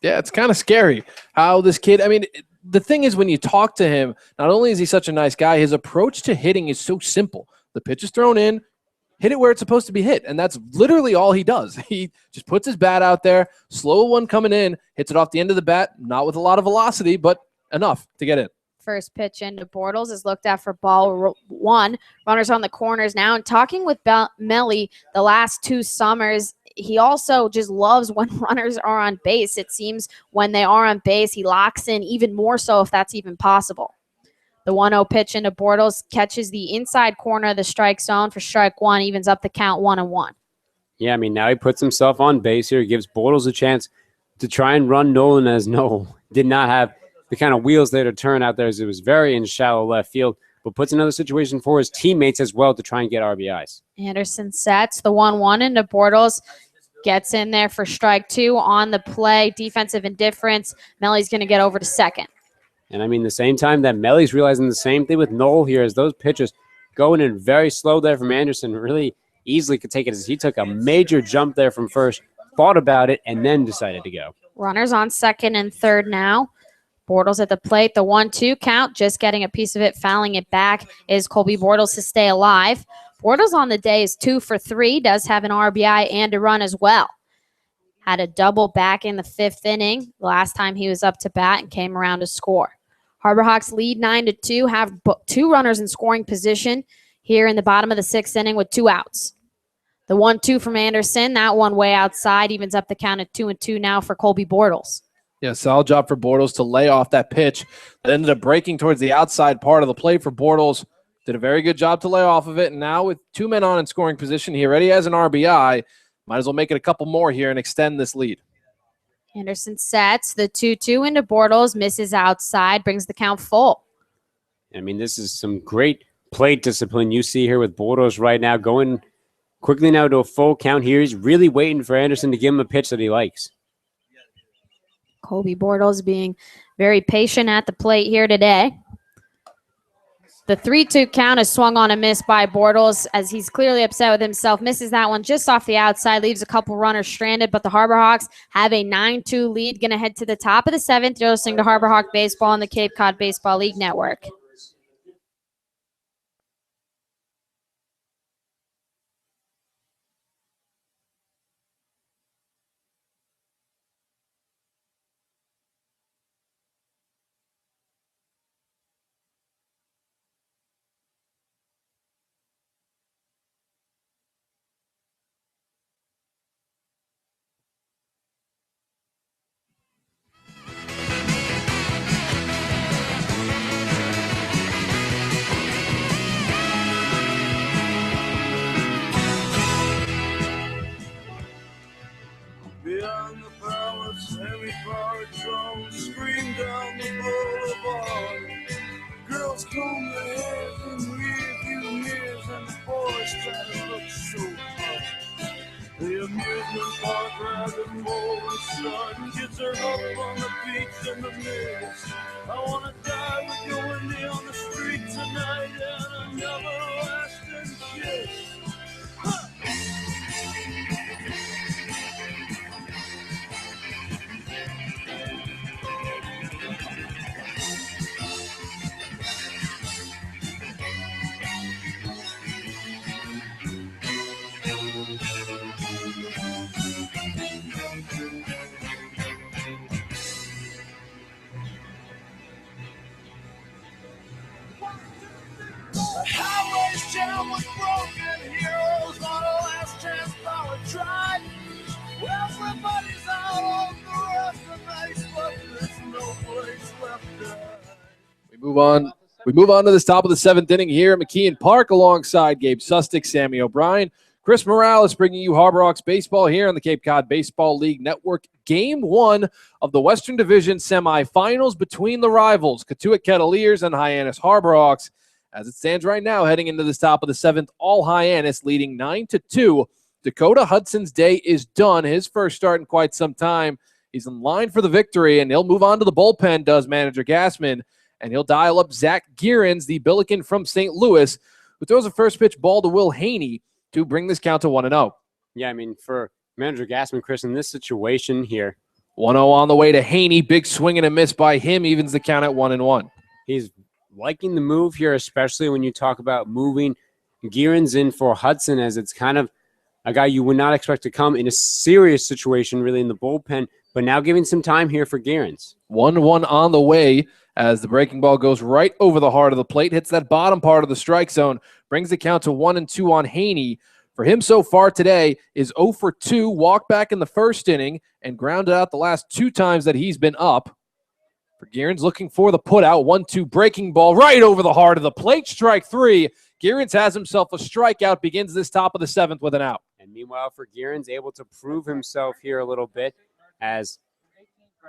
Yeah, it's kind of scary how this kid, I mean, the thing is when you talk to him, not only is he such a nice guy, his approach to hitting is so simple. The pitch is thrown in, hit it where it's supposed to be hit, and that's literally all he does. He just puts his bat out there, slow one coming in, hits it off the end of the bat, not with a lot of velocity, but enough to get in. First pitch into Bortles is looked at for ball 1. Runners on the corners now. And talking with Melly the last 2 summers, he also just loves when runners are on base. It seems when they are on base, he locks in even more so if that's even possible. The 1-0 pitch into Bortles catches the inside corner of the strike zone for strike 1, evens up the count 1-1. Yeah, I mean, now he puts himself on base here, gives Bortles a chance to try and run Nolan, as Noel did not have the kind of wheels there to turn out there, as it was very in shallow left field, but puts another situation for his teammates as well to try and get RBIs. Anderson sets the 1-1 into Bortles, gets in there for strike 2 on the play. Defensive indifference. Melly's going to get over to second. And I mean, the same time that Melly's realizing the same thing with Noel here, as those pitches going in very slow there from Anderson, really easily could take it, as he took a major jump there from first, thought about it, and then decided to go. Runners on second and third now. Bortles at the plate, the 1-2 count, just getting a piece of it, fouling it back is Colby Bortles to stay alive. Bortles on the day is 2 for 3, does have an RBI and a run as well. Had a double back in the 5th inning, the last time he was up to bat, and came around to score. Harbor Hawks lead 9-2, have 2 runners in scoring position here in the bottom of the 6th inning with 2 outs. The 1-2 from Anderson, that one way outside, evens up the count at 2-2 now for Colby Bortles. Yeah, solid job for Bortles to lay off that pitch that ended up breaking towards the outside part of the plate for Bortles. Did a very good job to lay off of it. And now with 2 men on in scoring position, he already has an RBI. Might as well make it a couple more here and extend this lead. Anderson sets the 2-2 into Bortles, misses outside, brings the count full. I mean, this is some great plate discipline you see here with Bortles right now, going quickly now to a full count here. He's really waiting for Anderson to give him a pitch that he likes. Colby Bortles being very patient at the plate here today. The 3-2 count is swung on a miss by Bortles as he's clearly upset with himself. Misses that one just off the outside, leaves a couple runners stranded, but the Harbor Hawks have a 9-2 lead. Going to head to the top of the 7th. You're listening to Harbor Hawk Baseball on the Cape Cod Baseball League Network. war drums scream down the boulevard. Girls comb their hair in rearview mirrors, and the boys try to look so hot. The amusement park rabbit hole is starting. Kids are up on the beach in the mist. I wanna die with your Wendy on the street tonight and an everlasting kiss. The highway's jammed with broken heroes on a last chance power drive. Well, everybody's out on the rough tonight, but there's no place left to hide. We move on to the top of the 7th inning here at McKeon Park alongside Gabe Sustick, Sammy O'Brien, Chris Morales, bringing you Harbor Hawks baseball here on the Cape Cod Baseball League Network. Game 1 of the Western Division semifinals between the rivals, Cotuit Kettleers and Hyannis Harbor Hawks. As it stands right now, heading into this top of the 7th, all Hyannis leading 9-2. Dakota Hudson's day is done. His first start in quite some time. He's in line for the victory, and he'll move on to the bullpen, does manager Gassman. And he'll dial up Zach Gearens, the Billiken from St. Louis, who throws a first pitch ball to Will Haney to bring this count to 1-0. Yeah, I mean, for manager Gassman, Chris, in this situation here, 1-0 on the way to Haney. Big swing and a miss by him, evens the count at 1-1. he's liking the move here, especially when you talk about moving Gearens in for Hudson, as it's kind of a guy you would not expect to come in a serious situation, really, in the bullpen, but now giving some time here for Gearens. 1-1 on the way as the breaking ball goes right over the heart of the plate, hits that bottom part of the strike zone, brings the count to 1-2 on Haney. For him so far today is 0 for 2, walked back in the first inning and grounded out the last 2 times that he's been up. For Gearens, looking for the putout, 1-2 breaking ball right over the heart of the plate, strike 3. Gearens has himself a strikeout, begins this top of the 7th with an out. And meanwhile, for Gearens, able to prove himself here a little bit, as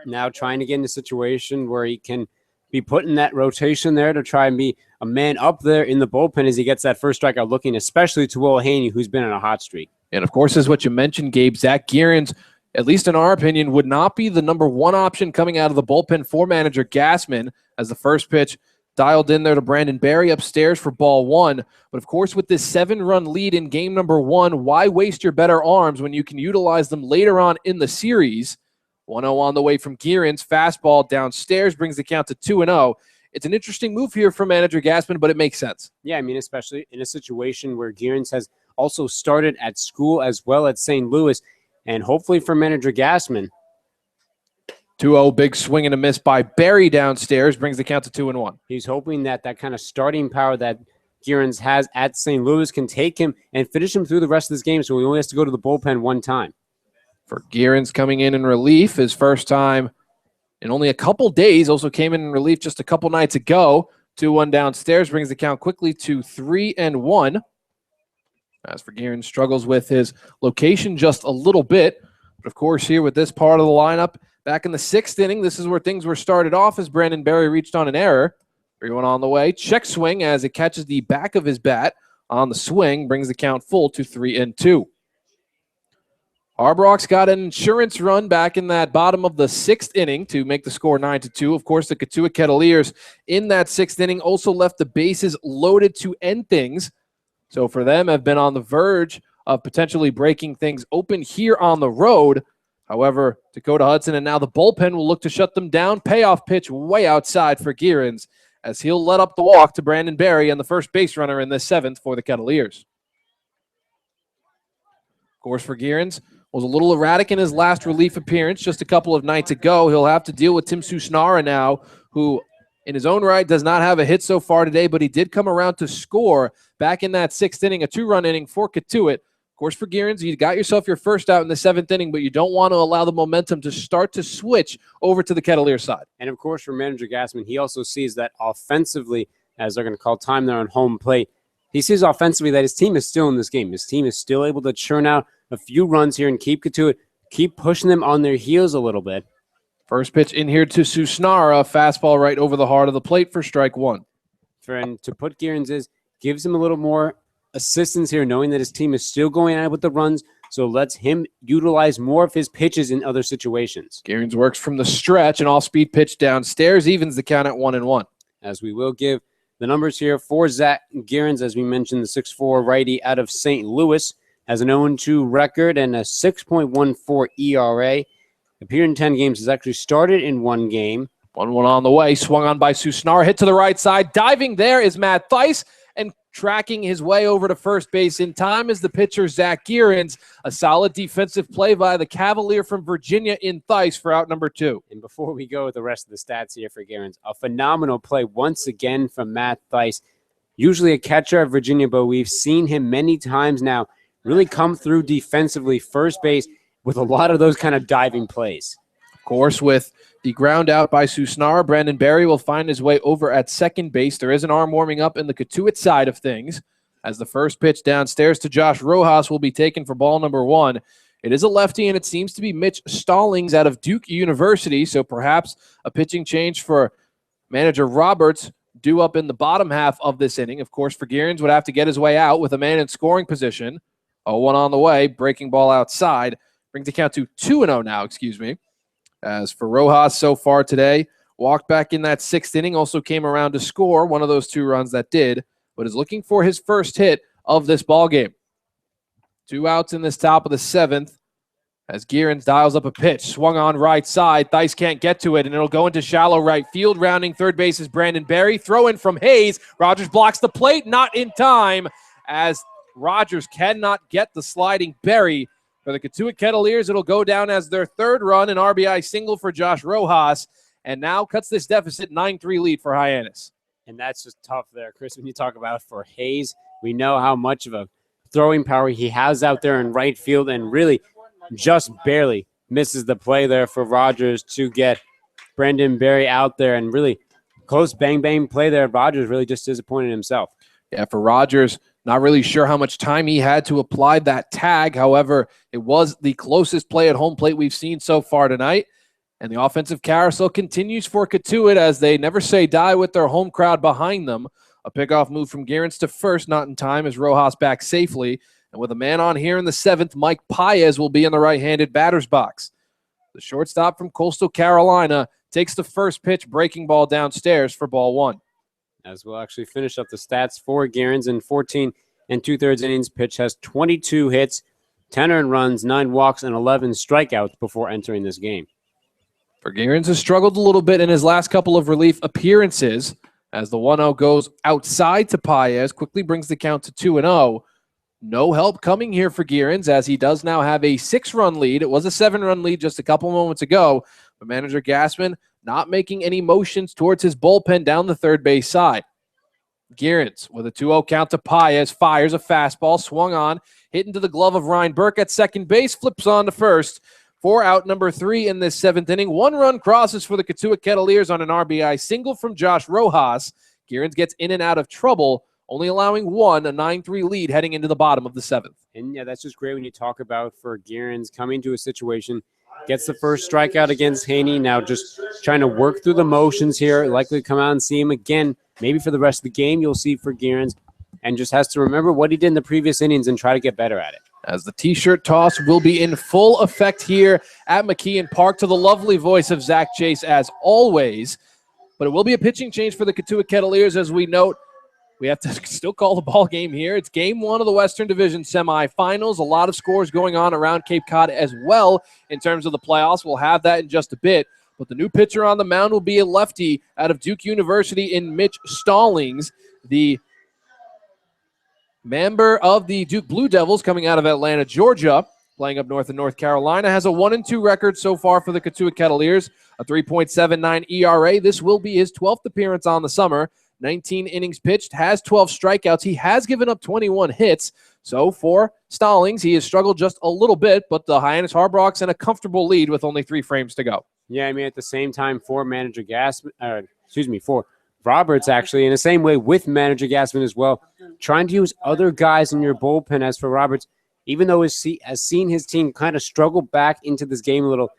now trying to get in a situation where he can be put in that rotation there to try and be a man up there in the bullpen as he gets that first strikeout, looking especially to Will Haney, who's been on a hot streak. And of course, as what you mentioned, Gabe, Zach Gearens, at least in our opinion, would not be the number 1 option coming out of the bullpen for manager Gassman, as the first pitch dialed in there to Brandon Berry upstairs for ball 1. But of course, with this 7-run lead in game number 1, why waste your better arms when you can utilize them later on in the series? 1-0 on the way from Gearens. Fastball downstairs brings the count to 2-0. It's an interesting move here for manager Gassman, but it makes sense. Yeah, I mean, especially in a situation where Gearens has also started at school as well at St. Louis, and hopefully for manager Gassman. 2-0, big swing and a miss by Berry downstairs, brings the count to 2-1. He's hoping that that kind of starting power that Gearens has at St. Louis can take him and finish him through the rest of this game, so he only has to go to the bullpen 1 time. For Gearens coming in relief, his first time in only a couple days, also came in relief just a couple nights ago. 2-1 downstairs, brings the count quickly to 3-1. As for Gearens, struggles with his location just a little bit. But of course, here with this part of the lineup, back in the 6th inning, this is where things were started off as Brandon Berry reached on an error. 3-1 on the way. Check swing as it catches the back of his bat on the swing, brings the count full to 3-2. Harbor Hawks got an insurance run back in that bottom of the 6th inning to make the score 9-2. Of course, the Cotuit Kettleers in that 6th inning also left the bases loaded to end things. So for them, have been on the verge of potentially breaking things open here on the road. However, Dakota Hudson and now the bullpen will look to shut them down. Payoff pitch way outside for Gearens as he'll let up the walk to Brandon Berry and the first base runner in the 7th for the Kettleers. Of course, for Gearens, was a little erratic in his last relief appearance just a couple of nights ago. He'll have to deal with Tim Susnara now, who in his own right does not have a hit so far today, but he did come around to score back in that 6th inning, a 2-run inning for Cotuit. Of course, for Gearens, you got yourself your first out in the 7th inning, but you don't want to allow the momentum to start to switch over to the Kettleer side. And of course, for manager Gassman, he also sees that offensively, as they're going to call time there on home plate, he sees offensively that his team is still in this game. His team is still able to churn out a few runs here and keep Cotuit, keep pushing them on their heels a little bit. First pitch in here to Susnara, fastball right over the heart of the plate for strike one. And to put Gearens gives him a little more assistance here, knowing that his team is still going at it with the runs, so lets him utilize more of his pitches in other situations. Gearens works from the stretch, an off-speed pitch downstairs, evens the count at 1-1. As we will give the numbers here for Zach Gearens, as we mentioned, the 6'4 righty out of St. Louis, has an 0-2 record and a 6.14 ERA. Appeared in 10 games, has actually started in 1 game. 1-1 on the way, swung on by Susnar, hit to the right side. Diving there is Matt Theis, and tracking his way over to first base in time is the pitcher Zach Gearens. A solid defensive play by the Cavalier from Virginia in Theis for out number 2. And before we go with the rest of the stats here for Gearens, a phenomenal play once again from Matt Theis. Usually a catcher at Virginia, but we've seen him many times now really come through defensively first base with a lot of those kind of diving plays. Of course, with the ground out by Susnar, Brandon Berry will find his way over at second base. There is an arm warming up in the Cotuit side of things, as the first pitch downstairs to Josh Rojas will be taken for ball number 1. It is a lefty, and it seems to be Mitch Stallings out of Duke University, so perhaps a pitching change for manager Roberts due up in the bottom half of this inning. Of course, for Gearens would have to get his way out with a man in scoring position. 0-1 on the way, breaking ball outside. Brings the count to 2-0 now, As for Rojas so far today, walked back in that 6th inning, also came around to score one of those 2 runs that did, but is looking for his first hit of this ball game. 2 outs in this top of the 7th as Gearens dials up a pitch. Swung on right side. Theis can't get to it, and it'll go into shallow right field. Rounding third base is Brandon Berry. Throw in from Hayes. Rogers blocks the plate, not in time, as Rogers cannot get the sliding Berry. For the Cotuit Kettleers, it'll go down as their 3rd run, an RBI single for Josh Rojas, and now cuts this deficit 9-3 lead for Hyannis. And that's just tough there, Chris, when you talk about for Hayes. We know how much of a throwing power he has out there in right field, and really just barely misses the play there for Rogers to get Brandon Berry out there, and really close bang-bang play there. Rogers really just disappointed himself. Yeah, for Rogers, not really sure how much time he had to apply that tag. However, it was the closest play at home plate we've seen so far tonight. And the offensive carousel continues for Cotuit as they never say die with their home crowd behind them. A pickoff move from Gearens to first, not in time, as Rojas back safely. And with a man on here in the 7th, Mike Paez will be in the right-handed batter's box. The shortstop from Coastal Carolina takes the first pitch, breaking ball downstairs for ball 1. As we'll actually finish up the stats for Gearens in 14 2/3 innings pitch, has 22 hits, 10 earned runs, 9 walks, and 11 strikeouts before entering this game. For Gearens has struggled a little bit in his last couple of relief appearances as the 1-0 goes outside to Paez, quickly brings the count to 2-0. No help coming here for Gearens as he does now have a 6-run lead. It was a 7-run lead just a couple moments ago, but manager Gassman not making any motions towards his bullpen down the third base side. Gearens with a 2-0 count to Paez, fires a fastball, swung on, hit into the glove of Ryan Burke at second base, flips on to first. For out number 3 in this 7th inning. 1 run crosses for the Cotuit Kettleers on an RBI single from Josh Rojas. Gearens gets in and out of trouble, only allowing 1, a 9-3 lead heading into the bottom of the 7th. And yeah, that's just great when you talk about for Gearens coming to a situation, gets the first strikeout against Haney, now just trying to work through the motions here, likely come out and see him again. Maybe for the rest of the game you'll see for Gearens, and just has to remember what he did in the previous innings and try to get better at it. As the T-shirt toss will be in full effect here at McKeon Park to the lovely voice of Zach Chase as always. But it will be a pitching change for the Cotuit Kettleers as we note. We have to still call the ball game here. It's game 1 of the Western Division semifinals. A lot of scores going on around Cape Cod as well in terms of the playoffs. We'll have that in just a bit. But the new pitcher on the mound will be a lefty out of Duke University in Mitch Stallings. The member of the Duke Blue Devils coming out of Atlanta, Georgia, playing up north in North Carolina, has a 1-2 record so far for the Cotuit Kettleers, a 3.79 ERA. This will be his 12th appearance on the summer. 19 innings pitched, has 12 strikeouts. He has given up 21 hits. So for Stallings, he has struggled just a little bit, but the Hyannis Harbrocks in a comfortable lead with only 3 frames to go. Yeah, I mean, at the same time for manager for Roberts, actually, in the same way with manager Gassman as well, trying to use other guys in your bullpen. As for Roberts, even though has seen his team kind of struggle back into this game a little,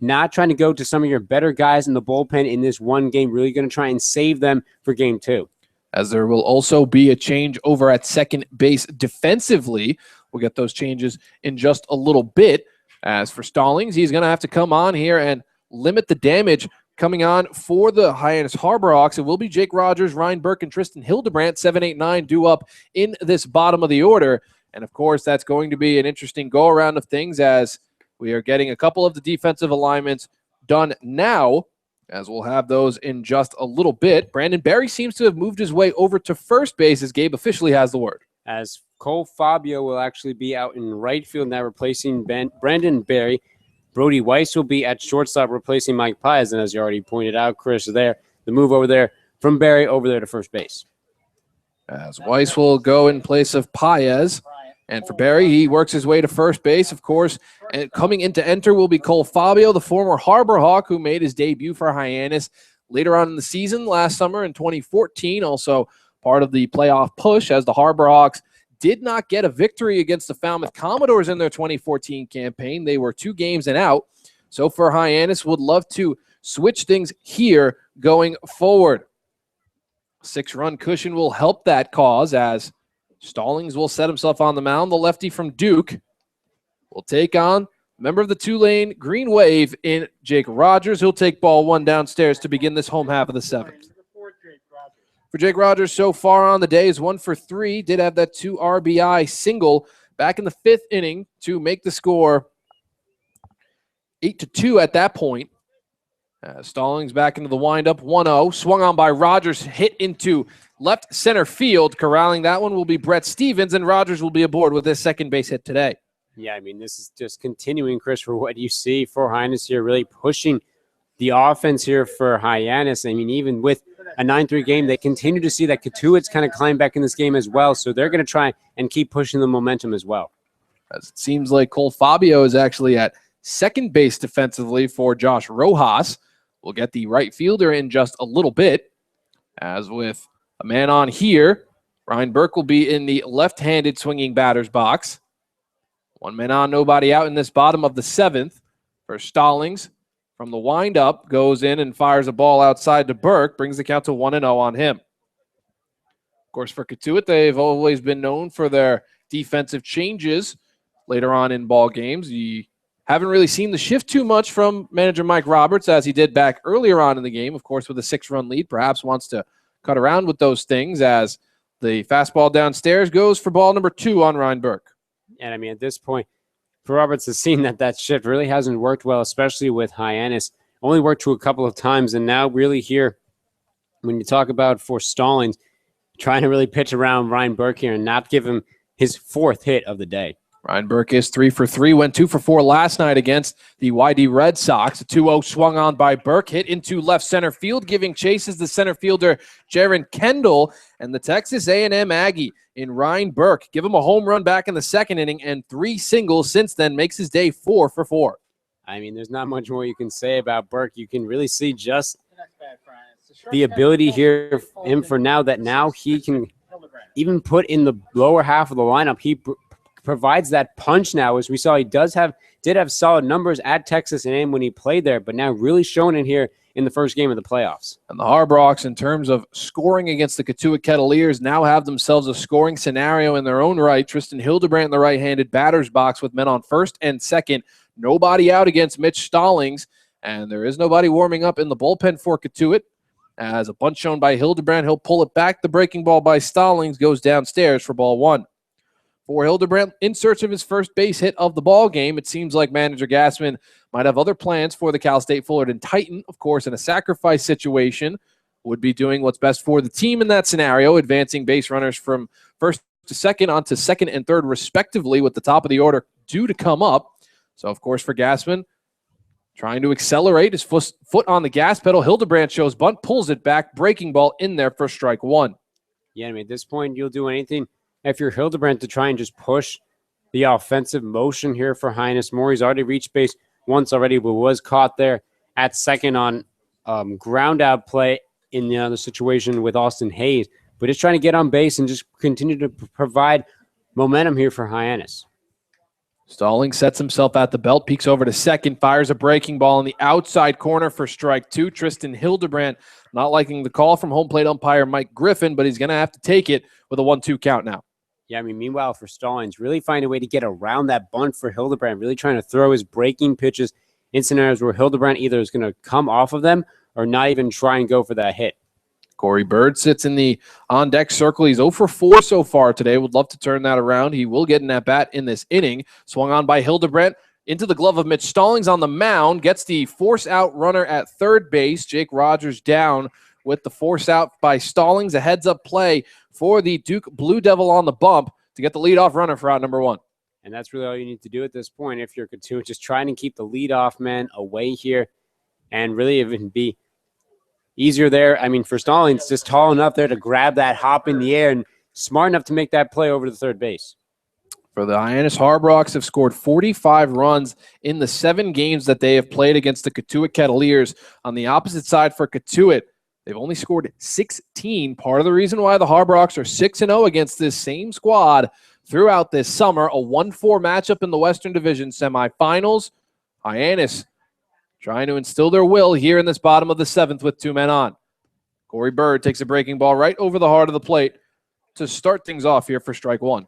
not trying to go to some of your better guys in the bullpen in this one game, really going to try and save them for game 2. As there will also be a change over at second base defensively. We'll get those changes in just a little bit. As for Stallings, he's going to have to come on here and limit the damage. Coming on for the Hyannis Harbor Hawks, it will be Jake Rogers, Ryan Burke, and Tristan Hildebrandt. 7, 8, 9 due up in this bottom of the order. And, of course, that's going to be an interesting go-around of things as we are getting a couple of the defensive alignments done now, as we'll have those in just a little bit. Brandon Berry seems to have moved his way over to first base as Gabe officially has the word. As Cole Fabio will actually be out in right field now replacing Brandon Berry. Brody Weiss will be at shortstop replacing Mike Paez. And as you already pointed out, Chris, there, the move over there from Berry over there to first base. As Weiss will go in place of Paez. And for Berry, he works his way to first base, of course. And coming in to enter will be Cole Fabio, the former Harbor Hawk, who made his debut for Hyannis later on in the season last summer in 2014. Also part of the playoff push as the Harbor Hawks did not get a victory against the Falmouth Commodores in their 2014 campaign. They were 2 games and out. So for Hyannis, would love to switch things here going forward. 6-run cushion will help that cause as Stallings will set himself on the mound. The lefty from Duke will take on member of the Tulane Green Wave in Jake Rogers. He'll take ball 1 downstairs to begin this home half of the 7th. For Jake Rogers, so far on the day is 1 for 3. Did have that 2 RBI single back in the 5th inning to make the score 8-2 at that point. Stallings back into the windup, 1-0. Swung on by Rogers, hit into left center field. Corralling that one will be Brett Stevens, and Rogers will be aboard with his second base hit today. Yeah, I mean, this is just continuing, Chris, for what you see for Hyannis here, really pushing the offense here for Hyannis. I mean, even with a 9-3 game, they continue to see that Cotuit's kind of climb back in this game as well, so they're going to try and keep pushing the momentum as well. As it seems like Cole Fabio is actually at second base defensively for Josh Rojas. We'll get the right fielder in just a little bit. As with a man on here, Ryan Burke will be in the left-handed swinging batter's box. 1 man on, nobody out in this bottom of the 7th. For Stallings, from the windup, goes in and fires a ball outside to Burke, brings the count to 1-0 on him. Of course, for Cotuit, they've always been known for their defensive changes later on in ball games. You haven't really seen the shift too much from manager Mike Roberts as he did back earlier on in the game, of course, with a 6-run lead. Perhaps wants to cut around with those things as the fastball downstairs goes for ball number 2 on Ryan Burke. And I mean, at this point, for Roberts has seen that shift really hasn't worked well, especially with Hyannis. Only worked to a couple of times, and now really here, when you talk about for Stallings, trying to really pitch around Ryan Burke here and not give him his 4th hit of the day. Ryan Burke is 3 for 3, went 2 for 4 last night against the YD Red Sox. A 2-0 swung on by Burke, hit into left center field, giving chase is the center fielder Jaron Kendall, and the Texas A&M Aggie in Ryan Burke. Give him a home run back in the 2nd inning and 3 singles since then, makes his day 4 for 4. I mean, there's not much more you can say about Burke. You can really see just the ability here for him for now that now he can even put in the lower half of the lineup. He provides that punch now, as we saw he did have solid numbers at Texas A&M when he played there, but now really showing it here in the first game of the playoffs. And the Harbor Hawks, in terms of scoring against the Cotuit Kettleers, now have themselves a scoring scenario in their own right. Tristan Hildebrandt in the right-handed batter's box with men on first and second. Nobody out against Mitch Stallings, and there is nobody warming up in the bullpen for Cotuit. As a bunt shown by Hildebrandt, he'll pull it back. The breaking ball by Stallings goes downstairs for ball 1. For Hildebrandt, in search of his first base hit of the ball game, it seems like manager Gassman might have other plans for the Cal State Fullerton Titan. Of course, in a sacrifice situation, would be doing what's best for the team in that scenario, advancing base runners from first to second onto second and third, respectively, with the top of the order due to come up. So, of course, for Gassman, trying to accelerate his foot on the gas pedal. Hildebrandt shows bunt, pulls it back, breaking ball in there for strike 1. Yeah, I mean, at this point, you'll do anything if you're Hildebrandt to try and just push the offensive motion here for Hyannis more. He's already reached base once already, but was caught there at second on ground out play in the other situation with Austin Hayes. But just trying to get on base and just continue to provide momentum here for Hyannis. Stallings sets himself at the belt, peeks over to second, fires a breaking ball in the outside corner for strike two. Tristan Hildebrandt not liking the call from home plate umpire Mike Griffin, but he's going to have to take it with a 1-2 count now. Yeah, I mean, meanwhile for Stallings, really find a way to get around that bunt for Hildebrandt, really trying to throw his breaking pitches in scenarios where Hildebrandt either is going to come off of them or not even try and go for that hit. Corey Bird sits in the on-deck circle. He's 0 for 4 so far today. Would love to turn that around. He will get an at-bat in this inning. Swung on by Hildebrandt into the glove of Mitch Stallings on the mound. Gets the force-out runner at third base. Jake Rogers down with the force-out by Stallings. A heads-up play for the Duke Blue Devil on the bump to get the leadoff runner for out number one. And that's really all you need to do at this point if you're Cotuit. Just trying to keep the leadoff man away here and really even be easier there. I mean, for Stallings, just tall enough there to grab that hop in the air and smart enough to make that play over to third base. For the Hyannis, Harborox have scored 45 runs in the 7 games that they have played against the Cotuit Kettleers. On the opposite side for Cotuit, they've only scored 16. Part of the reason why the Harborox are 6-0 against this same squad throughout this summer. A 1-4 matchup in the Western Division semifinals. Hyannis trying to instill their will here in this bottom of the 7th with 2 men on. Corey Bird takes a breaking ball right over the heart of the plate to start things off here for strike one.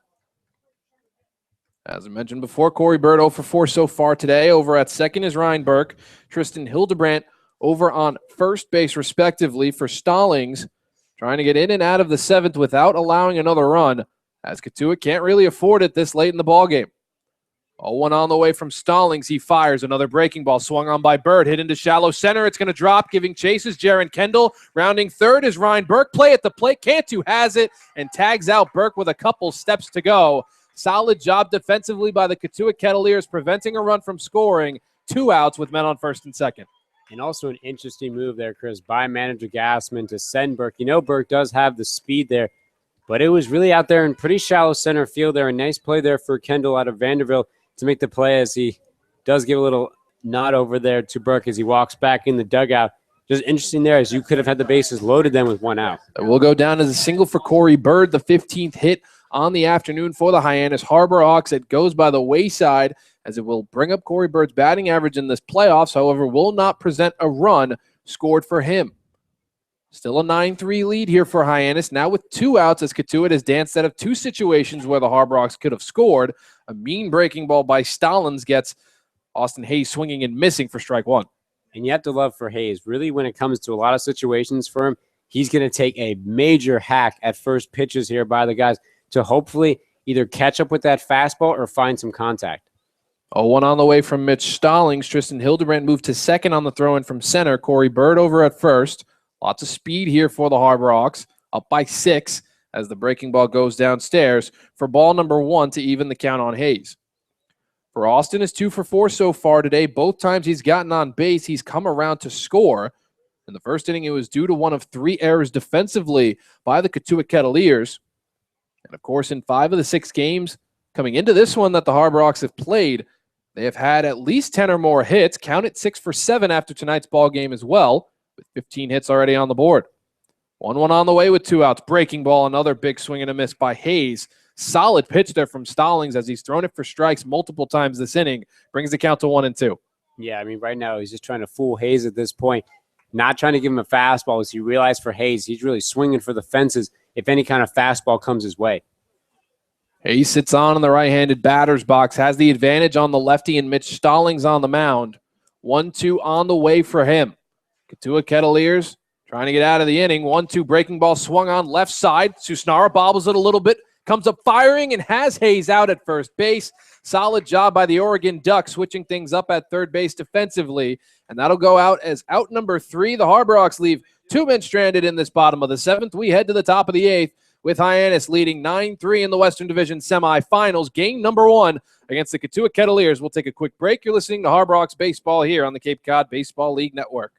As I mentioned before, Corey Bird 0 for 4 so far today. Over at second is Ryan Burke. Tristan Hildebrandt over on first base respectively for Stallings. Trying to get in and out of the 7th without allowing another run, as Cotuit can't really afford it this late in the ballgame. 0-1 on the way from Stallings. He fires another breaking ball swung on by Bird. Hit into shallow center. It's going to drop. Giving chase is Jaron Kendall. Rounding third is Ryan Burke. Play at the plate. Cantu has it and tags out Burke with a couple steps to go. Solid job defensively by the Cotuit Kettleers, preventing a run from scoring. 2 outs with men on first and second. And also an interesting move there, Chris, by manager Gassman to send Burke. You know, Burke does have the speed there, but it was really out there in pretty shallow center field there. A nice play there for Kendall out of Vanderbilt to make the play, as he does give a little nod over there to Burke as he walks back in the dugout. Just interesting there, as you could have had the bases loaded then with 1 out. It will go down as a single for Corey Bird, the 15th hit on the afternoon for the Hyannis Harborox. It goes by the wayside, as it will bring up Corey Bird's batting average in this playoffs, however, will not present a run scored for him. Still a 9-3 lead here for Hyannis, now with 2 outs, as Cotuit has danced out of 2 situations where the Harborox could have scored. A mean breaking ball by Stallings gets Austin Hayes swinging and missing for strike one. And you have to love for Hayes. Really, when it comes to a lot of situations for him, he's going to take a major hack at first pitches here by the guys to hopefully either catch up with that fastball or find some contact. 0-1 on the way from Mitch Stallings. Tristan Hildebrandt moved to second on the throw-in from center. Corey Bird over at first. Lots of speed here for the Harborox. Up by 6 as the breaking ball goes downstairs for ball number 1 to even the count on Hayes. For Austin is 2 for 4 so far today. Both times he's gotten on base, he's come around to score. In the first inning, it was due to one of 3 errors defensively by the Cotuit Kettleers. And, of course, in 5 of the 6 games coming into this one that the Harborox have played, they have had at least 10 or more hits. Count it 6 for 7 after tonight's ball game as well, with 15 hits already on the board. 1-1 on the way with 2 outs. Breaking ball, another big swing and a miss by Hayes. Solid pitch there from Stallings, as he's thrown it for strikes multiple times this inning. Brings the count to 1-2. Yeah, I mean, right now he's just trying to fool Hayes at this point. Not trying to give him a fastball, as he realized for Hayes, he's really swinging for the fences if any kind of fastball comes his way. Hayes sits on in the right-handed batter's box, has the advantage on the lefty, and Mitch Stallings on the mound. 1-2 on the way for him. Cotuit Kettleers trying to get out of the inning. 1-2 breaking ball swung on left side. Susnara bobbles it a little bit, comes up firing, and has Hayes out at first base. Solid job by the Oregon Ducks, switching things up at third base defensively. And that'll go out as out number 3. The Harborox leave 2 men stranded in this bottom of the 7th. We head to the top of the 8th with Hyannis leading 9-3 in the Western Division semifinals. Game number 1 against the Cotuit Kettleers. We'll take a quick break. You're listening to Harborox Baseball here on the Cape Cod Baseball League Network.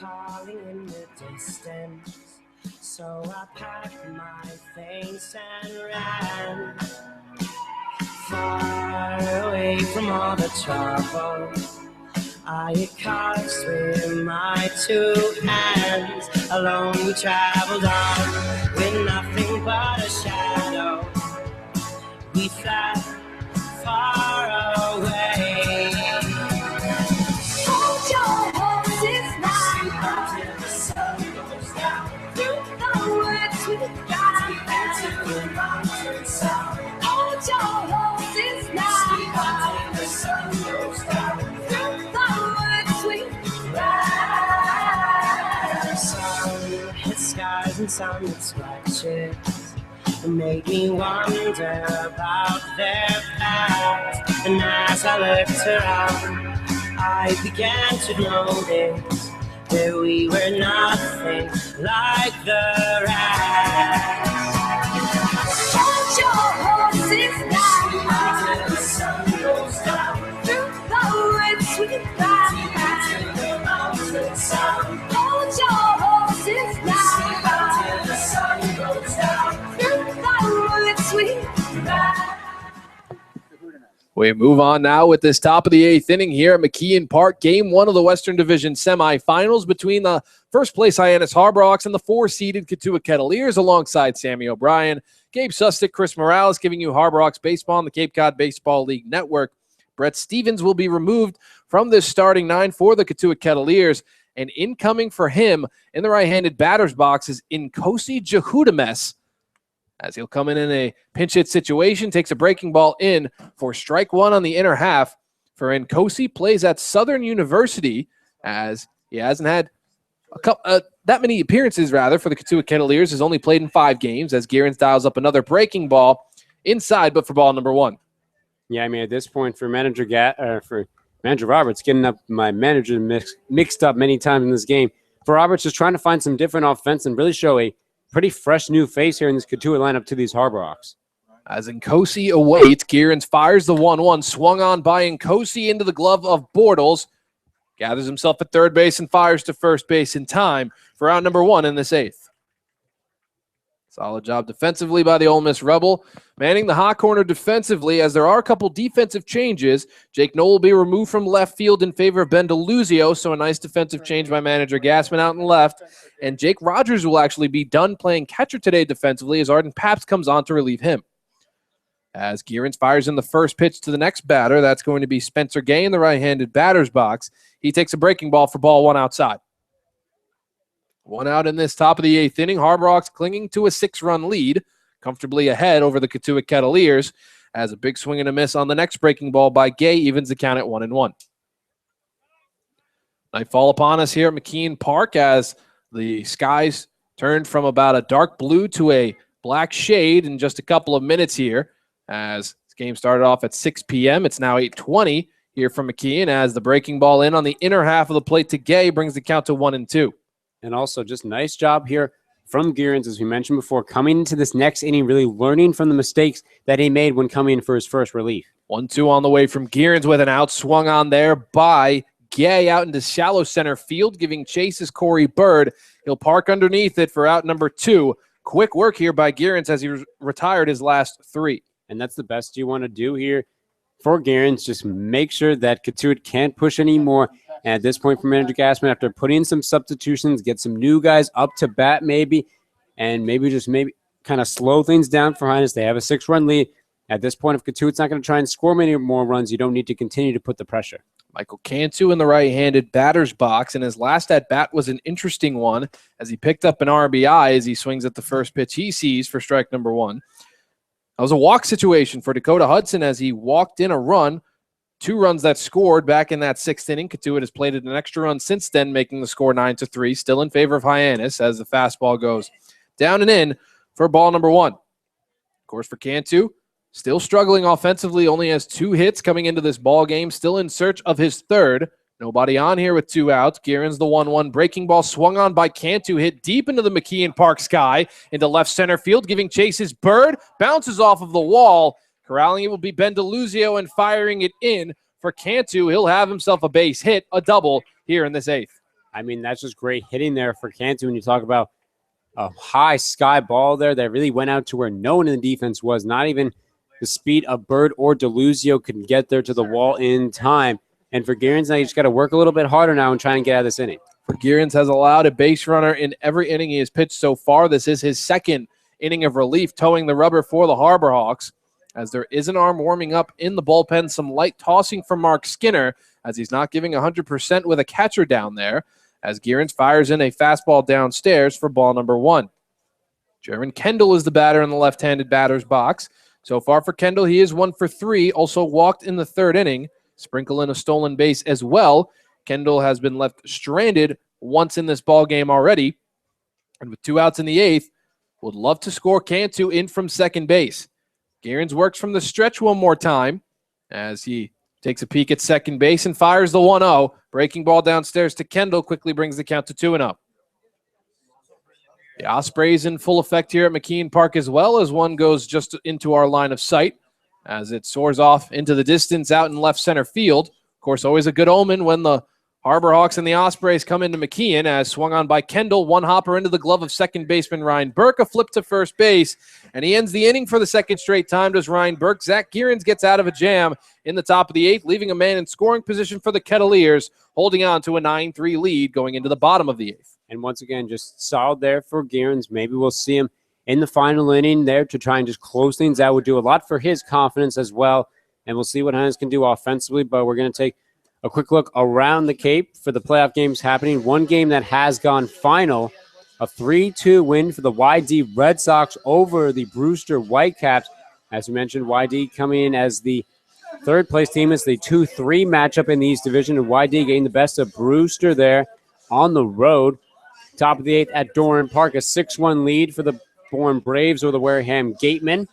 Calling in the distance, So I packed my things and ran far away from all the trouble. I cast with my two hands. Alone we traveled on with nothing but a shadow. We fled far away. Hold your horses now. Until the sun goes down. Through the woods we ride. To the mountain sound. Hold your horses now. Until the sun goes down. Through the woods we ride. Some hit skies and some hit scratches. It made me wonder about their past. And as I looked around, I began to notice that we were nothing like the rest. Hold your horses now. Until the sun goes down. Through the woods we ride. To the mountain sound. Hold your horses now. Until the sun goes down. Through the woods we ride. We move on now with this top of the 8th inning here at McKeon Park. Game 1 of the Western Division semifinals between the first place Hyannis Harborhawks and the 4-seeded Cotuit Kettleers alongside Sammy O'Brien, Gabe Sustick, Chris Morales giving you Harborhawks baseball on the Cape Cod Baseball League Network. Brett Stevens will be removed from this starting 9 for the Cotuit Kettleers, and incoming for him in the right-handed batter's box is Nkosi Jehudames, as he'll come in a pinch hit situation, takes a breaking ball in for strike 1 on the inner half. For Nkosi, plays at Southern University, as he hasn't had that many appearances, rather, for the Cotuit Kettleers. Has only played in 5 games, as Gearens dials up another breaking ball inside, but for ball number 1. Yeah, I mean, at this point, for Manager Roberts, getting up my manager mixed up many times in this game. For Roberts, just trying to find some different offense and really show a pretty fresh new face here in this Cotuit lineup to these Harborhawks. As Nkosi awaits, Gearens fires the 1-1, swung on by Nkosi into the glove of Bortles, gathers himself at third base and fires to first base in time for out number 1 in this 8th. Solid job defensively by the Ole Miss Rebel. Manning the hot corner defensively, as there are a couple defensive changes. Jake Knoll will be removed from left field in favor of Ben DeLuzio, so a nice defensive change by manager Gassman out in left. And Jake Rogers will actually be done playing catcher today defensively, as Arden Paps comes on to relieve him. As Gearens fires in the first pitch to the next batter, that's going to be Spencer Gay in the right-handed batter's box. He takes a breaking ball for ball 1 outside. 1 out in this top of the 8th inning. Harborhawks clinging to a 6-run lead, comfortably ahead over the Cotuit Kettleers, as a big swing and a miss on the next breaking ball by Gay evens the count at 1-1. Nightfall upon us here at McKeon Park, as the skies turned from about a dark blue to a black shade in just a couple of minutes here, as this game started off at 6 p.m. It's now 8:20 here from McKeon, as the breaking ball in on the inner half of the plate to Gay brings the count to 1-2. And also just nice job here from Gearens, as we mentioned before, coming into this next inning, really learning from the mistakes that he made when coming in for his first relief. 1-2 on the way from Gearens with an out, swung on there by Gay out into shallow center field, giving chase is Corey Bird. He'll park underneath it for out number 2. Quick work here by Gearens as he retired his last 3. And that's the best you want to do here for Gearens. Just make sure that Cotuit can't push anymore. And at this point, for manager Gassman, after putting in some substitutions, get some new guys up to bat maybe, and maybe kind of slow things down for Hyannis. They have a 6-run lead. At this point, if Cotuit's not going to try and score many more runs, you don't need to continue to put the pressure. Michael Cantu in the right-handed batter's box, and his last at-bat was an interesting one, as he picked up an RBI as he swings at the first pitch he sees for strike number 1. That was a walk situation for Dakota Hudson as he walked in a run. 2 runs that scored back in that 6th inning. Cotuit has played an extra run since then, making the score 9-3, still in favor of Hyannis as the fastball goes down and in for ball number 1. Of course, for Cantu, still struggling offensively, only has 2 hits coming into this ball game, still in search of his 3rd. Nobody on here with 2 outs. Gearens the 1-1 breaking ball swung on by Cantu, hit deep into the McKeon Park sky into left center field, giving chase is Bird, bounces off of the wall. Corralling it will be Ben DeLuzio, and firing it in for Cantu. He'll have himself a base hit, a double here in this 8th. I mean, that's just great hitting there for Cantu when you talk about a high sky ball there that really went out to where no one in the defense was. Not even the speed of Bird or Deluzio could get there to the wall in time. And for Gearens, now you just got to work a little bit harder now and try and get out of this inning. Gearens has allowed a base runner in every inning he has pitched so far. This is his second inning of relief, towing the rubber for the Harbor Hawks, as there is an arm warming up in the bullpen. Some light tossing from Mark Skinner, as he's not giving 100% with a catcher down there, as Gearens fires in a fastball downstairs for ball number 1. Jaron Kendall is the batter in the left-handed batter's box. So far for Kendall, he is 1 for 3, also walked in the third inning, sprinkle in a stolen base as well. Kendall has been left stranded once in this ball game already, and with 2 outs in the 8th, would love to score Cantu in from second base. Gearens works from the stretch one more time as he takes a peek at second base and fires the 1-0. Breaking ball downstairs to Kendall quickly brings the count to 2-0. The Ospreys in full effect here at McKeon Park as well, as one goes just into our line of sight as it soars off into the distance out in left center field. Of course, always a good omen when the Harbor Hawks and the Ospreys come into McKeon, as swung on by Kendall. One hopper into the glove of second baseman Ryan Burke, a flip to first base, and he ends the inning for the second straight time, does Ryan Burke. Zach Gearens gets out of a jam in the top of the 8th, leaving a man in scoring position for the Kettleers, holding on to a 9-3 lead going into the bottom of the 8th. And once again, just solid there for Gearens. Maybe we'll see him in the final inning there to try and just close things out. Would do a lot for his confidence as well. And we'll see what Hyannis can do offensively, but we're going to take a quick look around the Cape for the playoff games happening. One game that has gone final, a 3-2 win for the YD Red Sox over the Brewster Whitecaps. As we mentioned, YD coming in as the third place team. It's the 2-3 matchup in the East Division, and YD getting the best of Brewster there on the road. Top of the 8th at Doran Park, a 6-1 lead for the Bourne Braves over the Wareham Gatemen.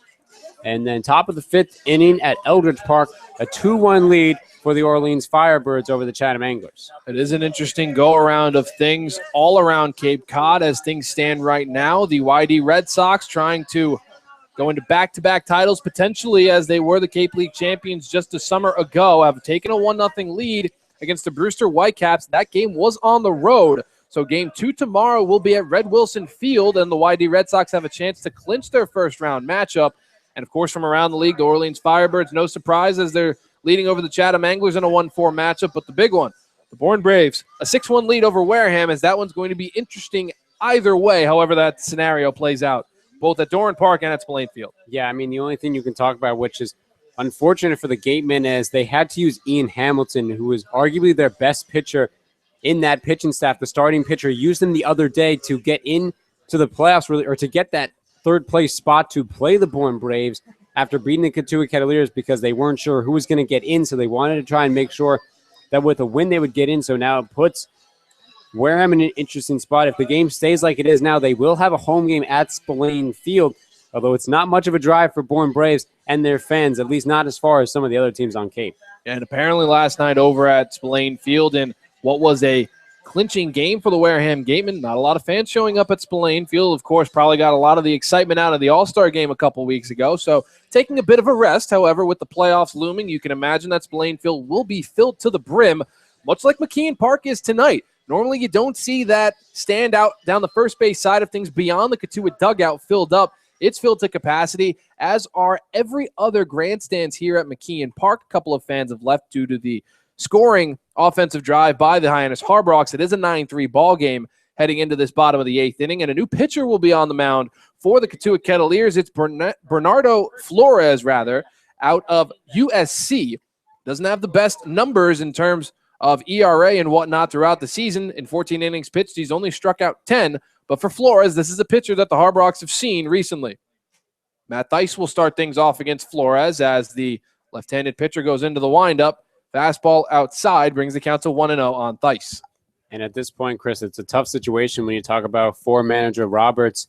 And then top of the 5th inning at Eldridge Park, a 2-1 lead for the Orleans Firebirds over the Chatham Anglers. It is an interesting go-around of things all around Cape Cod as things stand right now. The YD Red Sox trying to go into back-to-back titles potentially, as they were the Cape League champions just a summer ago, have taken a 1-0 lead against the Brewster Whitecaps. That game was on the road. So game 2 tomorrow will be at Red Wilson Field, and the YD Red Sox have a chance to clinch their first-round matchup. And, of course, from around the league, the Orleans Firebirds, no surprise, as they're leading over the Chatham Anglers in a 1-4 matchup. But the big one, the Bourne Braves, a 6-1 lead over Wareham, as that one's going to be interesting either way, however that scenario plays out, both at Doran Park and at Spillane Field. Yeah, I mean, the only thing you can talk about, which is unfortunate for the Gatemen, is they had to use Ian Hamilton, who was arguably their best pitcher in that pitching staff. The starting pitcher used him the other day to get into the playoffs, really, or to get that third-place spot to play the Bourne Braves after beating the Cotuit Kettleers, because they weren't sure who was going to get in, so they wanted to try and make sure that with a win they would get in. So now it puts Wareham in an interesting spot. If the game stays like it is now, they will have a home game at Spillane Field, although it's not much of a drive for Bourne Braves and their fans, at least not as far as some of the other teams on Cape. And apparently last night over at Spillane Field, in what was a clinching game for the Wareham Gatemen, not a lot of fans showing up at Spillane Field. Of course, probably got a lot of the excitement out of the All-Star game a couple weeks ago. So taking a bit of a rest, however, with the playoffs looming, you can imagine that Spillane Field will be filled to the brim, much like McKeon Park is tonight. Normally you don't see that stand out down the first base side of things beyond the Cotuit dugout filled up. It's filled to capacity, as are every other grandstands here at McKeon Park. A couple of fans have left due to the scoring offensive drive by the Hyannis Harbor Hawks. It is a 9-3 ball game heading into this bottom of the 8th inning, and a new pitcher will be on the mound for the Cotuit Kettleers. It's Bernardo Flores, out of USC. Doesn't have the best numbers in terms of ERA and whatnot throughout the season. In 14 innings pitched, he's only struck out 10. But for Flores, this is a pitcher that the Harbor Hawks have seen recently. Matt Thice will start things off against Flores as the left-handed pitcher goes into the windup. Fastball outside brings the count to 1-0 on Thice. And at this point, Chris, it's a tough situation when you talk about floor manager Roberts,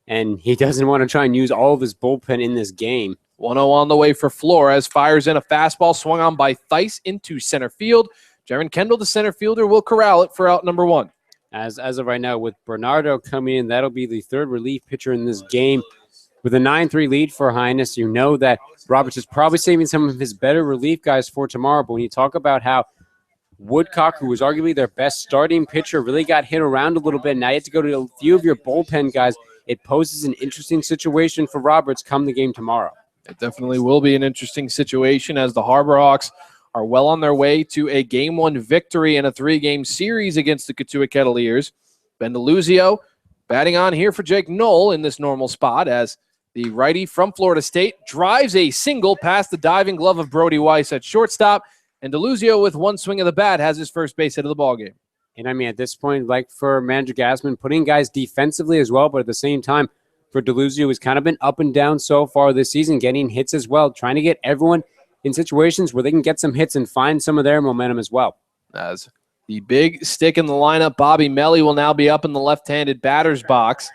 and he doesn't want to try and use all of his bullpen in this game. 1-0 on the way for Flores. Fires in a fastball swung on by Thice into center field. Jaron Kendall, the center fielder, will corral it for out number 1. As of right now, with Bernardo coming in, that'll be the third relief pitcher in this game. With a 9-3 lead for Hyannis, you know that Roberts is probably saving some of his better relief guys for tomorrow. But when you talk about how Woodcock, who was arguably their best starting pitcher, really got hit around a little bit. Now you have to go to a few of your bullpen guys. It poses an interesting situation for Roberts come the game tomorrow. It definitely will be an interesting situation as the Harbor Hawks are well on their way to a Game 1 victory in a 3-game series against the Cotuit Kettleers. Ben DeLuzio batting on here for Jake Knoll in this normal spot as the righty from Florida State drives a single past the diving glove of Brody Weiss at shortstop, and DeLuzio with one swing of the bat has his first base hit of the ballgame. And I mean, at this point, like for manager Gassman, putting guys defensively as well, but at the same time, for DeLuzio, who's kind of been up and down so far this season, getting hits as well, trying to get everyone in situations where they can get some hits and find some of their momentum as well. As the big stick in the lineup, Bobby Melly will now be up in the left-handed batter's box.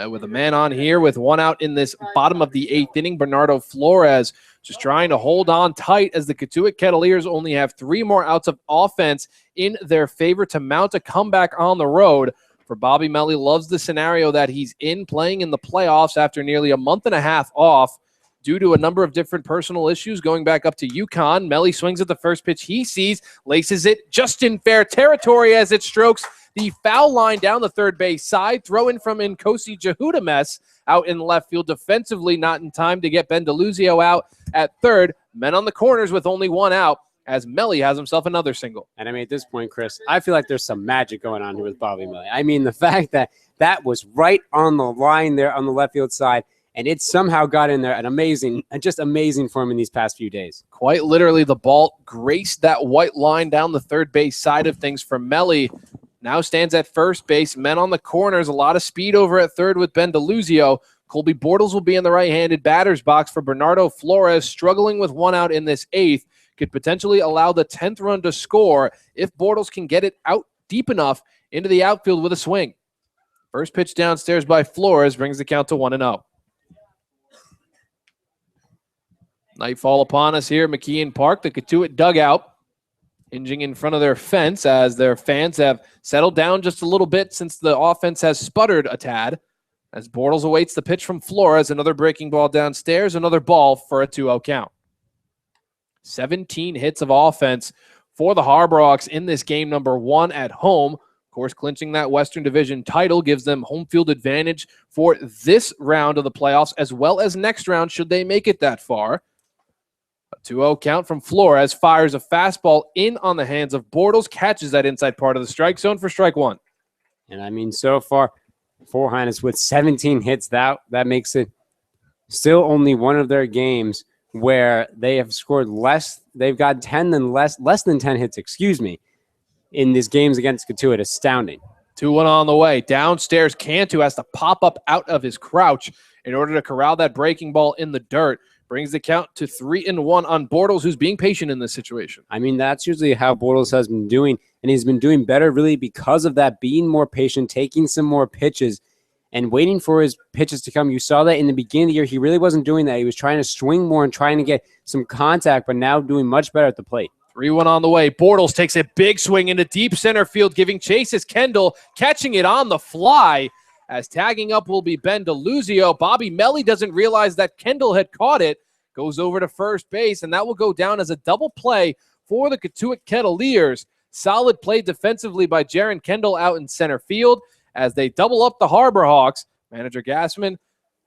With a man on here with one out in this bottom of the 8th inning, Bernardo Flores just trying to hold on tight as the Cotuit Kettleers only have 3 more outs of offense in their favor to mount a comeback on the road. For Bobby Melly, loves the scenario that he's in, playing in the playoffs after nearly a month and a half off due to a number of different personal issues going back up to UConn. Melly swings at the first pitch he sees, laces it just in fair territory as it strokes the foul line down the third base side. Throw in from Nkosi Jahudames out in left field defensively, not in time to get Ben DeLuzio out at third. Men on the corners with only 1 out as Melly has himself another single. And I mean, at this point, Chris, I feel like there's some magic going on here with Bobby Melly. I mean, the fact that that was right on the line there on the left field side, and it somehow got in there, just amazing for him in these past few days. Quite literally, the ball graced that white line down the third base side of things for Melly. Now stands at first base. Men on the corners. A lot of speed over at third with Ben DeLuzio. Colby Bortles will be in the right-handed batter's box for Bernardo Flores, struggling with 1 out in this 8th. Could potentially allow the 10th run to score if Bortles can get it out deep enough into the outfield with a swing. First pitch downstairs by Flores brings the count to 1-0. Nightfall upon us here at McKeon Park. The Cotuit dugout hinging in front of their fence as their fans have settled down just a little bit since the offense has sputtered a tad. As Bortles awaits the pitch from Flores, another breaking ball downstairs, another ball for a 2-0 count. 17 hits of offense for the Harbor Hawks in this game number 1 at home. Of course, clinching that Western Division title gives them home field advantage for this round of the playoffs as well as next round should they make it that far. A 2-0 count from Flores, fires a fastball in on the hands of Bortles, catches that inside part of the strike zone for strike 1. And I mean, so far, for Hyannis with 17 hits, that makes it still only one of their games where they have scored less. They've got less than 10 hits, in these games against Cotuit. Astounding. 2-1 on the way. Downstairs, Cantu has to pop up out of his crouch in order to corral that breaking ball in the dirt. Brings the count to 3-1 on Bortles, who's being patient in this situation. I mean, that's usually how Bortles has been doing, and he's been doing better really because of that, being more patient, taking some more pitches, and waiting for his pitches to come. You saw that in the beginning of the year. He really wasn't doing that. He was trying to swing more and trying to get some contact, but now doing much better at the plate. 3-1 on the way. Bortles takes a big swing into deep center field, giving chase is Kendall, catching it on the fly. As tagging up will be Ben DeLuzio. Bobby Melly doesn't realize that Kendall had caught it. Goes over to first base, and that will go down as a double play for the Cotuit Kettleers. Solid play defensively by Jaron Kendall out in center field as they double up the Harbor Hawks. Manager Gassman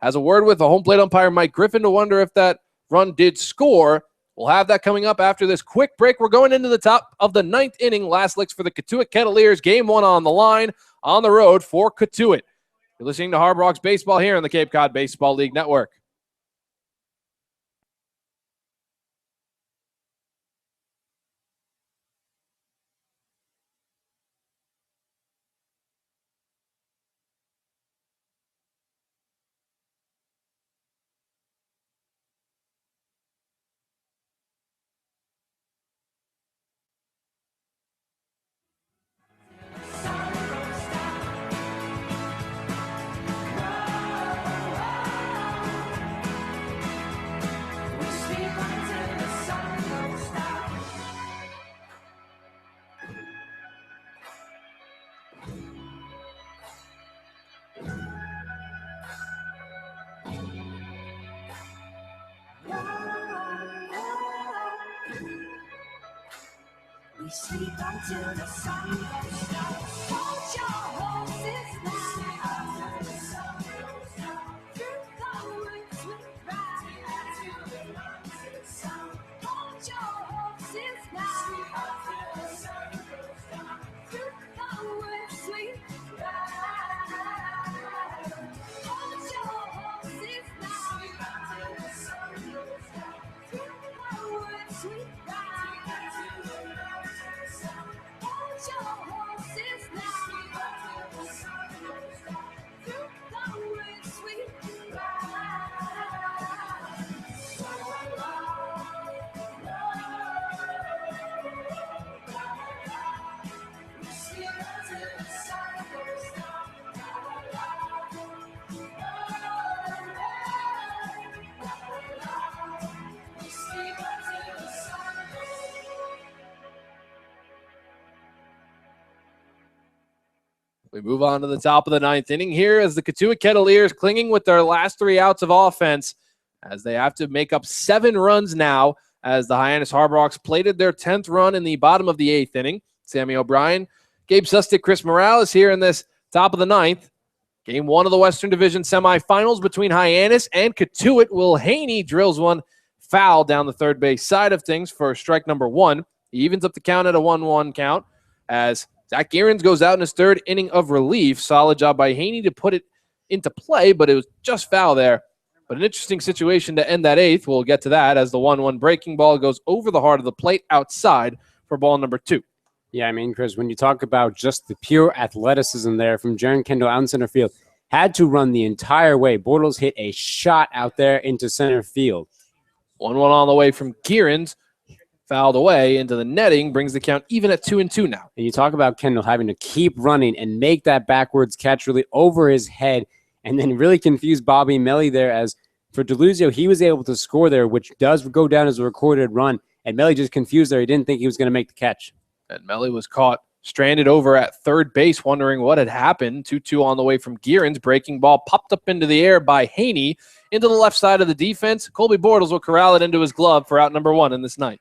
has a word with the home plate umpire Mike Griffin to wonder if that run did score. We'll have that coming up after this quick break. We're going into the top of the 9th inning. Last licks for the Cotuit Kettleers. Game 1 on the line, on the road for Cotuit. You're listening to Harbor Hawks baseball here on the Cape Cod Baseball League Network. We sleep until the sun goes down. Hold your horses now. Through the woods we ride. Hold your horses now. Through the woods we ride. Hold your horses now. Through the woods we ride. Hold your horses now. Through the woods we ride. We sleep until the sun goes down. We sleep until the sun goes down. We move on to the top of the ninth inning here as the Cotuit Kettleers clinging with their last 3 outs of offense as they have to make up 7 runs now as the Hyannis Harborhawks plated their 10th run in the bottom of the 8th inning. Sammy O'Brien, Gabe Sustick, Chris Morales here in this top of the 9th. Game 1 of the Western Division semifinals between Hyannis and Cotuit. Will Haney drills one foul down the third base side of things for strike number 1. He evens up the count at a 1-1 count as Zach Gearens goes out in his 3rd inning of relief. Solid job by Haney to put it into play, but it was just foul there. But an interesting situation to end that 8th. We'll get to that as the 1-1 breaking ball goes over the heart of the plate outside for ball number 2. Yeah, I mean, Chris, when you talk about just the pure athleticism there from Jaron Kendall out in center field, had to run the entire way. Bortles hit a shot out there into center field. 1-1 on the way from Gearens. Fouled away into the netting, brings the count even at 2-2 now. And you talk about Kendall having to keep running and make that backwards catch really over his head and then really confuse Bobby Melly there as for Deluzio, he was able to score there, which does go down as a recorded run. And Melly just confused there. He didn't think he was going to make the catch. And Melly was caught stranded over at third base, wondering what had happened. 2-2 on the way from Gearens. Breaking ball popped up into the air by Haney into the left side of the defense. Colby Bortles will corral it into his glove for out number 1 in this night.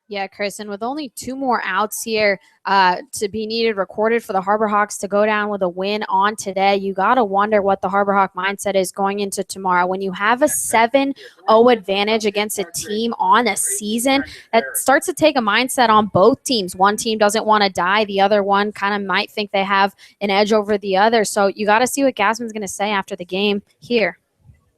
Yeah, Chris, and with only 2 more outs here to be needed recorded for the Harborhawks to go down with a win on today, you got to wonder what the Harborhawk mindset is going into tomorrow. When you have a 7-0 advantage against a team on a season, that starts to take a mindset on both teams. One team doesn't want to die. The other one kind of might think they have an edge over the other. So you got to see what Gassman's going to say after the game here.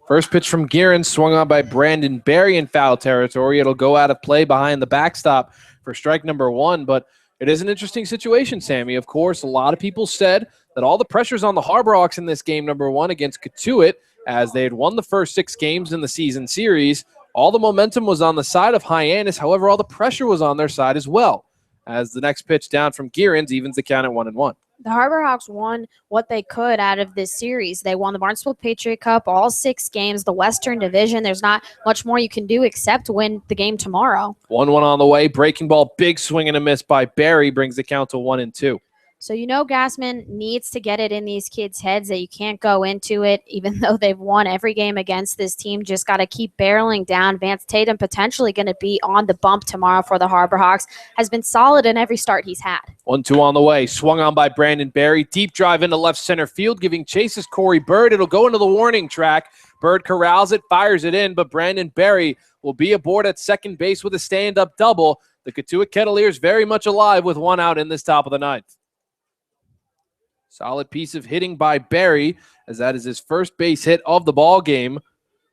First pitch from Gearens, swung on by Brandon Berry in foul territory. It'll go out of play behind the backstop for strike number 1, but it is an interesting situation, Sammy. Of course, a lot of people said that all the pressure's on the Harborhawks in this game number 1 against Cotuit, as they had won the first 6 games in the season series. All the momentum was on the side of Hyannis. However, all the pressure was on their side as well, as the next pitch down from Gearens evens the count at 1-1. The Harborhawks won what they could out of this series. They won the Barnesville Patriot Cup, all 6 games, the Western Division. There's not much more you can do except win the game tomorrow. 1-1 on the way. Breaking ball, big swing and a miss by Barry brings the count to 1-2. So you know Gassman needs to get it in these kids' heads that you can't go into it, even though they've won every game against this team. Just got to keep barreling down. Vance Tatum potentially going to be on the bump tomorrow for the Harborhawks. Has been solid in every start he's had. 1-2 on the way. Swung on by Brandon Berry. Deep drive into left center field, giving chase is Corey Bird. It'll go into the warning track. Bird corrals it, fires it in, but Brandon Berry will be aboard at second base with a stand-up double. The Cotuit Kettleers very much alive with 1 out in this top of the 9th. Solid piece of hitting by Barry, as that is his first base hit of the ball game,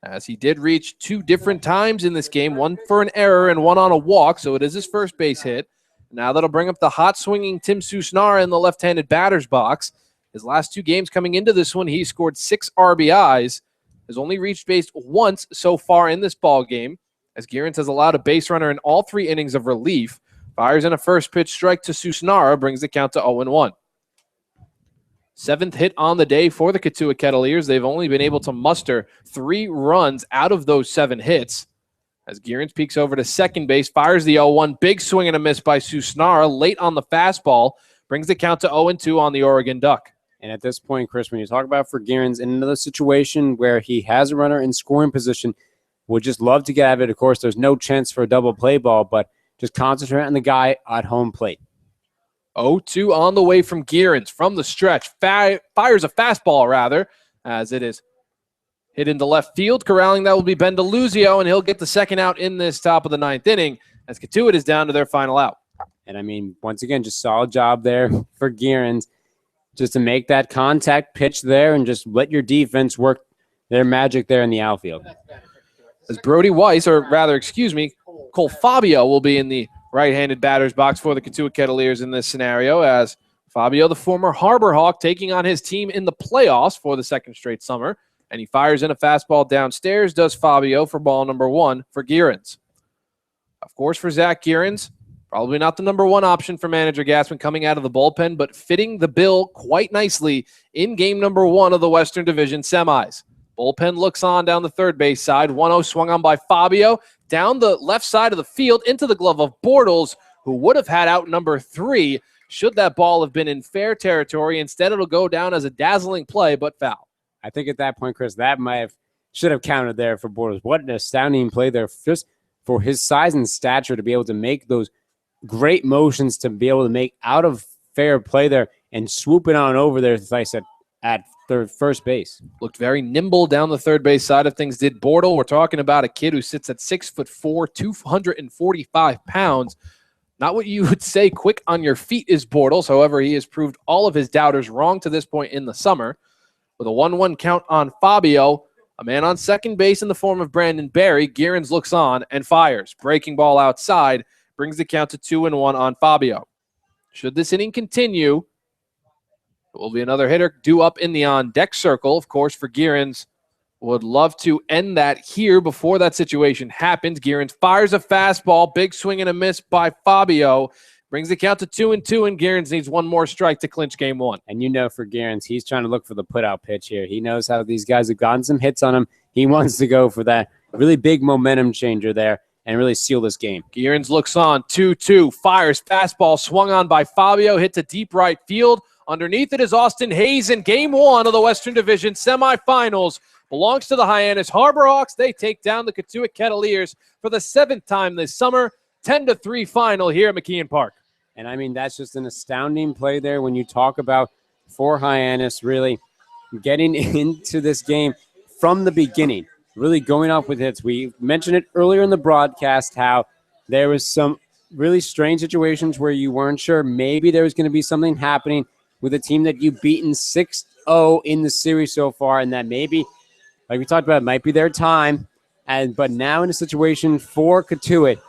as he did reach 2 different times in this game, 1 for an error and 1 on a walk, so it is his first base hit. Now that'll bring up the hot swinging Tim Susnara in the left-handed batter's box. His last 2 games coming into this one, he scored 6 RBIs, has only reached base once so far in this ball game, as Gearens has allowed a base runner in all 3 innings of relief. Fires in a first pitch strike to Susnara, brings the count to 0-1. 7th hit on the day for the Cotuit Kettleers. They've only been able to muster 3 runs out of those 7 hits. As Gearens peeks over to second base, fires the 0-1. Big swing and a miss by Susnara late on the fastball. Brings the count to 0-2 on the Oregon Duck. And at this point, Chris, when you talk about for Gearens in another situation where he has a runner in scoring position, would just love to get out of it. Of course, there's no chance for a double play ball, but just concentrate on the guy at home plate. 0-2 on the way from Gearens from the stretch. Fires a fastball, rather, as it is hit into left field. Corralling that will be Ben DeLuzio, and he'll get the second out in this top of the ninth inning as Cotuit is down to their final out. And, I mean, once again, just solid job there for Gearens just to make that contact pitch there and just let your defense work their magic there in the outfield. As Brody Weiss, or rather, excuse me, Cole Fabio will be in the right-handed batter's box for the Cotuit Kettleers in this scenario, as Fabio, the former Harbor Hawk, taking on his team in the playoffs for the second straight summer. And he fires in a fastball downstairs, does Fabio, for ball number 1 for Gearens. Of course, for Zach Gearens, probably not the number 1 option for manager Gassman coming out of the bullpen, but fitting the bill quite nicely in game number 1 of the Western Division semis. Bullpen looks on down the third base side. 1-0 swung on by Fabio. Down the left side of the field into the glove of Bortles, who would have had out number 3 should that ball have been in fair territory. Instead, it'll go down as a dazzling play, but foul. I think at that point, Chris, that should have counted there for Bortles. What an astounding play there, just for his size and stature to be able to make those great motions, to be able to make out of fair play there and swoop it on over there, as I said, at first base. Looked very nimble down the third base side of things, did Bortle. We're talking about a kid who sits at 6'4", 245 pounds. Not what you would say quick on your feet is Bortles. However, he has proved all of his doubters wrong to this point in the summer. With a 1-1 count on Fabio, a man on second base in the form of Brandon Berry, Gearens looks on and fires. Breaking ball outside brings the count to 2-1 on Fabio. Should this inning continue, it will be another hitter due up in the on-deck circle. Of course, for Gearens, would love to end that here before that situation happens. Gearens fires a fastball. Big swing and a miss by Fabio. Brings the count to 2-2, and Gearens needs one more strike to clinch game 1. And you know for Gearens, he's trying to look for the put-out pitch here. He knows how these guys have gotten some hits on him. He wants to go for that really big momentum changer there and really seal this game. Gearens looks on, 2-2, fires fastball, swung on by Fabio, hit to deep right field. Underneath it is Austin Hayes in game 1 of the Western Division semifinals. Belongs to the Hyannis Harbor Hawks. They take down the Cotuit Kettleers for the 7th time this summer. 10-3 final here at McKeon Park. And, I mean, that's just an astounding play there when you talk about for Hyannis really getting into this game from the beginning, really going off with hits. We mentioned it earlier in the broadcast how there was some really strange situations where you weren't sure maybe there was going to be something happening with a team that you've beaten 6-0 in the series so far, and that maybe, like we talked about, it might be their time. But now in a situation for Cotuit,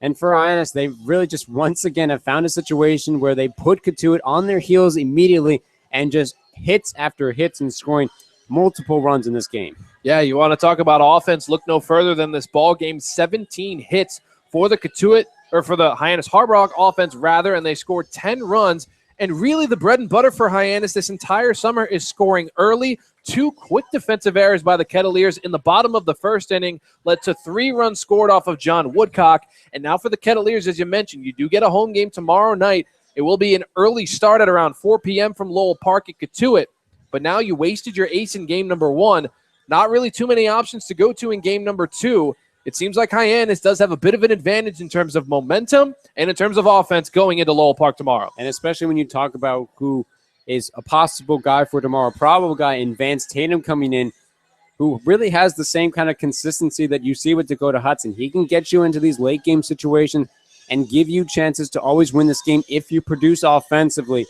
and for Hyannis, they really just once again have found a situation where they put Cotuit on their heels immediately and just hits after hits and scoring multiple runs in this game. Yeah, you want to talk about offense, look no further than this ball game. 17 hits for the Cotuit, or for the Hyannis Harbor Hawk offense, rather, and they scored 10 runs. And really the bread and butter for Hyannis this entire summer is scoring early. 2 quick defensive errors by the Kettleers in the bottom of the first inning led to 3 runs scored off of John Woodcock. And now for the Kettleers, as you mentioned, you do get a home game tomorrow night. It will be an early start at around 4 p.m. from Lowell Park at Cotuit. But now you wasted your ace in game number 1. Not really too many options to go to in game number 2. It seems like Hyannis does have a bit of an advantage in terms of momentum and in terms of offense going into Lowell Park tomorrow. And especially when you talk about who is a possible guy for tomorrow, probable guy in Vance Tatum coming in, who really has the same kind of consistency that you see with Dakota Hudson. He can get you into these late game situations and give you chances to always win this game if you produce offensively.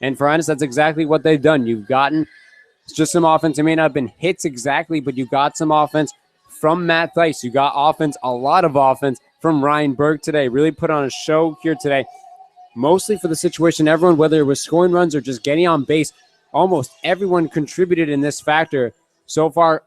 And for Hyannis, that's exactly what they've done. You've gotten just some offense. It may not have been hits exactly, but you got some offense from Matt Thice. You got offense, a lot of offense from Ryan Berg today. Really put on a show here today, mostly for the situation. Everyone, whether it was scoring runs or just getting on base, almost everyone contributed in this factor. So far,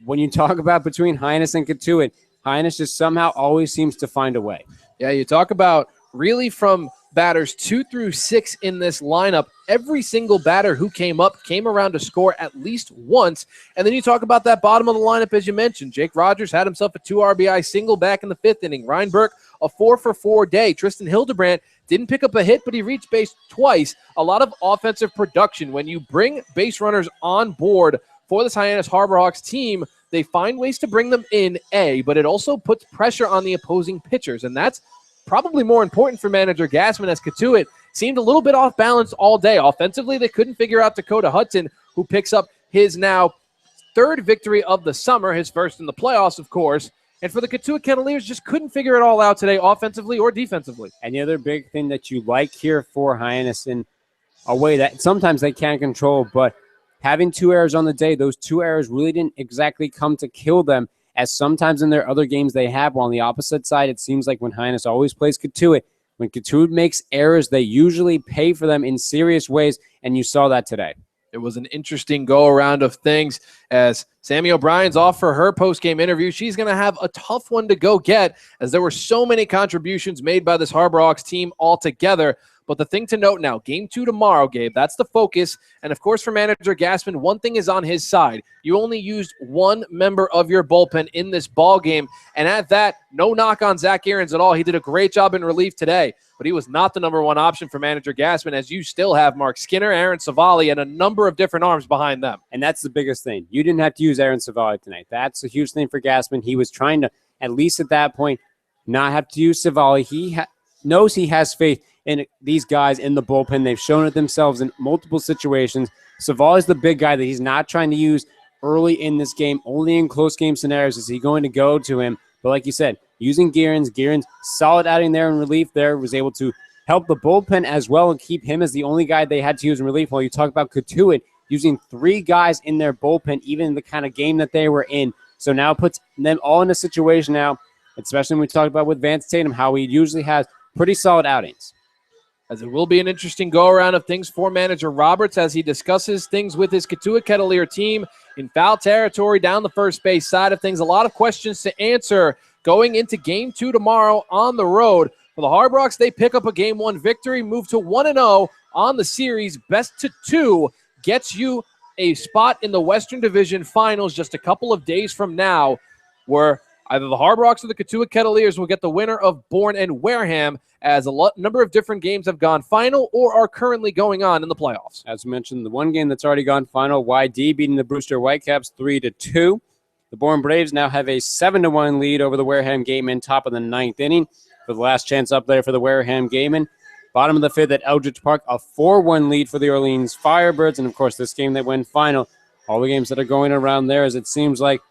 when you talk about between Hyannis and Cotuit, Hyannis just somehow always seems to find a way. Yeah, you talk about really from batters 2 through 6 in this lineup, every single batter who came up came around to score at least once. And then you talk about that bottom of the lineup, as you mentioned. Jake Rogers had himself a 2 RBI single back in the 5th inning. Ryan Burke, a 4-for-4 day. Tristan Hildebrandt didn't pick up a hit, but he reached base twice. A lot of offensive production. When you bring base runners on board for this Hyannis Harbor Hawks team, they find ways to bring them in, but it also puts pressure on the opposing pitchers. And that's probably more important for manager Gassman, as Cotuit seemed a little bit off balance all day. Offensively, they couldn't figure out Dakota Hudson, who picks up his now third victory of the summer, his first in the playoffs, of course. And for the Cotuit Kettleers, just couldn't figure it all out today, offensively or defensively. And the other big thing that you like here for Hyannis in a way that sometimes they can't control, but having 2 errors on the day, those 2 errors really didn't exactly come to kill them, as sometimes in their other games they have. While on the opposite side, it seems like when Hyannis always plays Cotuit, when Cotuit makes errors, they usually pay for them in serious ways, and you saw that today. It was an interesting go-around of things as Sammy O'Brien's off for her post-game interview. She's going to have a tough one to go get, as there were so many contributions made by this Harborhawks team altogether. But the thing to note now, Game 2 tomorrow, Gabe, that's the focus. And, of course, for manager Gassman, one thing is on his side. You only used one member of your bullpen in this ball game. And at that, no knock on Zach Aarons at all. He did a great job in relief today. But he was not the number one option for manager Gassman, as you still have Mark Skinner, Aaron Savali, and a number of different arms behind them. And that's the biggest thing. You didn't have to use Aaron Savali tonight. That's a huge thing for Gassman. He was trying to, at least at that point, not have to use Savali. He knows he has faith in these guys in the bullpen. They've shown it themselves in multiple situations. Savali is the big guy that he's not trying to use early in this game. Only in close game scenarios is he going to go to him. But like you said, using Gearens solid outing there in relief there, was able to help the bullpen as well and keep him as the only guy they had to use in relief. While you talk about Cotuit using 3 guys in their bullpen, even in the kind of game that they were in. So now it puts them all in a situation now, especially when we talked about with Vance Tatum, how he usually has pretty solid outings. As it will be an interesting go-around of things for manager Roberts as he discusses things with his Cotuit Kettleer team in foul territory down the first base side of things. A lot of questions to answer going into Game 2 tomorrow on the road. For the Harborhawks, they pick up a Game 1 victory, move to 1-0 on the series. Best to 2 gets you a spot in the Western Division Finals just a couple of days from now, where either the Harborhawks or the Cotuit Kettleers will get the winner of Bourne and Wareham, as a number of different games have gone final or are currently going on in the playoffs. As mentioned, the one game that's already gone final, YD beating the Brewster Whitecaps 3-2. The Bourne Braves now have a 7-1 lead over the Wareham Gatemen, top of the 9th inning. For the last chance up there for the Wareham Gatemen. Bottom of the 5th at Eldridge Park, a 4-1 lead for the Orleans Firebirds. And, of course, this game that went final, all the games that are going around there, as it seems like,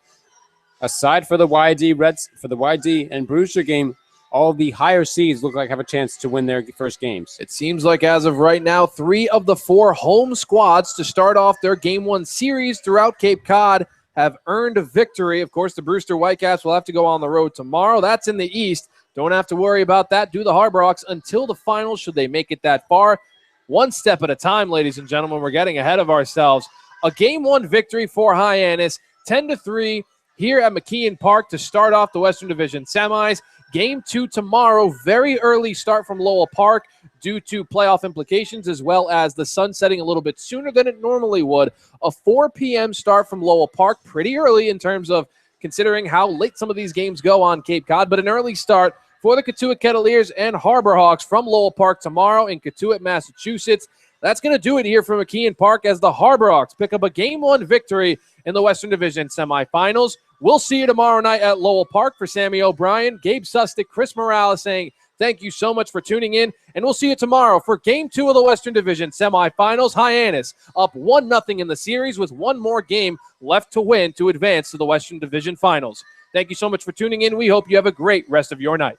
aside for the YD and Brewster game, all the higher seeds look like have a chance to win their first games. It seems like as of right now, 3 of the 4 home squads to start off their Game 1 series throughout Cape Cod have earned a victory. Of course, the Brewster Whitecaps will have to go on the road tomorrow. That's in the East. Don't have to worry about that. Do the Harborhawks until the finals, should they make it that far. One step at a time, ladies and gentlemen. We're getting ahead of ourselves. A Game 1 victory for Hyannis, 10-3 here at McKeon Park to start off the Western Division semis. Game 2 tomorrow, very early start from Lowell Park due to playoff implications, as well as the sun setting a little bit sooner than it normally would. A 4 p.m. start from Lowell Park, pretty early in terms of considering how late some of these games go on Cape Cod, but an early start for the Cotuit Kettleers and Harborhawks from Lowell Park tomorrow in Cotuit, Massachusetts. That's going to do it here from McKeon Park as the Harborhawks pick up a Game 1 victory in the Western Division semifinals. We'll see you tomorrow night at Lowell Park. For Sammy O'Brien, Gabe Sustick, Chris Morales saying thank you so much for tuning in, and we'll see you tomorrow for Game 2 of the Western Division semifinals. Hyannis up 1-0 in the series with one more game left to win to advance to the Western Division finals. Thank you so much for tuning in. We hope you have a great rest of your night.